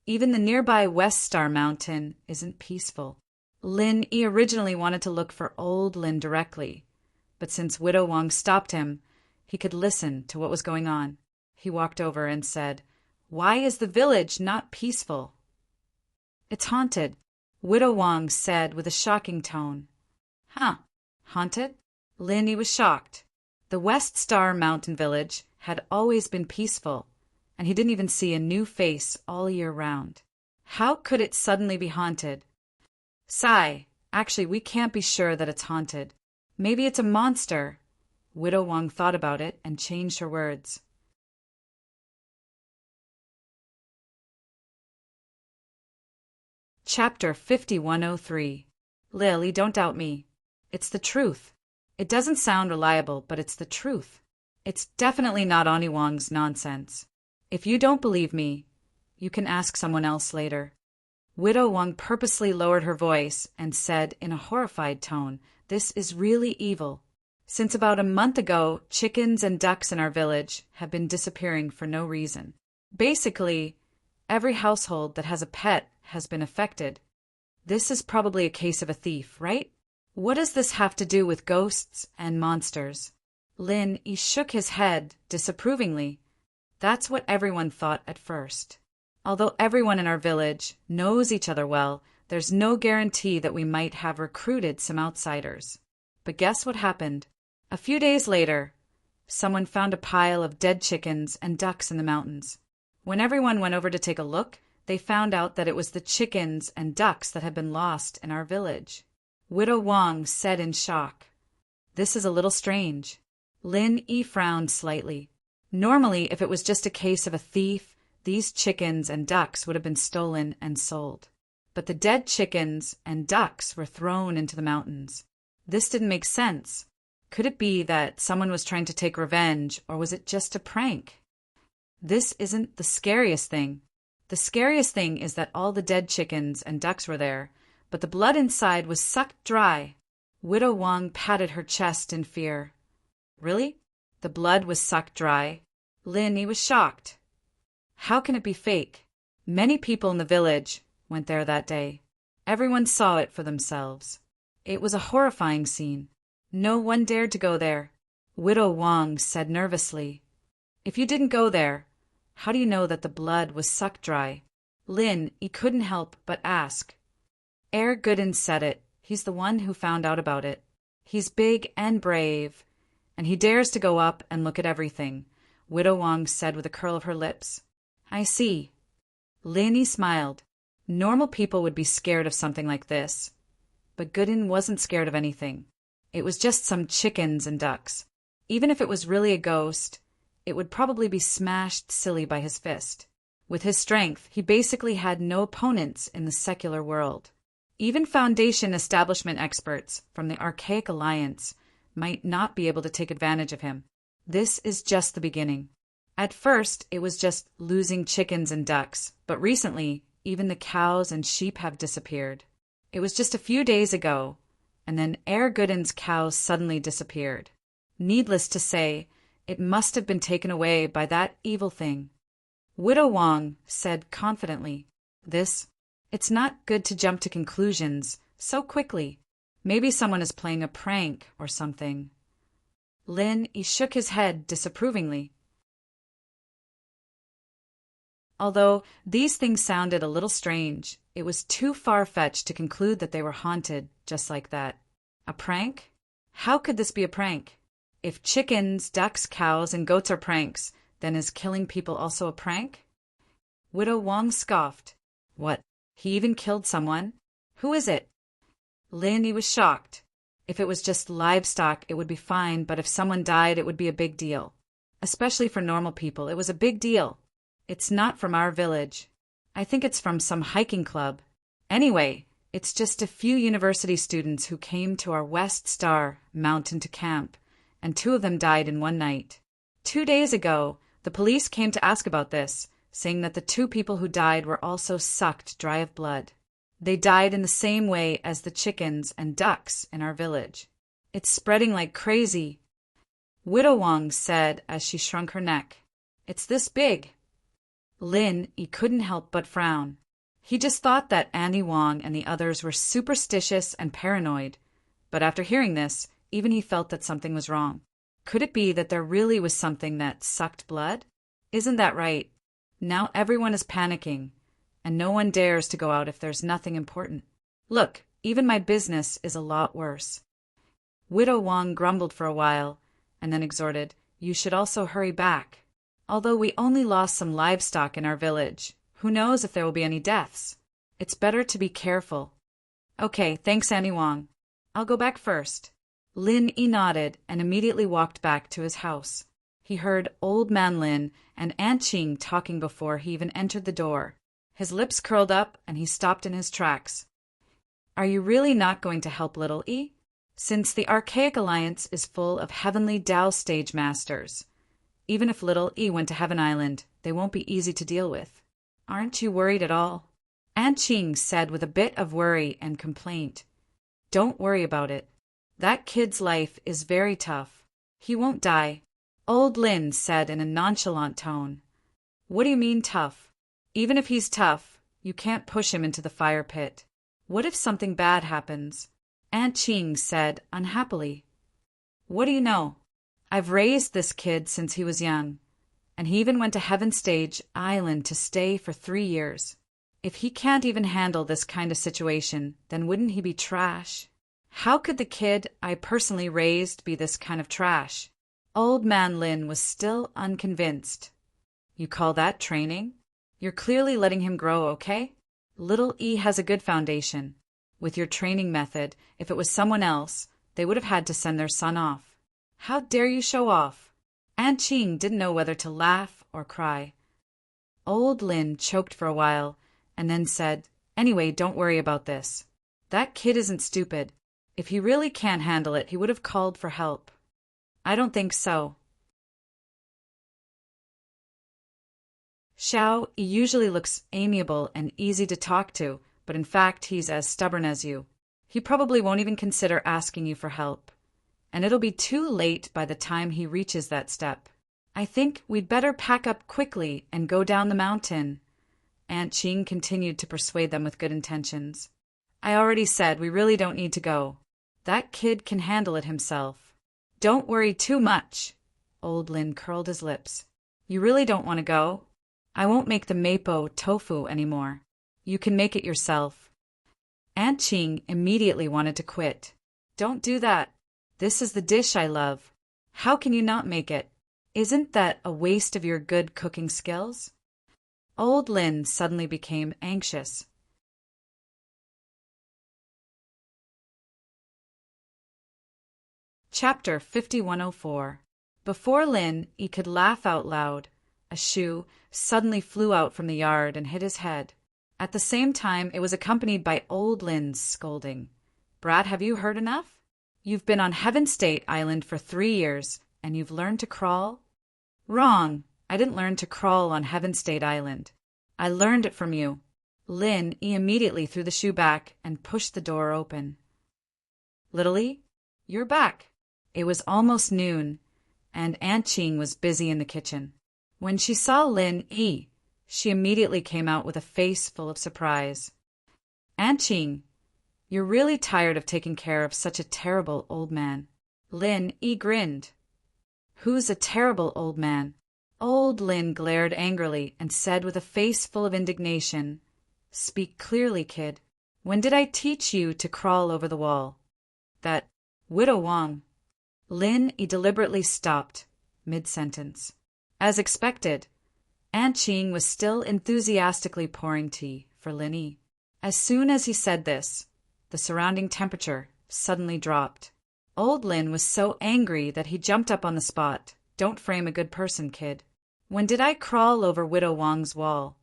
Even the nearby West Star Mountain isn't peaceful. Lin originally wanted to look for old Lin directly, but since Widow Wang stopped him, he could listen to what was going on. He walked over and said, Why is the village not peaceful? It's haunted, Widow Wang said with a shocking tone. Huh, haunted? Lin was shocked. The West Star Mountain village had always been peaceful, and he didn't even see a new face all year round. How could it suddenly be haunted? Sigh, actually, we can't be sure that it's haunted. Maybe it's a monster. Widow Wang thought about it and changed her words. Chapter 5103. Lily, don't doubt me. It's the truth. It doesn't sound reliable, but it's the truth. It's definitely not Annie Wang's nonsense. If you don't believe me, you can ask someone else later. Widow Wang purposely lowered her voice and said in a horrified tone, This is really evil. Since about a month ago, chickens and ducks in our village have been disappearing for no reason. Basically, every household that has a pet has been affected. This is probably a case of a thief, right? What does this have to do with ghosts and monsters? Lin shook his head disapprovingly. That's what everyone thought at first. Although everyone in our village knows each other well, there's no guarantee that we might have recruited some outsiders. But guess what happened? A few days later, someone found a pile of dead chickens and ducks in the mountains. When everyone went over to take a look, they found out that it was the chickens and ducks that had been lost in our village. Widow Wang said in shock, This is a little strange. Lin frowned slightly. Normally, if it was just a case of a thief, these chickens and ducks would have been stolen and sold. But the dead chickens and ducks were thrown into the mountains. This didn't make sense. Could it be that someone was trying to take revenge, or was it just a prank? This isn't the scariest thing. The scariest thing is that all the dead chickens and ducks were there, but the blood inside was sucked dry. Widow Wang patted her chest in fear. Really? The blood was sucked dry? Lin was shocked. How can it be fake? Many people in the village went there that day. Everyone saw it for themselves. It was a horrifying scene. No one dared to go there. Widow Wang said nervously, If you didn't go there, how do you know that the blood was sucked dry? Lin couldn't help but ask. Gooden said it. He's the one who found out about it. He's big and brave, and he dares to go up and look at everything, Widow Wang said with a curl of her lips. I see. Lin smiled. Normal people would be scared of something like this. But Gooden wasn't scared of anything. It was just some chickens and ducks. Even if it was really a ghost, it would probably be smashed silly by his fist. With his strength, he basically had no opponents in the secular world. Even Foundation establishment experts from the Archaic Alliance might not be able to take advantage of him. This is just the beginning. At first, it was just losing chickens and ducks, but recently, even the cows and sheep have disappeared. It was just a few days ago, and then Gooden's cows suddenly disappeared. Needless to say, It must have been taken away by that evil thing. Widow Wang said confidently, It's not good to jump to conclusions so quickly. Maybe someone is playing a prank or something. Lin Yi shook his head disapprovingly. Although these things sounded a little strange, it was too far-fetched to conclude that they were haunted just like that. A prank? How could this be a prank? If chickens, ducks, cows, and goats are pranks, then is killing people also a prank? Widow Wang scoffed. What? He even killed someone? Who is it? Lin Yi was shocked. If it was just livestock, it would be fine, but if someone died, it would be a big deal. Especially for normal people, it was a big deal. It's not from our village. I think it's from some hiking club. Anyway, it's just a few university students who came to our West Star mountain to camp, and 2 of them died in one night. 2 days ago, the police came to ask about this, saying that the 2 people who died were also sucked dry of blood. They died in the same way as the chickens and ducks in our village. It's spreading like crazy. Widow Wang said as she shrunk her neck. It's this big. Lin Yi couldn't help but frown. He just thought that Annie Wang and the others were superstitious and paranoid. But after hearing this, even he felt that something was wrong. Could it be that there really was something that sucked blood? Isn't that right? Now everyone is panicking, and no one dares to go out if there's nothing important. Look, even my business is a lot worse. Widow Wang grumbled for a while, and then exhorted, You should also hurry back. Although we only lost some livestock in our village, who knows if there will be any deaths? It's better to be careful. Okay, thanks, Annie Wang. I'll go back first. Lin Yi nodded and immediately walked back to his house. He heard Old Man Lin and Aunt Qing talking before he even entered the door. His lips curled up and he stopped in his tracks. Are you really not going to help Little Yi? Since the Archaic Alliance is full of heavenly Tao stage masters, even if Little Yi went to Heaven Island, they won't be easy to deal with. Aren't you worried at all? Aunt Qing said with a bit of worry and complaint. Don't worry about it. That kid's life is very tough. He won't die. Old Lin said in a nonchalant tone. What do you mean tough? Even if he's tough, you can't push him into the fire pit. What if something bad happens? Aunt Qing said unhappily. What do you know? I've raised this kid since he was young, and he even went to Heaven Stage Island to stay for 3 years. If he can't even handle this kind of situation, then wouldn't he be trash? How could the kid I personally raised be this kind of trash? Old Man Lin was still unconvinced. You call that training? You're clearly letting him grow, okay? Little E has a good foundation. With your training method, if it was someone else, they would have had to send their son off. How dare you show off? Aunt Qing didn't know whether to laugh or cry. Old Lin choked for a while and then said, Anyway, don't worry about this. That kid isn't stupid. If he really can't handle it, he would have called for help. I don't think so. Xiao usually looks amiable and easy to talk to, but in fact he's as stubborn as you. He probably won't even consider asking you for help. And it'll be too late by the time he reaches that step. I think we'd better pack up quickly and go down the mountain. Aunt Qing continued to persuade them with good intentions. I already said we really don't need to go. That kid can handle it himself. Don't worry too much. Old Lin curled his lips. You really don't want to go? I won't make the mapo tofu anymore. You can make it yourself. Aunt Qing immediately wanted to quit. Don't do that. This is the dish I love. How can you not make it? Isn't that a waste of your good cooking skills? Old Lin suddenly became anxious. Chapter 5104. Before Lin Yi could laugh out loud, a shoe suddenly flew out from the yard and hit his head. At the same time, it was accompanied by Old Lin's scolding. Brat, have you heard enough? You've been on Heaven State Island for 3 years, and you've learned to crawl? Wrong. I didn't learn to crawl on Heaven State Island. I learned it from you. Lin Yi immediately threw the shoe back and pushed the door open. Little Yi, you're back. It was almost noon, and Aunt Ching was busy in the kitchen. When she saw Lin Yi, she immediately came out with a face full of surprise. Aunt Ching, you're really tired of taking care of such a terrible old man. Lin Yi grinned. Who's a terrible old man? Old Lin glared angrily and said with a face full of indignation, Speak clearly, kid. When did I teach you to crawl over the wall? That Widow Wang. Lin Yi deliberately stopped, mid-sentence. As expected, Aunt Ching was still enthusiastically pouring tea for Lin Yi. As soon as he said this, the surrounding temperature suddenly dropped. Old Lin was so angry that he jumped up on the spot. Don't frame a good person, kid. When did I crawl over Widow Wang's wall?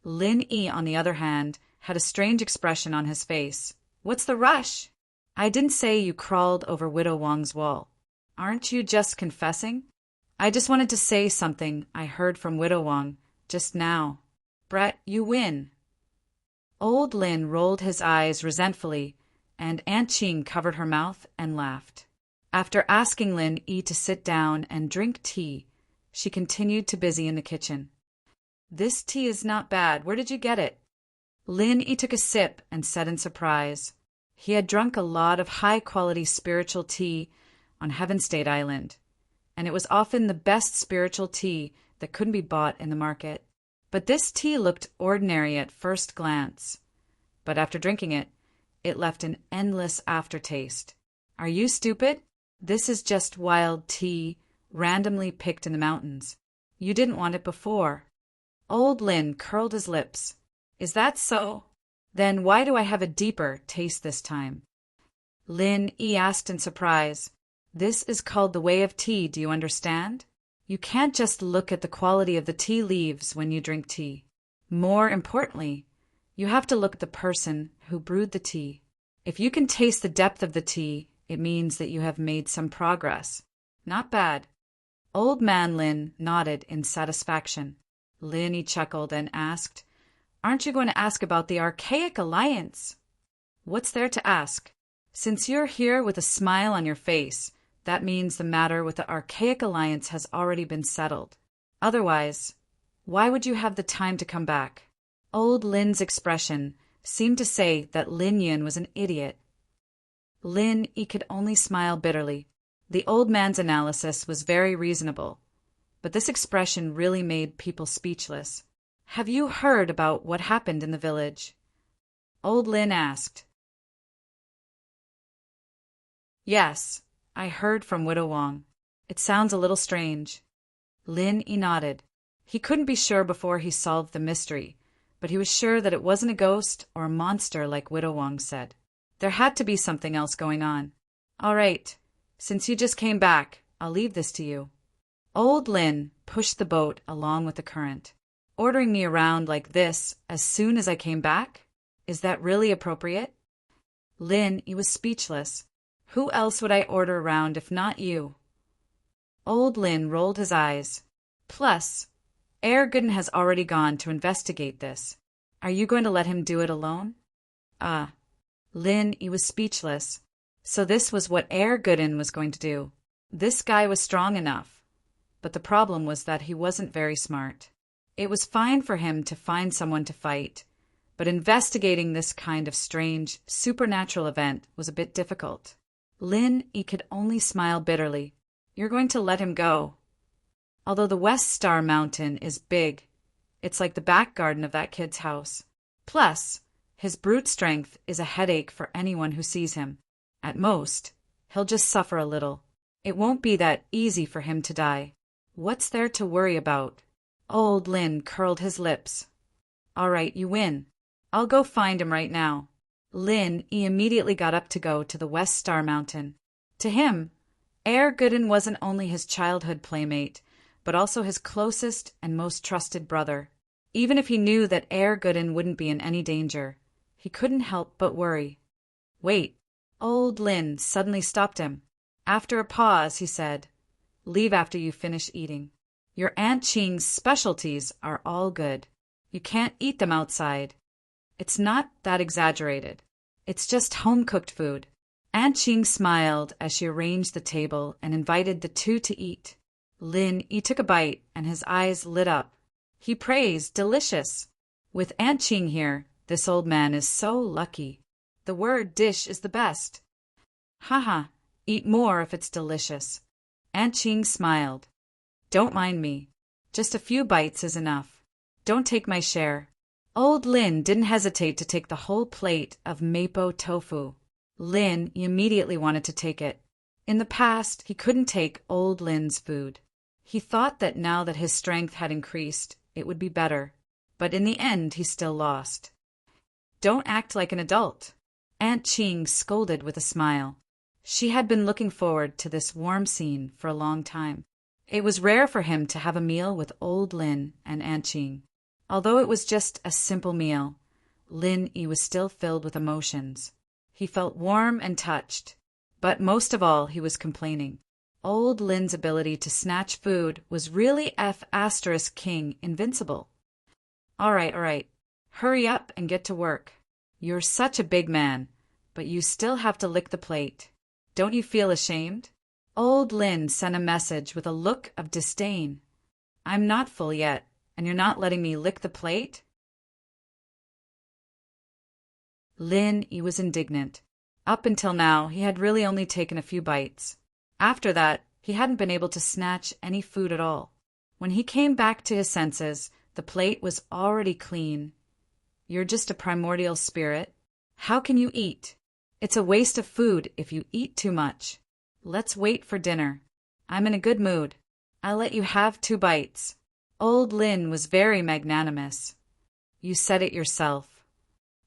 Lin Yi, on the other hand, had a strange expression on his face. What's the rush? I didn't say you crawled over Widow Wang's wall. Aren't you just confessing? I just wanted to say something I heard from Widow Wang just now. Brett, you win. Old Lin rolled his eyes resentfully, and Aunt Ching covered her mouth and laughed. After asking Lin Yi to sit down and drink tea, she continued to busy in the kitchen. This tea is not bad. Where did you get it? Lin Yi took a sip and said in surprise. He had drunk a lot of high-quality spiritual tea on Heaven State Island, and it was often the best spiritual tea that couldn't be bought in the market. But this tea looked ordinary at first glance. But after drinking it, it left an endless aftertaste. Are you stupid? This is just wild tea, randomly picked in the mountains. You didn't want it before. Old Lin curled his lips. Is that so? Then why do I have a deeper taste this time? Lin Yi asked in surprise. This is called the way of tea, do you understand? You can't just look at the quality of the tea leaves when you drink tea. More importantly, you have to look at the person who brewed the tea. If you can taste the depth of the tea, it means that you have made some progress. Not bad. Old Man Lin nodded in satisfaction. Lin Yi chuckled and asked, Aren't you going to ask about the Archaic Alliance? What's there to ask? Since you're here with a smile on your face, that means the matter with the Archaic Alliance has already been settled. Otherwise, why would you have the time to come back? Old Lin's expression seemed to say that Lin Yun was an idiot. Lin Yi could only smile bitterly. The old man's analysis was very reasonable, but this expression really made people speechless. Have you heard about what happened in the village? Old Lin asked. Yes, I heard from Widow Wang. It sounds a little strange. Lin Yi nodded. He couldn't be sure before he solved the mystery, but he was sure that it wasn't a ghost or a monster like Widow Wang said. There had to be something else going on. All right, since you just came back, I'll leave this to you. Old Lin pushed the boat along with the current. Ordering me around like this as soon as I came back? Is that really appropriate? Lin Yi was speechless. Who else would I order around if not you? Old Lin rolled his eyes. Plus, Air Gooden has already gone to investigate this. Are you going to let him do it alone? Lin Yi was speechless. So this was what Air Gooden was going to do. This guy was strong enough, but the problem was that he wasn't very smart. It was fine for him to find someone to fight, but investigating this kind of strange, supernatural event was a bit difficult. Lin Yi could only smile bitterly. You're going to let him go. Although the West Star Mountain is big, it's like the back garden of that kid's house. Plus, his brute strength is a headache for anyone who sees him. At most, he'll just suffer a little. It won't be that easy for him to die. What's there to worry about? Old Lin curled his lips. All right, you win. I'll go find him right now. Lin Yi immediately got up to go to the West Star Mountain. To him, Air Gooden wasn't only his childhood playmate, but also his closest and most trusted brother. Even if he knew that Air Gooden wouldn't be in any danger, he couldn't help but worry. Wait. Old Lin suddenly stopped him. After a pause, he said, Leave after you finish eating. Your Aunt Ching's specialties are all good. You can't eat them outside. It's not that exaggerated. It's just home-cooked food. Aunt Ching smiled as she arranged the table and invited the two to eat. He took a bite, and his eyes lit up. He praised, "Delicious! With Aunt Ching here, this old man is so lucky. The word dish is the best." "Haha, eat more if it's delicious." Aunt Ching smiled. "Don't mind me. Just a few bites is enough. Don't take my share." Old Lin didn't hesitate to take the whole plate of mapo tofu. Lin immediately wanted to take it. In the past, he couldn't take old Lin's food. He thought that now that his strength had increased, it would be better. But in the end, he still lost. "Don't act like an adult," Aunt Ching scolded with a smile. She had been looking forward to this warm scene for a long time. It was rare for him to have a meal with old Lin and Aunt Ching. Although it was just a simple meal, Lin was still filled with emotions. He felt warm and touched, but most of all he was complaining. Old Lin's ability to snatch food was really F***king invincible. All right. Hurry up and get to work. You're such a big man, but you still have to lick the plate. Don't you feel ashamed?" Old Lin sent a message with a look of disdain. "I'm not full yet, and you're not letting me lick the plate?" Lin was indignant. Up until now, he had really only taken a few bites. After that, he hadn't been able to snatch any food at all. When he came back to his senses, the plate was already clean. "You're just a primordial spirit. How can you eat? It's a waste of food if you eat too much. Let's wait for dinner. I'm in a good mood. I'll let you have 2 bites." Old Lin was very magnanimous. "You said it yourself."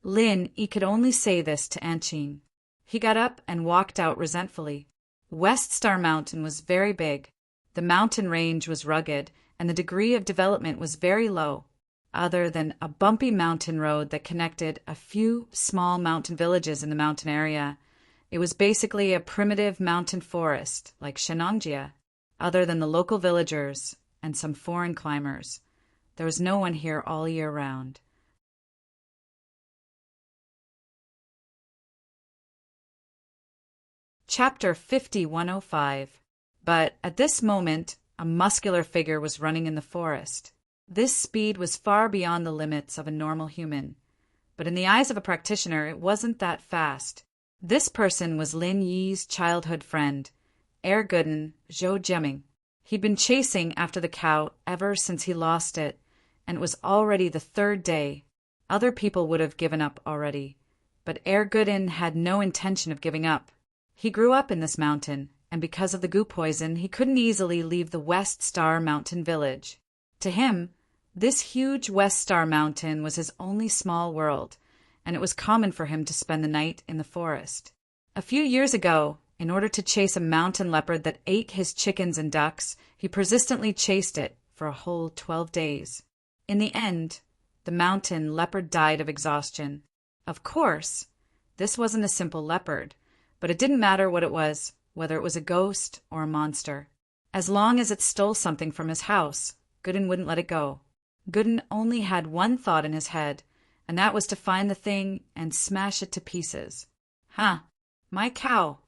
Lin could only say this to Aunt Ching. He got up and walked out resentfully. West Star Mountain was very big. The mountain range was rugged, and the degree of development was very low, other than a bumpy mountain road that connected a few small mountain villages in the mountain area. It was basically a primitive mountain forest, like Shenangjia. Other than the local villagers and some foreign climbers, there was no one here all year round. Chapter 5105. But at this moment, a muscular figure was running in the forest. This speed was far beyond the limits of a normal human. But in the eyes of a practitioner, it wasn't that fast. This person was Lin Yi's childhood friend, Gooden Zhou Jiaming. He'd been chasing after the cow ever since he lost it, and it was already the 3rd day. Other people would have given up already, but Gooden had no intention of giving up. He grew up in this mountain, and because of the goo poison, he couldn't easily leave the West Star Mountain village. To him, this huge West Star Mountain was his only small world, and it was common for him to spend the night in the forest. A few years ago, in order to chase a mountain leopard that ate his chickens and ducks, he persistently chased it for a whole 12 days. In the end, the mountain leopard died of exhaustion. Of course, this wasn't a simple leopard, but it didn't matter what it was, whether it was a ghost or a monster. As long as it stole something from his house, Gooden wouldn't let it go. Gooden only had one thought in his head, and that was to find the thing and smash it to pieces. My cow!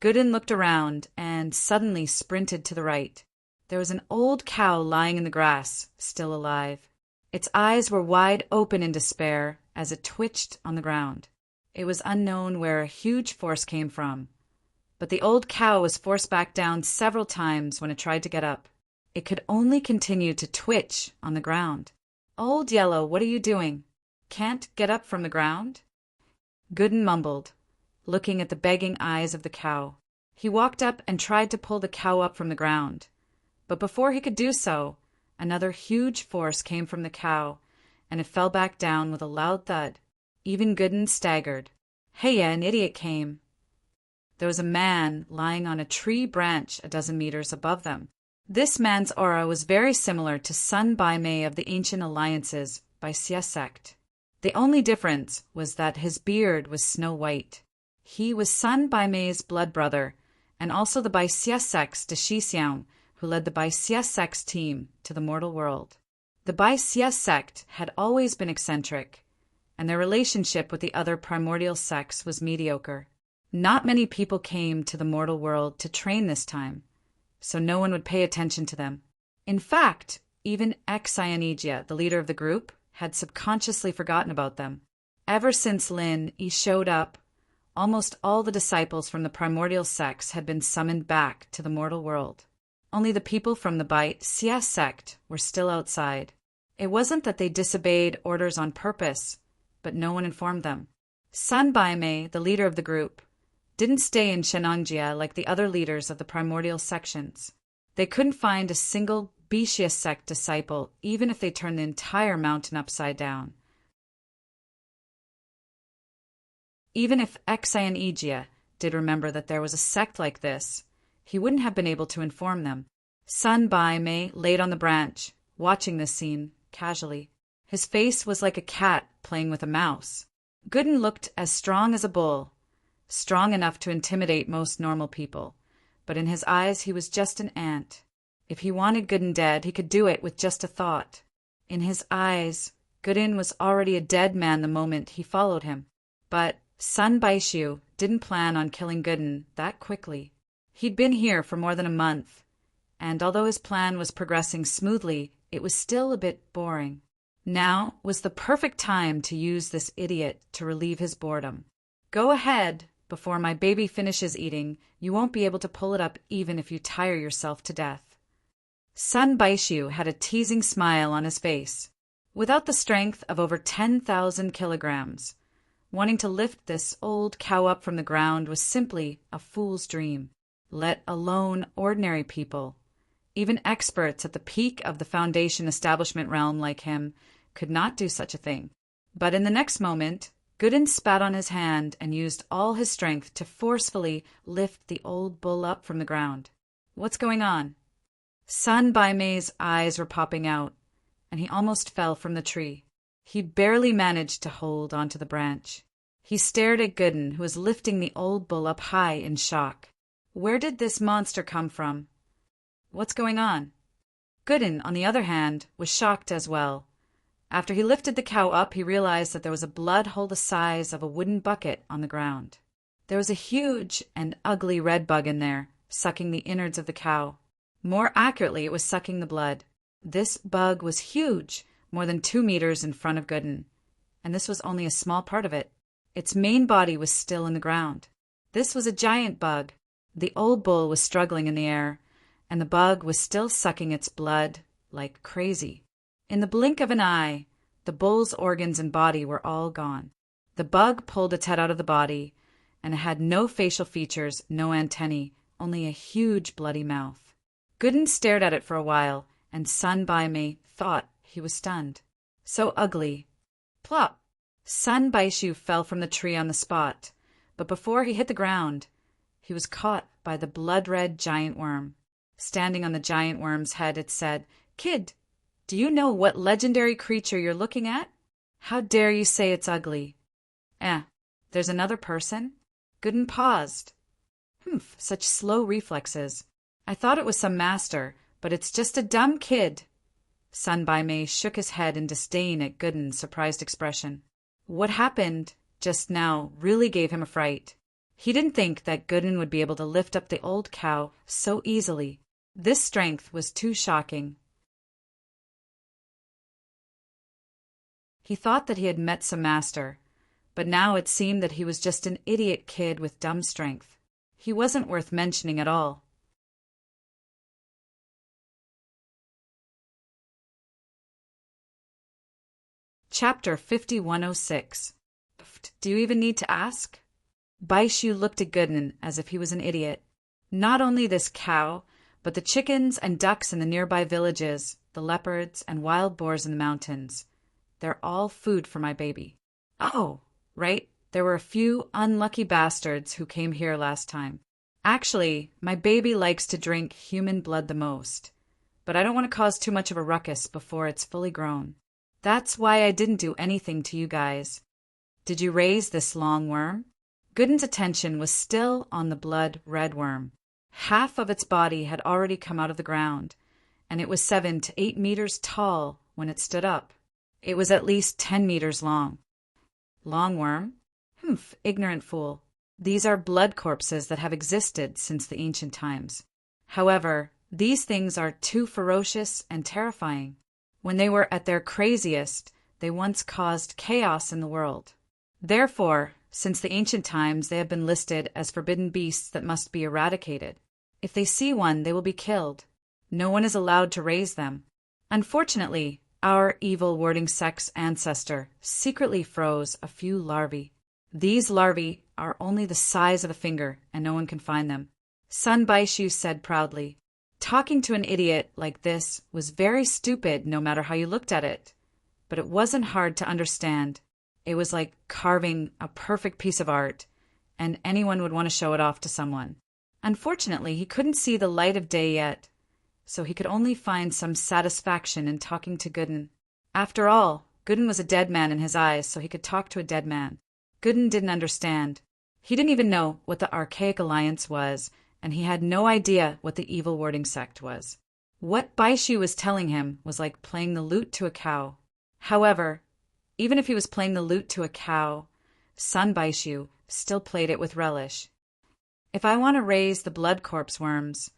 Gooden looked around and suddenly sprinted to the right. There was an old cow lying in the grass, still alive. Its eyes were wide open in despair as it twitched on the ground. It was unknown where a huge force came from, but the old cow was forced back down several times when it tried to get up. It could only continue to twitch on the ground. "Old Yellow, what are you doing? Can't get up from the ground?" Gooden mumbled, looking at the begging eyes of the cow. He walked up and tried to pull the cow up from the ground. But before he could do so, another huge force came from the cow, and it fell back down with a loud thud. Even Gooden staggered. "Hey, an idiot came." There was a man lying on a tree branch a dozen meters above them. This man's aura was very similar to Sun Bai Mei of the Ancient Alliance's Bai Xia sect. The only difference was that his beard was snow white. He was Sun Bai Mei's blood brother, and also the Bai Xia sect's de Shixiang, who led the Bai Xia sect's team to the mortal world. The Bai Xia sect had always been eccentric, and their relationship with the other primordial sects was mediocre. Not many people came to the mortal world to train this time, so no one would pay attention to them. In fact, even Exyonigia, the leader of the group, had subconsciously forgotten about them. Ever since Lin Yi showed up, almost all the disciples from the primordial sects had been summoned back to the mortal world. Only the people from the Bite Xie sect were still outside. It wasn't that they disobeyed orders on purpose, but no one informed them. Sun Baimei, the leader of the group, didn't stay in Shenangjia like the other leaders of the primordial sections. They couldn't find a single Bixia sect disciple, even if they turned the entire mountain upside down. Even if Exyonigia did remember that there was a sect like this, he wouldn't have been able to inform them. Sun Baimei laid on the branch, watching this scene casually. His face was like a cat playing with a mouse. Gooden looked as strong as a bull, strong enough to intimidate most normal people, but in his eyes he was just an ant. If he wanted Gooden dead, he could do it with just a thought. In his eyes, Gooden was already a dead man the moment he followed him. But Sun Baishu didn't plan on killing Gooden that quickly. He'd been here for more than a month, and although his plan was progressing smoothly, it was still a bit boring. Now was the perfect time to use this idiot to relieve his boredom. Go ahead. Before my baby finishes eating, you won't be able to pull it up even if you tire yourself to death. Sun Baishu had a teasing smile on his face. Without the strength of over 10,000 kilograms, wanting to lift this old cow up from the ground was simply a fool's dream, let alone ordinary people. Even experts at the peak of the Foundation establishment realm like him could not do such a thing. But in the next moment, Gooden spat on his hand and used all his strength to forcefully lift the old bull up from the ground. What's going on? Sun Baimei's eyes were popping out, and he almost fell from the tree. He barely managed to hold onto the branch. He stared at Gooden, who was lifting the old bull up high in shock. Where did this monster come from? What's going on? Gooden, on the other hand, was shocked as well. After he lifted the cow up, he realized that there was a blood hole the size of a wooden bucket on the ground. There was a huge and ugly red bug in there, sucking the innards of the cow. More accurately, it was sucking the blood. This bug was huge, more than 2 meters in front of Gooden, and this was only a small part of it. Its main body was still in the ground. This was a giant bug. The old bull was struggling in the air, and the bug was still sucking its blood like crazy. In the blink of an eye, the bull's organs and body were all gone. The bug pulled its head out of the body, and it had no facial features, no antennae, only a huge bloody mouth. Gooden stared at it for a while, and Sun Baimei thought he was stunned. So ugly. Plop! Sun Baishu fell from the tree on the spot, but before he hit the ground, he was caught by the blood-red giant worm. Standing on the giant worm's head, it said, "Kid, do you know what legendary creature you're looking at? How dare you say it's ugly?" There's another person? Gooden paused. Such slow reflexes. I thought it was some master, but it's just a dumb kid. Sun Baimei shook his head in disdain at Gooden's surprised expression. What happened just now really gave him a fright. He didn't think that Gooden would be able to lift up the old cow so easily. This strength was too shocking. He thought that he had met some master, but now it seemed that he was just an idiot kid with dumb strength. He wasn't worth mentioning at all. Chapter 5106. Do you even need to ask? Baishu looked at Gooden as if he was an idiot. Not only this cow, but the chickens and ducks in the nearby villages, the leopards and wild boars in the mountains. They're all food for my baby. Oh, right, there were a few unlucky bastards who came here last time. Actually, my baby likes to drink human blood the most, but I don't want to cause too much of a ruckus before it's fully grown. That's why I didn't do anything to you guys. Did you raise this long worm? Gooden's attention was still on the blood-red worm. Half of its body had already come out of the ground, and it was 7 to 8 meters tall when it stood up. It was at least 10 meters long. Long worm? Ignorant fool. These are blood corpses that have existed since the ancient times. However, these things are too ferocious and terrifying. When they were at their craziest, they once caused chaos in the world. Therefore, since the ancient times, they have been listed as forbidden beasts that must be eradicated. If they see one, they will be killed. No one is allowed to raise them. Unfortunately, our evil warding sect's ancestor secretly froze a few larvae. These larvae are only the size of a finger, and no one can find them. Sun Baishu said proudly, "Talking to an idiot like this was very stupid no matter how you looked at it. But it wasn't hard to understand. It was like carving a perfect piece of art, and anyone would want to show it off to someone." Unfortunately, he couldn't see the light of day yet, so he could only find some satisfaction in talking to Gooden. After all, Gooden was a dead man in his eyes, so he could talk to a dead man. Gooden didn't understand. He didn't even know what the Archaic Alliance was, and he had no idea what the evil warding sect was. What Baishu was telling him was like playing the lute to a cow. However, even if he was playing the lute to a cow, Sun Baishu still played it with relish. If I want to raise the blood corpse worms,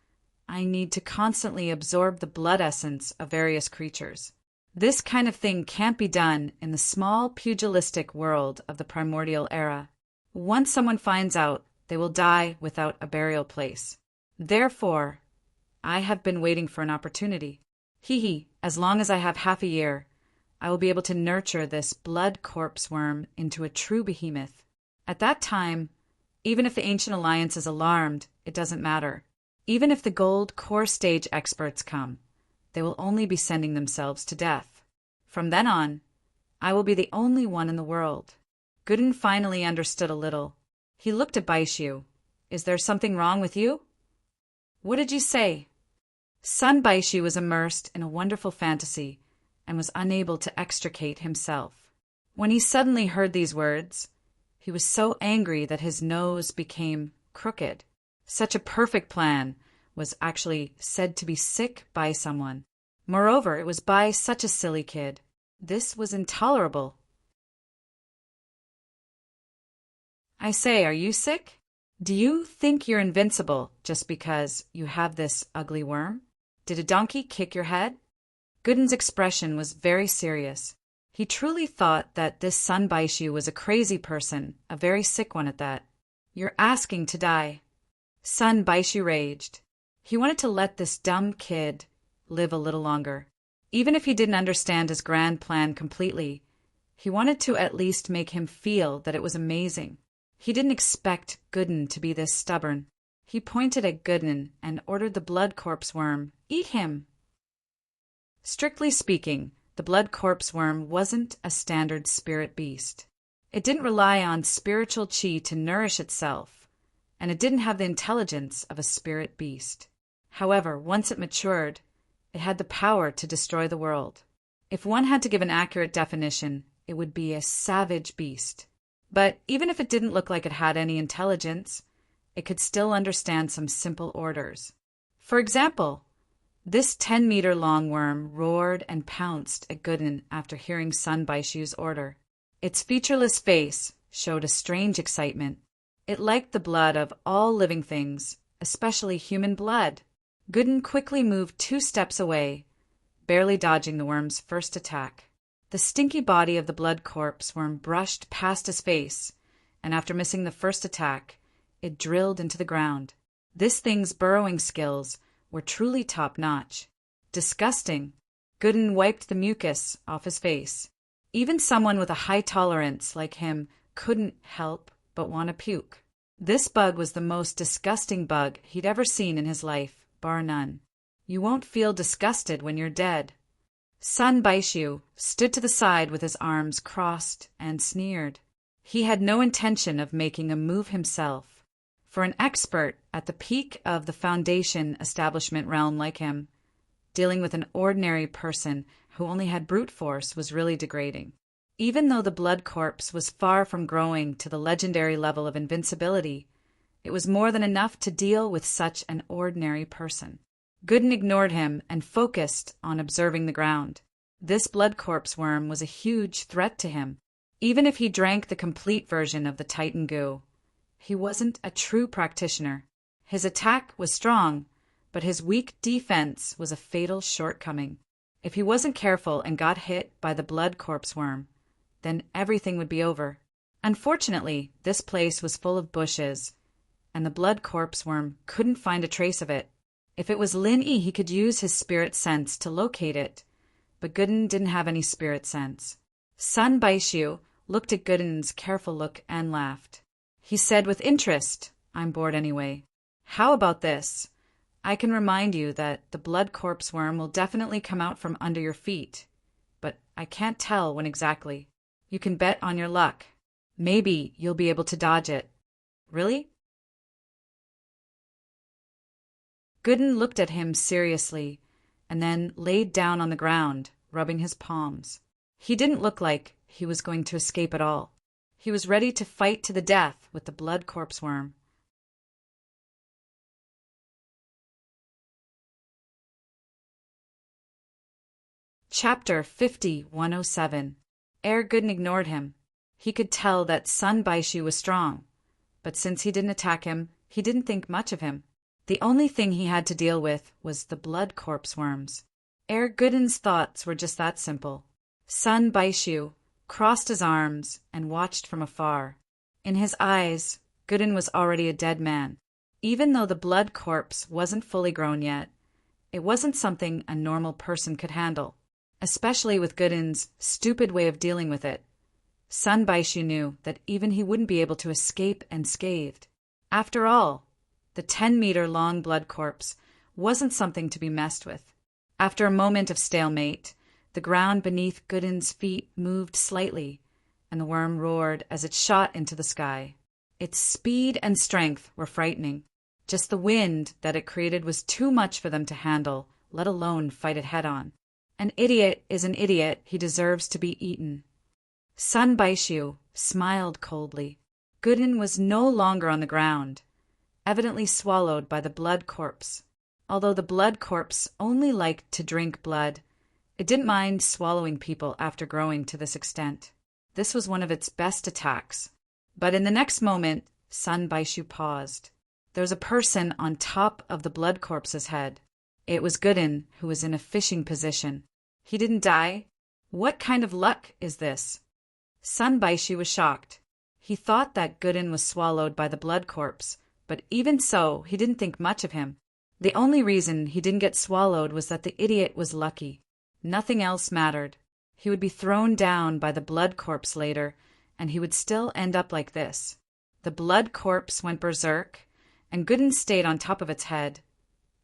I need to constantly absorb the blood essence of various creatures. This kind of thing can't be done in the small pugilistic world of the primordial era. Once someone finds out, they will die without a burial place. Therefore, I have been waiting for an opportunity. As long as I have half a year, I will be able to nurture this blood corpse worm into a true behemoth. At that time, even if the Ancient Alliance is alarmed, it doesn't matter. Even if the gold core stage experts come, they will only be sending themselves to death. From then on, I will be the only one in the world. Gooden finally understood a little. He looked at Baishu. "Is there something wrong with you?" "What did you say?" Sun Baishu was immersed in a wonderful fantasy and was unable to extricate himself. When he suddenly heard these words, he was so angry that his nose became crooked. Such a perfect plan was actually said to be sick by someone. Moreover, it was by such a silly kid. This was intolerable. "I say, are you sick? Do you think you're invincible just because you have this ugly worm? Did a donkey kick your head?" Gooden's expression was very serious. He truly thought that this Sun Baishu was a crazy person, a very sick one at that. "You're asking to die." Sun Baishu raged. He wanted to let this dumb kid live a little longer. Even if he didn't understand his grand plan completely, he wanted to at least make him feel that it was amazing. He didn't expect Gooden to be this stubborn. He pointed at Gooden and ordered the blood corpse worm, "Eat him." Strictly speaking, the blood corpse worm wasn't a standard spirit beast. It didn't rely on spiritual chi to nourish itself, and it didn't have the intelligence of a spirit beast. However, once it matured, it had the power to destroy the world. If one had to give an accurate definition, it would be a savage beast. But even if it didn't look like it had any intelligence, it could still understand some simple orders. For example, this 10-meter-long worm roared and pounced at Gooden after hearing Sun Baishu's order. Its featureless face showed a strange excitement. It liked the blood of all living things, especially human blood. Gooden quickly moved 2 steps away, barely dodging the worm's first attack. The stinky body of the blood corpse worm brushed past his face, and after missing the first attack, it drilled into the ground. This thing's burrowing skills were truly top-notch. Disgusting. Gooden wiped the mucus off his face. Even someone with a high tolerance like him couldn't help but want to puke. This bug was the most disgusting bug he'd ever seen in his life, bar none. You won't feel disgusted when you're dead. Sun Baishu stood to the side with his arms crossed and sneered. He had no intention of making a move himself. For an expert at the peak of the Foundation establishment realm like him, dealing with an ordinary person who only had brute force was really degrading. Even though the blood corpse was far from growing to the legendary level of invincibility, it was more than enough to deal with such an ordinary person. Gooden ignored him and focused on observing the ground. This blood corpse worm was a huge threat to him. Even if he drank the complete version of the Titan goo, He wasn't a true practitioner. His attack was strong, but his weak defense was a fatal shortcoming. If he wasn't careful and got hit by the blood corpse worm, then everything would be over. Unfortunately, this place was full of bushes, and the blood corpse worm couldn't find a trace of it. If it was Lin-Yi, he could use his spirit sense to locate it, but Gooden didn't have any spirit sense. Sun Baishu looked at Gooden's careful look and laughed. He said with interest, "I'm bored anyway. How about this? I can remind you that the blood corpse worm will definitely come out from under your feet, but I can't tell when exactly. You can bet on your luck. Maybe you'll be able to dodge it." "Really?" Gooden looked at him seriously and then laid down on the ground, rubbing his palms. He didn't look like he was going to escape at all. He was ready to fight to the death with the blood corpse worm. Chapter 50-107. Ere Gooden ignored him. He could tell that Sun Baishu was strong, but since he didn't attack him, he didn't think much of him. The only thing he had to deal with was the blood corpse worms. Ere Gooden's thoughts were just that simple. Sun Baishu crossed his arms and watched from afar. In his eyes, Gooden was already a dead man. Even though the blood corpse wasn't fully grown yet, it wasn't something a normal person could handle, especially with Gooden's stupid way of dealing with it. Sun Baishu knew that even he wouldn't be able to escape unscathed. After all, the 10-meter-long blood corpse wasn't something to be messed with. After a moment of stalemate, the ground beneath Gooden's feet moved slightly, and the worm roared as it shot into the sky. Its speed and strength were frightening. Just the wind that it created was too much for them to handle, let alone fight it head-on. An idiot is an idiot. He deserves to be eaten. Sun Baishu smiled coldly. Gooden was no longer on the ground, evidently swallowed by the blood corpse. Although the blood corpse only liked to drink blood, it didn't mind swallowing people after growing to this extent. This was one of its best attacks. But in the next moment, Sun Baishu paused. There was a person on top of the blood corpse's head. It was Gooden, who was in a fishing position. He didn't die? What kind of luck is this? Sun Baishu was shocked. He thought that Gooden was swallowed by the blood corpse, but even so, he didn't think much of him. The only reason he didn't get swallowed was that the idiot was lucky. Nothing else mattered. He would be thrown down by the blood corpse later, and he would still end up like this. The blood corpse went berserk, and Gooden stayed on top of its head,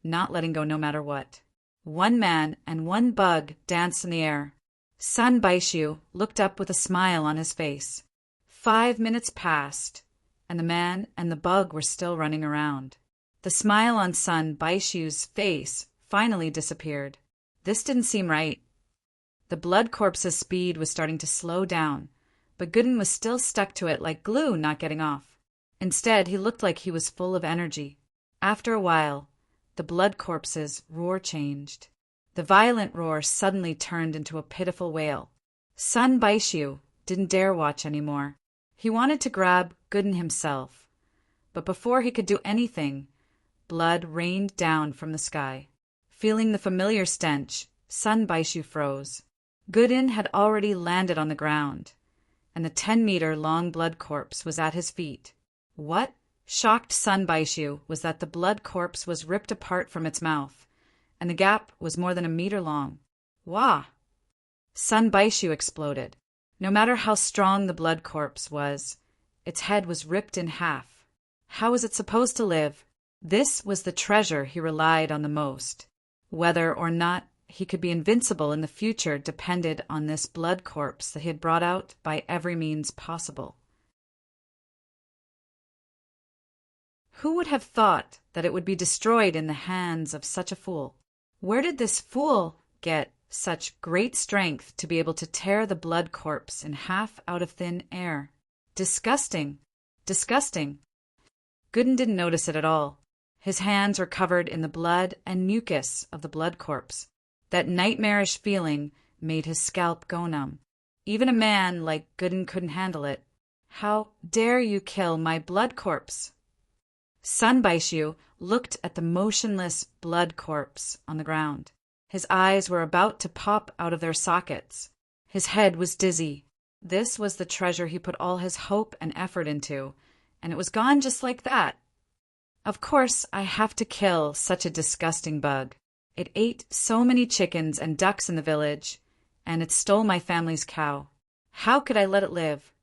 not letting go no matter what. One man and one bug danced in the air. Sun Baishu looked up with a smile on his face. 5 minutes passed, and the man and the bug were still running around. The smile on Sun Baishu's face finally disappeared. This didn't seem right. The blood corpse's speed was starting to slow down, but Gooden was still stuck to it like glue, not getting off. Instead, he looked like he was full of energy. After a while, the blood corpse's roar changed. The violent roar suddenly turned into a pitiful wail. Sun Baishu didn't dare watch anymore. He wanted to grab Gooden himself, but before he could do anything, blood rained down from the sky. Feeling the familiar stench, Sun Baishu froze. Gooden had already landed on the ground, and the 10-meter-long blood corpse was at his feet. What shocked Sun Baishu was that the blood corpse was ripped apart from its mouth, and the gap was more than a meter long. Wah! Sun Baishu exploded. No matter how strong the blood corpse was, its head was ripped in half. How was it supposed to live? This was the treasure he relied on the most. Whether or not he could be invincible in the future depended on this blood corpse that he had brought out by every means possible. Who would have thought that it would be destroyed in the hands of such a fool? Where did this fool get such great strength to be able to tear the blood corpse in half out of thin air? Disgusting! Disgusting! Gooden didn't notice it at all. His hands were covered in the blood and mucus of the blood corpse. That nightmarish feeling made his scalp go numb. Even a man like Gooden couldn't handle it. How dare you kill my blood corpse? Sun Baishu looked at the motionless blood corpse on the ground. His eyes were about to pop out of their sockets. His head was dizzy. This was the treasure he put all his hope and effort into, and it was gone just like that. Of course, I have to kill such a disgusting bug. It ate so many chickens and ducks in the village, and it stole my family's cow. How could I let it live?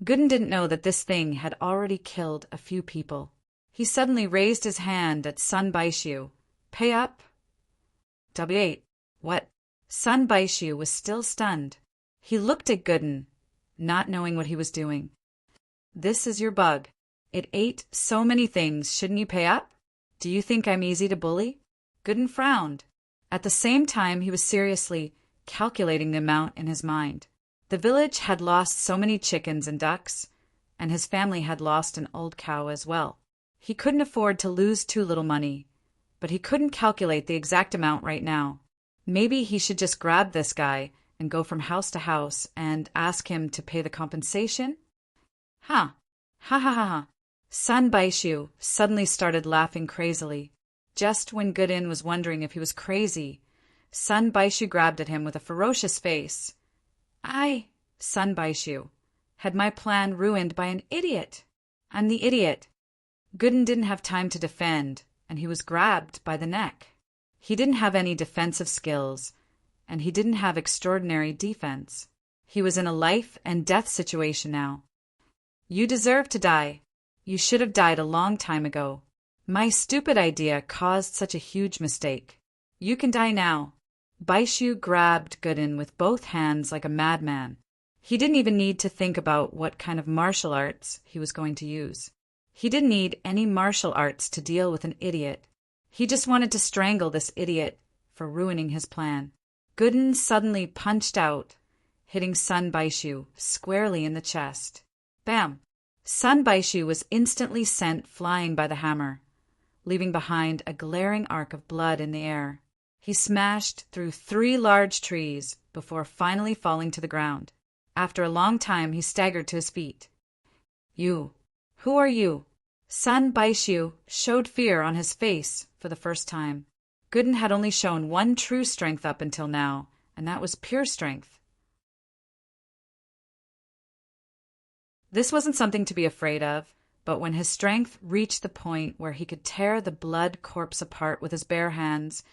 Gooden didn't know that this thing had already killed a few people. He suddenly raised his hand at Sun Baishu. Pay up? W8. What? Sun Baishu was still stunned. He looked at Gooden, not knowing what he was doing. This is your bug. It ate so many things. Shouldn't you pay up? Do you think I'm easy to bully? Gooden frowned. At the same time, he was seriously calculating the amount in his mind. The village had lost so many chickens and ducks, and his family had lost an old cow as well. He couldn't afford to lose too little money, but he couldn't calculate the exact amount right now. Maybe he should just grab this guy and go from house to house and ask him to pay the compensation? Ha! Ha ha ha ha! Sun Baishu suddenly started laughing crazily. Just when Gooden was wondering if he was crazy, Sun Baishu grabbed at him with a ferocious face. I, Sun Baishu, had my plan ruined by an idiot. I'm the idiot. Gooden didn't have time to defend, and he was grabbed by the neck. He didn't have any defensive skills, and he didn't have extraordinary defense. He was in a life and death situation now. You deserve to die. You should have died a long time ago. My stupid idea caused such a huge mistake. You can die now. Baishu grabbed Gooden with both hands like a madman. He didn't even need to think about what kind of martial arts he was going to use. He didn't need any martial arts to deal with an idiot. He just wanted to strangle this idiot for ruining his plan. Gooden suddenly punched out, hitting Sun Baishu squarely in the chest. Bam! Sun Baishu was instantly sent flying by the hammer, leaving behind a glaring arc of blood in the air. He smashed through 3 large trees before finally falling to the ground. After a long time, he staggered to his feet. You, who are you? Sun Baishu showed fear on his face for the first time. Gooden had only shown one true strength up until now, and that was pure strength. This wasn't something to be afraid of, but when his strength reached the point where he could tear the blood corpse apart with his bare hands,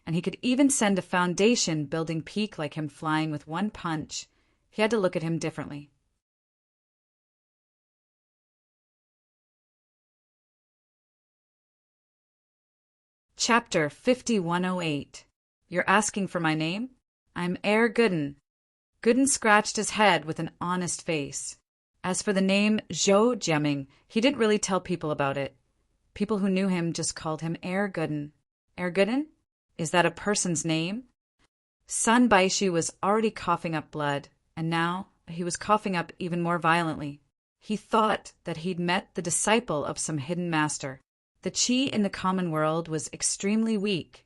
and he could even send a foundation building peak like him flying with one punch, he had to look at him differently. Chapter 5108. You're asking for my name? I'm Herr Gooden. Gooden scratched his head with an honest face. As for the name Zhou Jiaming, he didn't really tell people about it. People who knew him just called him Herr Gooden. Herr Gooden? Is that a person's name? Sun Baishu was already coughing up blood, and now he was coughing up even more violently. He thought that he'd met the disciple of some hidden master. The qi in the common world was extremely weak,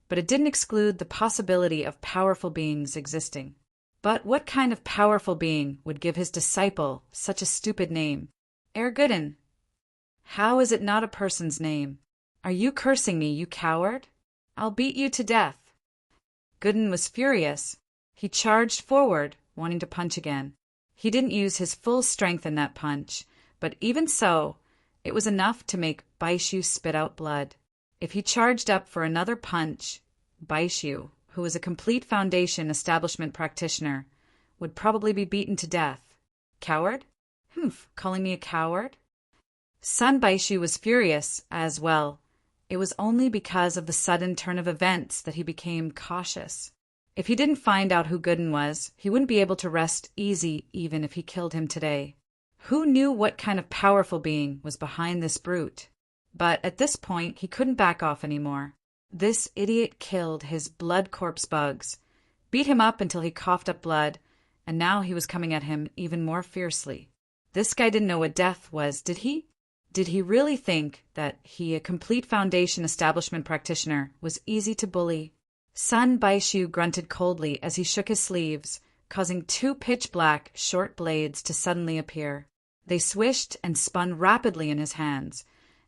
but it didn't exclude the possibility of powerful beings existing. But what kind of powerful being would give his disciple such a stupid name? Herr Gooden. How is it not a person's name? Are you cursing me, you coward? I'll beat you to death. Gooden was furious. He charged forward, wanting to punch again. He didn't use his full strength in that punch, but even so, it was enough to make Baishu spit out blood. If he charged up for another punch, Baishu, who was a complete Foundation establishment practitioner, would probably be beaten to death. Coward? Humph, calling me a coward? Sun Baishu was furious as well. It was only because of the sudden turn of events that he became cautious. If he didn't find out who Gooden was, he wouldn't be able to rest easy even if he killed him today. Who knew what kind of powerful being was behind this brute? But at this point, he couldn't back off anymore. This idiot killed his blood corpse bugs, beat him up until he coughed up blood, and now he was coming at him even more fiercely. This guy didn't know what death was, did he? Did he really think that he, a complete Foundation establishment practitioner, was easy to bully? Sun Baishu grunted coldly as he shook his sleeves, causing 2 pitch-black, short blades to suddenly appear. They swished and spun rapidly in his hands,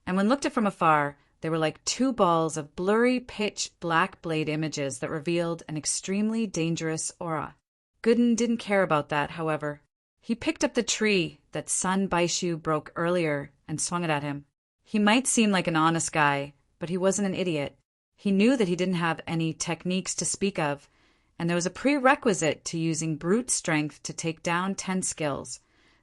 and when looked at from afar, they were like two balls of blurry, pitch-black blade images that revealed an extremely dangerous aura. Gooden didn't care about that, however. He picked up the tree that Sun Baishu broke earlier and swung it at him. He might seem like an honest guy, but he wasn't an idiot. He knew that he didn't have any techniques to speak of, and there was a prerequisite to using brute strength to take down 10 skills.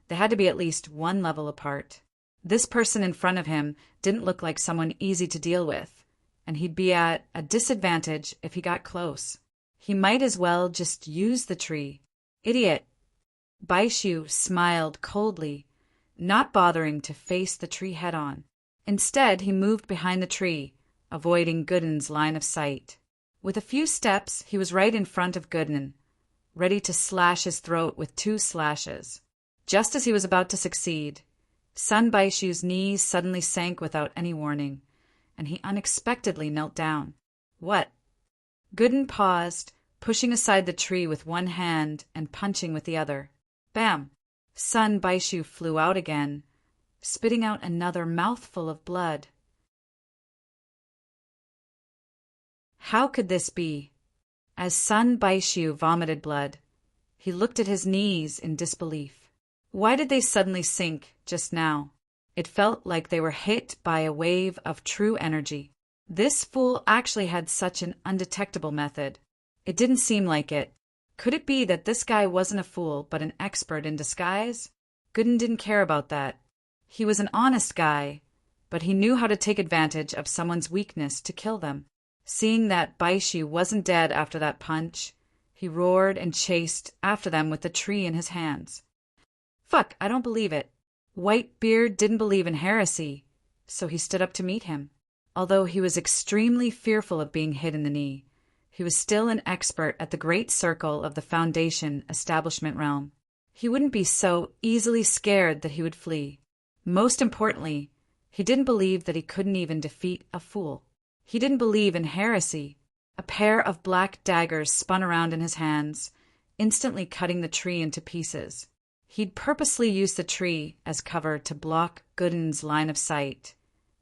They had to be at least one level apart. This person in front of him didn't look like someone easy to deal with, and he'd be at a disadvantage if he got close. He might as well just use the tree. Idiot! Baishu smiled coldly, not bothering to face the tree head-on. Instead, he moved behind the tree, avoiding Gooden's line of sight. With a few steps, he was right in front of Gooden, ready to slash his throat with 2 slashes. Just as he was about to succeed, Sun Baishu's knees suddenly sank without any warning, and he unexpectedly knelt down. What? Gooden paused, pushing aside the tree with one hand and punching with the other. Bam! Sun Baishu flew out again, spitting out another mouthful of blood. How could this be? As Sun Baishu vomited blood, he looked at his knees in disbelief. Why did they suddenly sink just now? It felt like they were hit by a wave of true energy. This fool actually had such an undetectable method. It didn't seem like it. Could it be that this guy wasn't a fool but an expert in disguise? Gooden didn't care about that. He was an honest guy, but he knew how to take advantage of someone's weakness to kill them. Seeing that Baishu wasn't dead after that punch, he roared and chased after them with the tree in his hands. Fuck, I don't believe it. Whitebeard didn't believe in heresy, so he stood up to meet him. Although he was extremely fearful of being hit in the knee, he was still an expert at the great circle of the Foundation establishment realm. He wouldn't be so easily scared that he would flee. Most importantly, he didn't believe that he couldn't even defeat a fool. He didn't believe in heresy. A pair of black daggers spun around in his hands, instantly cutting the tree into pieces. He'd purposely used the tree as cover to block Gooden's line of sight,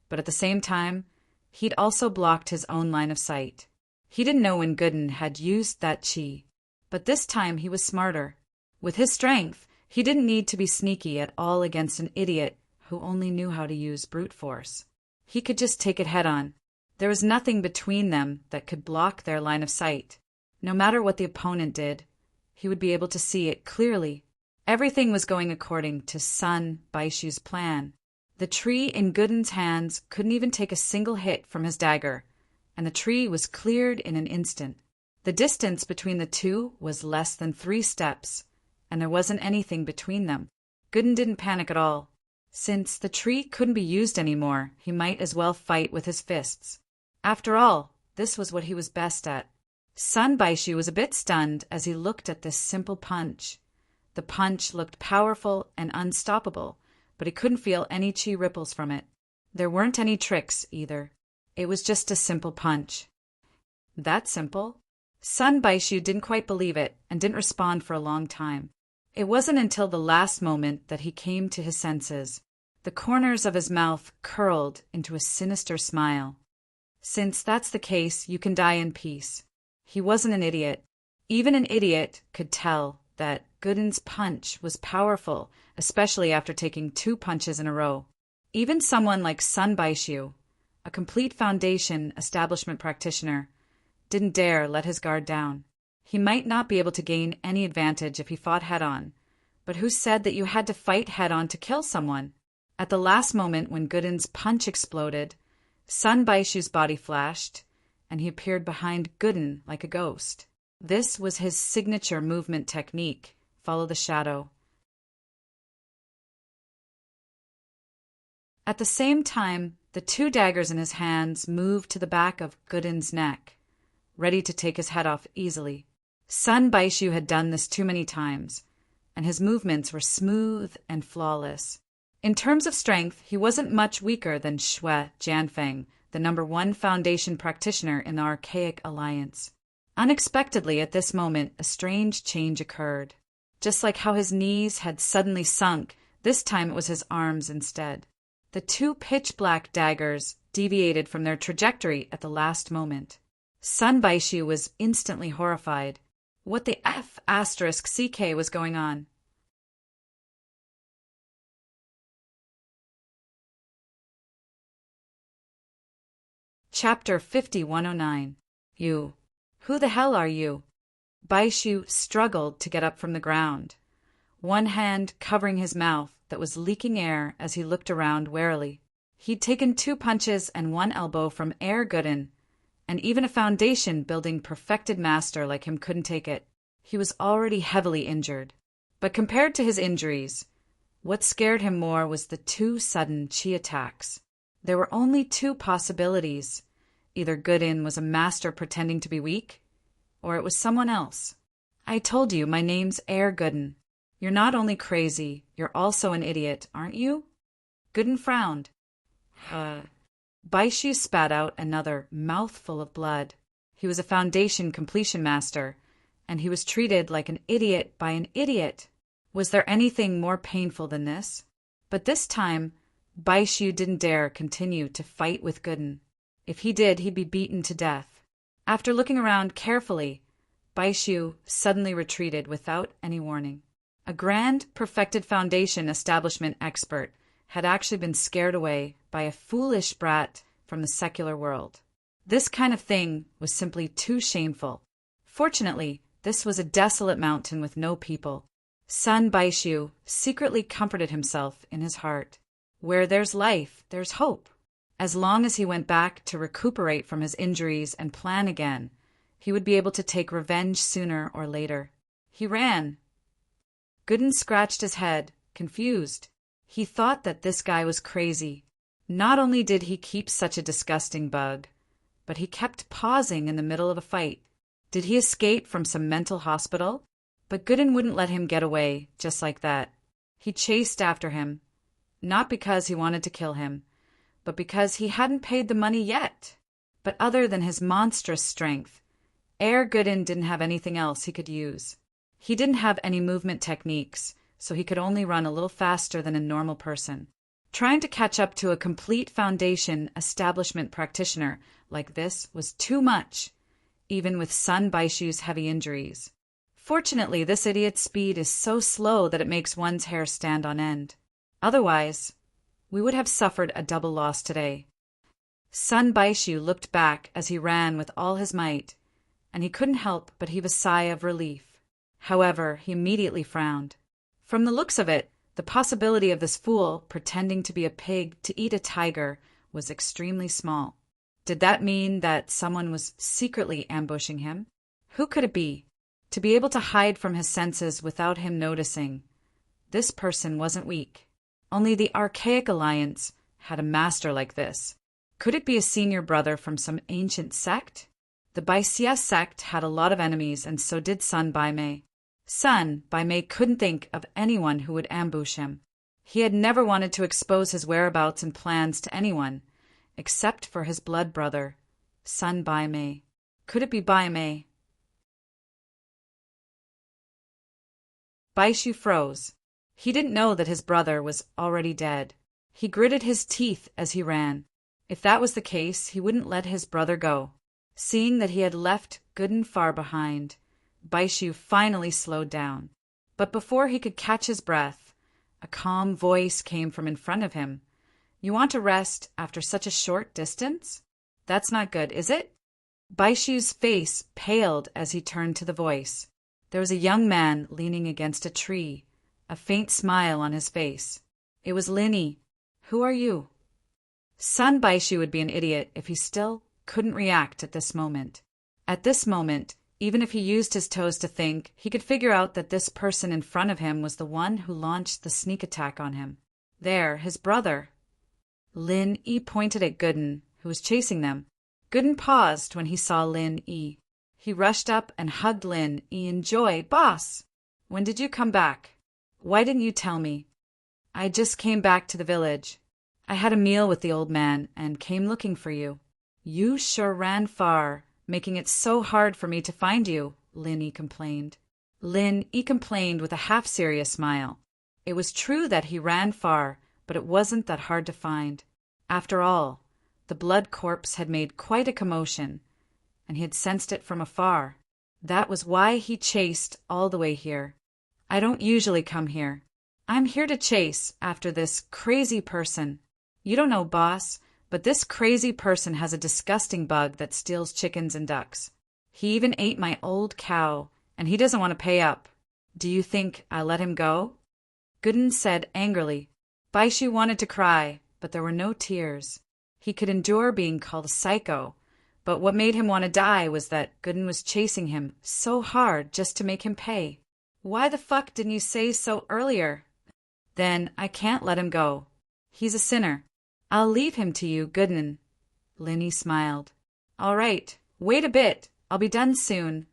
but at the same time, he'd also blocked his own line of sight. He didn't know when Gooden had used that chi, but this time he was smarter. With his strength, he didn't need to be sneaky at all against an idiot who only knew how to use brute force. He could just take it head-on. There was nothing between them that could block their line of sight. No matter what the opponent did, he would be able to see it clearly. Everything was going according to Sun Baishu's plan. The tree in Gooden's hands couldn't even take a single hit from his dagger, and the tree was cleared in an instant. The distance between the two was less than 3 steps, and there wasn't anything between them. Gooden didn't panic at all. Since the tree couldn't be used anymore, he might as well fight with his fists. After all, this was what he was best at. Sun Baishu was a bit stunned as he looked at this simple punch. The punch looked powerful and unstoppable, but he couldn't feel any chi ripples from it. There weren't any tricks, either. It was just a simple punch. That simple? Sun Baishu didn't quite believe it and didn't respond for a long time. It wasn't until the last moment that he came to his senses. The corners of his mouth curled into a sinister smile. Since that's the case, you can die in peace. He wasn't an idiot. Even an idiot could tell that Gooden's punch was powerful, especially after taking 2 punches in a row. Even someone like Sun Baishu, a complete Foundation establishment practitioner, didn't dare let his guard down. He might not be able to gain any advantage if he fought head-on, but who said that you had to fight head-on to kill someone? At the last moment when Gooden's punch exploded, Sun Baishu's body flashed, and he appeared behind Gooden like a ghost. This was his signature movement technique, follow the shadow. At the same time, the 2 daggers in his hands moved to the back of Gooden's neck, ready to take his head off easily. Sun Baishu had done this too many times, and his movements were smooth and flawless. In terms of strength, he wasn't much weaker than Shui Jianfeng, the #1 Foundation practitioner in the Archaic Alliance. Unexpectedly, at this moment, a strange change occurred. Just like how his knees had suddenly sunk, This time it was his arms instead. The two pitch-black daggers deviated from their trajectory at the last moment. Sun Baishu was instantly horrified. What the F***CK was going on? Chapter 5109. You. Who the hell are you? Baishu struggled to get up from the ground, one hand covering his mouth that was leaking air as he looked around warily. He'd taken 2 punches and 1 elbow from Air Gooden, and even a foundation-building perfected master like him couldn't take it. He was already heavily injured. But compared to his injuries, what scared him more was the 2 sudden chi attacks. There were only 2 possibilities. Either Gooden was a master pretending to be weak, or it was someone else. I told you, my name's Air Gooden. You're not only crazy, you're also an idiot, aren't you? Gooden frowned. Baishu spat out another mouthful of blood. He was a foundation completion master, and he was treated like an idiot by an idiot. Was there anything more painful than this? But this time, Baishu didn't dare continue to fight with Gooden. If he did, he'd be beaten to death. After looking around carefully, Baishu suddenly retreated without any warning. A grand, perfected foundation establishment expert had actually been scared away by a foolish brat from the secular world. This kind of thing was simply too shameful. Fortunately, this was a desolate mountain with no people. Sun Baishu secretly comforted himself in his heart. Where there's life, there's hope. As long as he went back to recuperate from his injuries and plan again, he would be able to take revenge sooner or later. He ran. Gooden scratched his head, confused. He thought that this guy was crazy. Not only did he keep such a disgusting bug, but he kept pausing in the middle of a fight. Did he escape from some mental hospital? But Gooden wouldn't let him get away just like that. He chased after him, not because he wanted to kill him, but because he hadn't paid the money yet. But other than his monstrous strength, Air Gooden didn't have anything else he could use. He didn't have any movement techniques, so he could only run a little faster than a normal person. Trying to catch up to a complete foundation establishment practitioner like this was too much, even with Sun Baishu's heavy injuries. Fortunately, this idiot's speed is so slow that it makes one's hair stand on end. Otherwise, we would have suffered a double loss today. Sun Baishu looked back as he ran with all his might, and he couldn't help but heave a sigh of relief. However, he immediately frowned. From the looks of it, the possibility of this fool pretending to be a pig to eat a tiger was extremely small. Did that mean that someone was secretly ambushing him? Who could it be? To be able to hide from his senses without him noticing. This person wasn't weak. Only the Archaic Alliance had a master like this. Could it be a senior brother from some ancient sect? The Baisia sect had a lot of enemies, and so did Sun Baimei. Sun Baimei couldn't think of anyone who would ambush him. He had never wanted to expose his whereabouts and plans to anyone, except for his blood brother, Sun Baimei. Could it be Baimei? Baishu froze. He didn't know that his brother was already dead. He gritted his teeth as he ran. If that was the case, he wouldn't let his brother go. Seeing that he had left Gooden far behind, Baishu finally slowed down. But before he could catch his breath, a calm voice came from in front of him. You want to rest after such a short distance? That's not good, is it? Baishu's face paled as he turned to the voice. There was a young man leaning against a tree, a faint smile on his face. It was Linny. Who are you? Sun Baishu would be an idiot if he still couldn't react at this moment. At this moment, even if he used his toes to think, he could figure out that this person in front of him was the one who launched the sneak attack on him. There, his brother. Lin Yi pointed at Gooden, who was chasing them. Gooden paused when he saw Lin Yi. He rushed up and hugged Lin Yi in joy. Boss! When did you come back? Why didn't you tell me? I just came back to the village. I had a meal with the old man and came looking for you. You sure ran far, making it so hard for me to find you, Lin Yi complained. Lin Yi complained with a half-serious smile. It was true that he ran far, but it wasn't that hard to find. After all, the blood corpse had made quite a commotion, and he had sensed it from afar. That was why he chased all the way here. I don't usually come here. I'm here to chase after this crazy person. You don't know, boss, but this crazy person has a disgusting bug that steals chickens and ducks. He even ate my old cow, and he doesn't want to pay up. Do you think I'll let him go? Gooden said angrily. Baishu wanted to cry, but there were no tears. He could endure being called a psycho, but what made him want to die was that Gooden was chasing him so hard just to make him pay. Why the fuck didn't you say so earlier? Then I can't let him go. He's a sinner. I'll leave him to you, Gooden. Linny smiled. All right, wait a bit. I'll be done soon.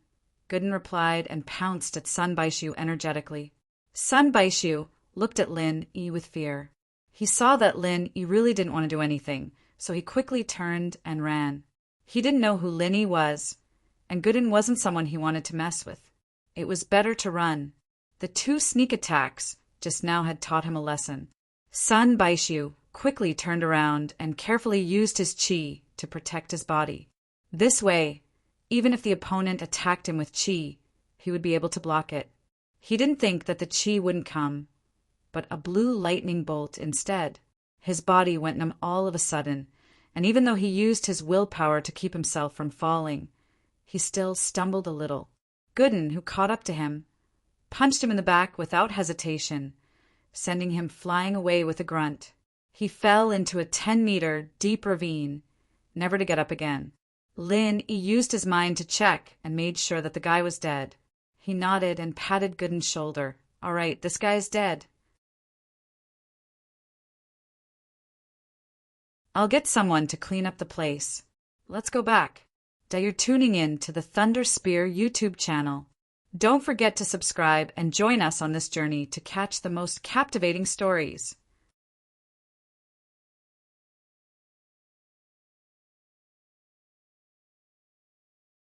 Gooden replied and pounced at Sun Baishu energetically. Sun Baishu looked at Lin Yi with fear. He saw that Lin Yi really didn't want to do anything, so he quickly turned and ran. He didn't know who Lin Yi was, and Gooden wasn't someone he wanted to mess with. It was better to run. The 2 sneak attacks just now had taught him a lesson. Sun Baishu quickly turned around and carefully used his chi to protect his body. This way, even if the opponent attacked him with chi, he would be able to block it. He didn't think that the chi wouldn't come, but a blue lightning bolt instead. His body went numb all of a sudden, and even though he used his willpower to keep himself from falling, he still stumbled a little. Gooden, who caught up to him, punched him in the back without hesitation, sending him flying away with a grunt. He fell into a 10-meter deep ravine, never to get up again. Lin Yi used his mind to check and made sure that the guy was dead. He nodded and patted Gooden's shoulder. All right, this guy's dead. I'll get someone to clean up the place. Let's go back. You're tuning in to the Thunder Spear YouTube channel. Don't forget to subscribe and join us on this journey to catch the most captivating stories.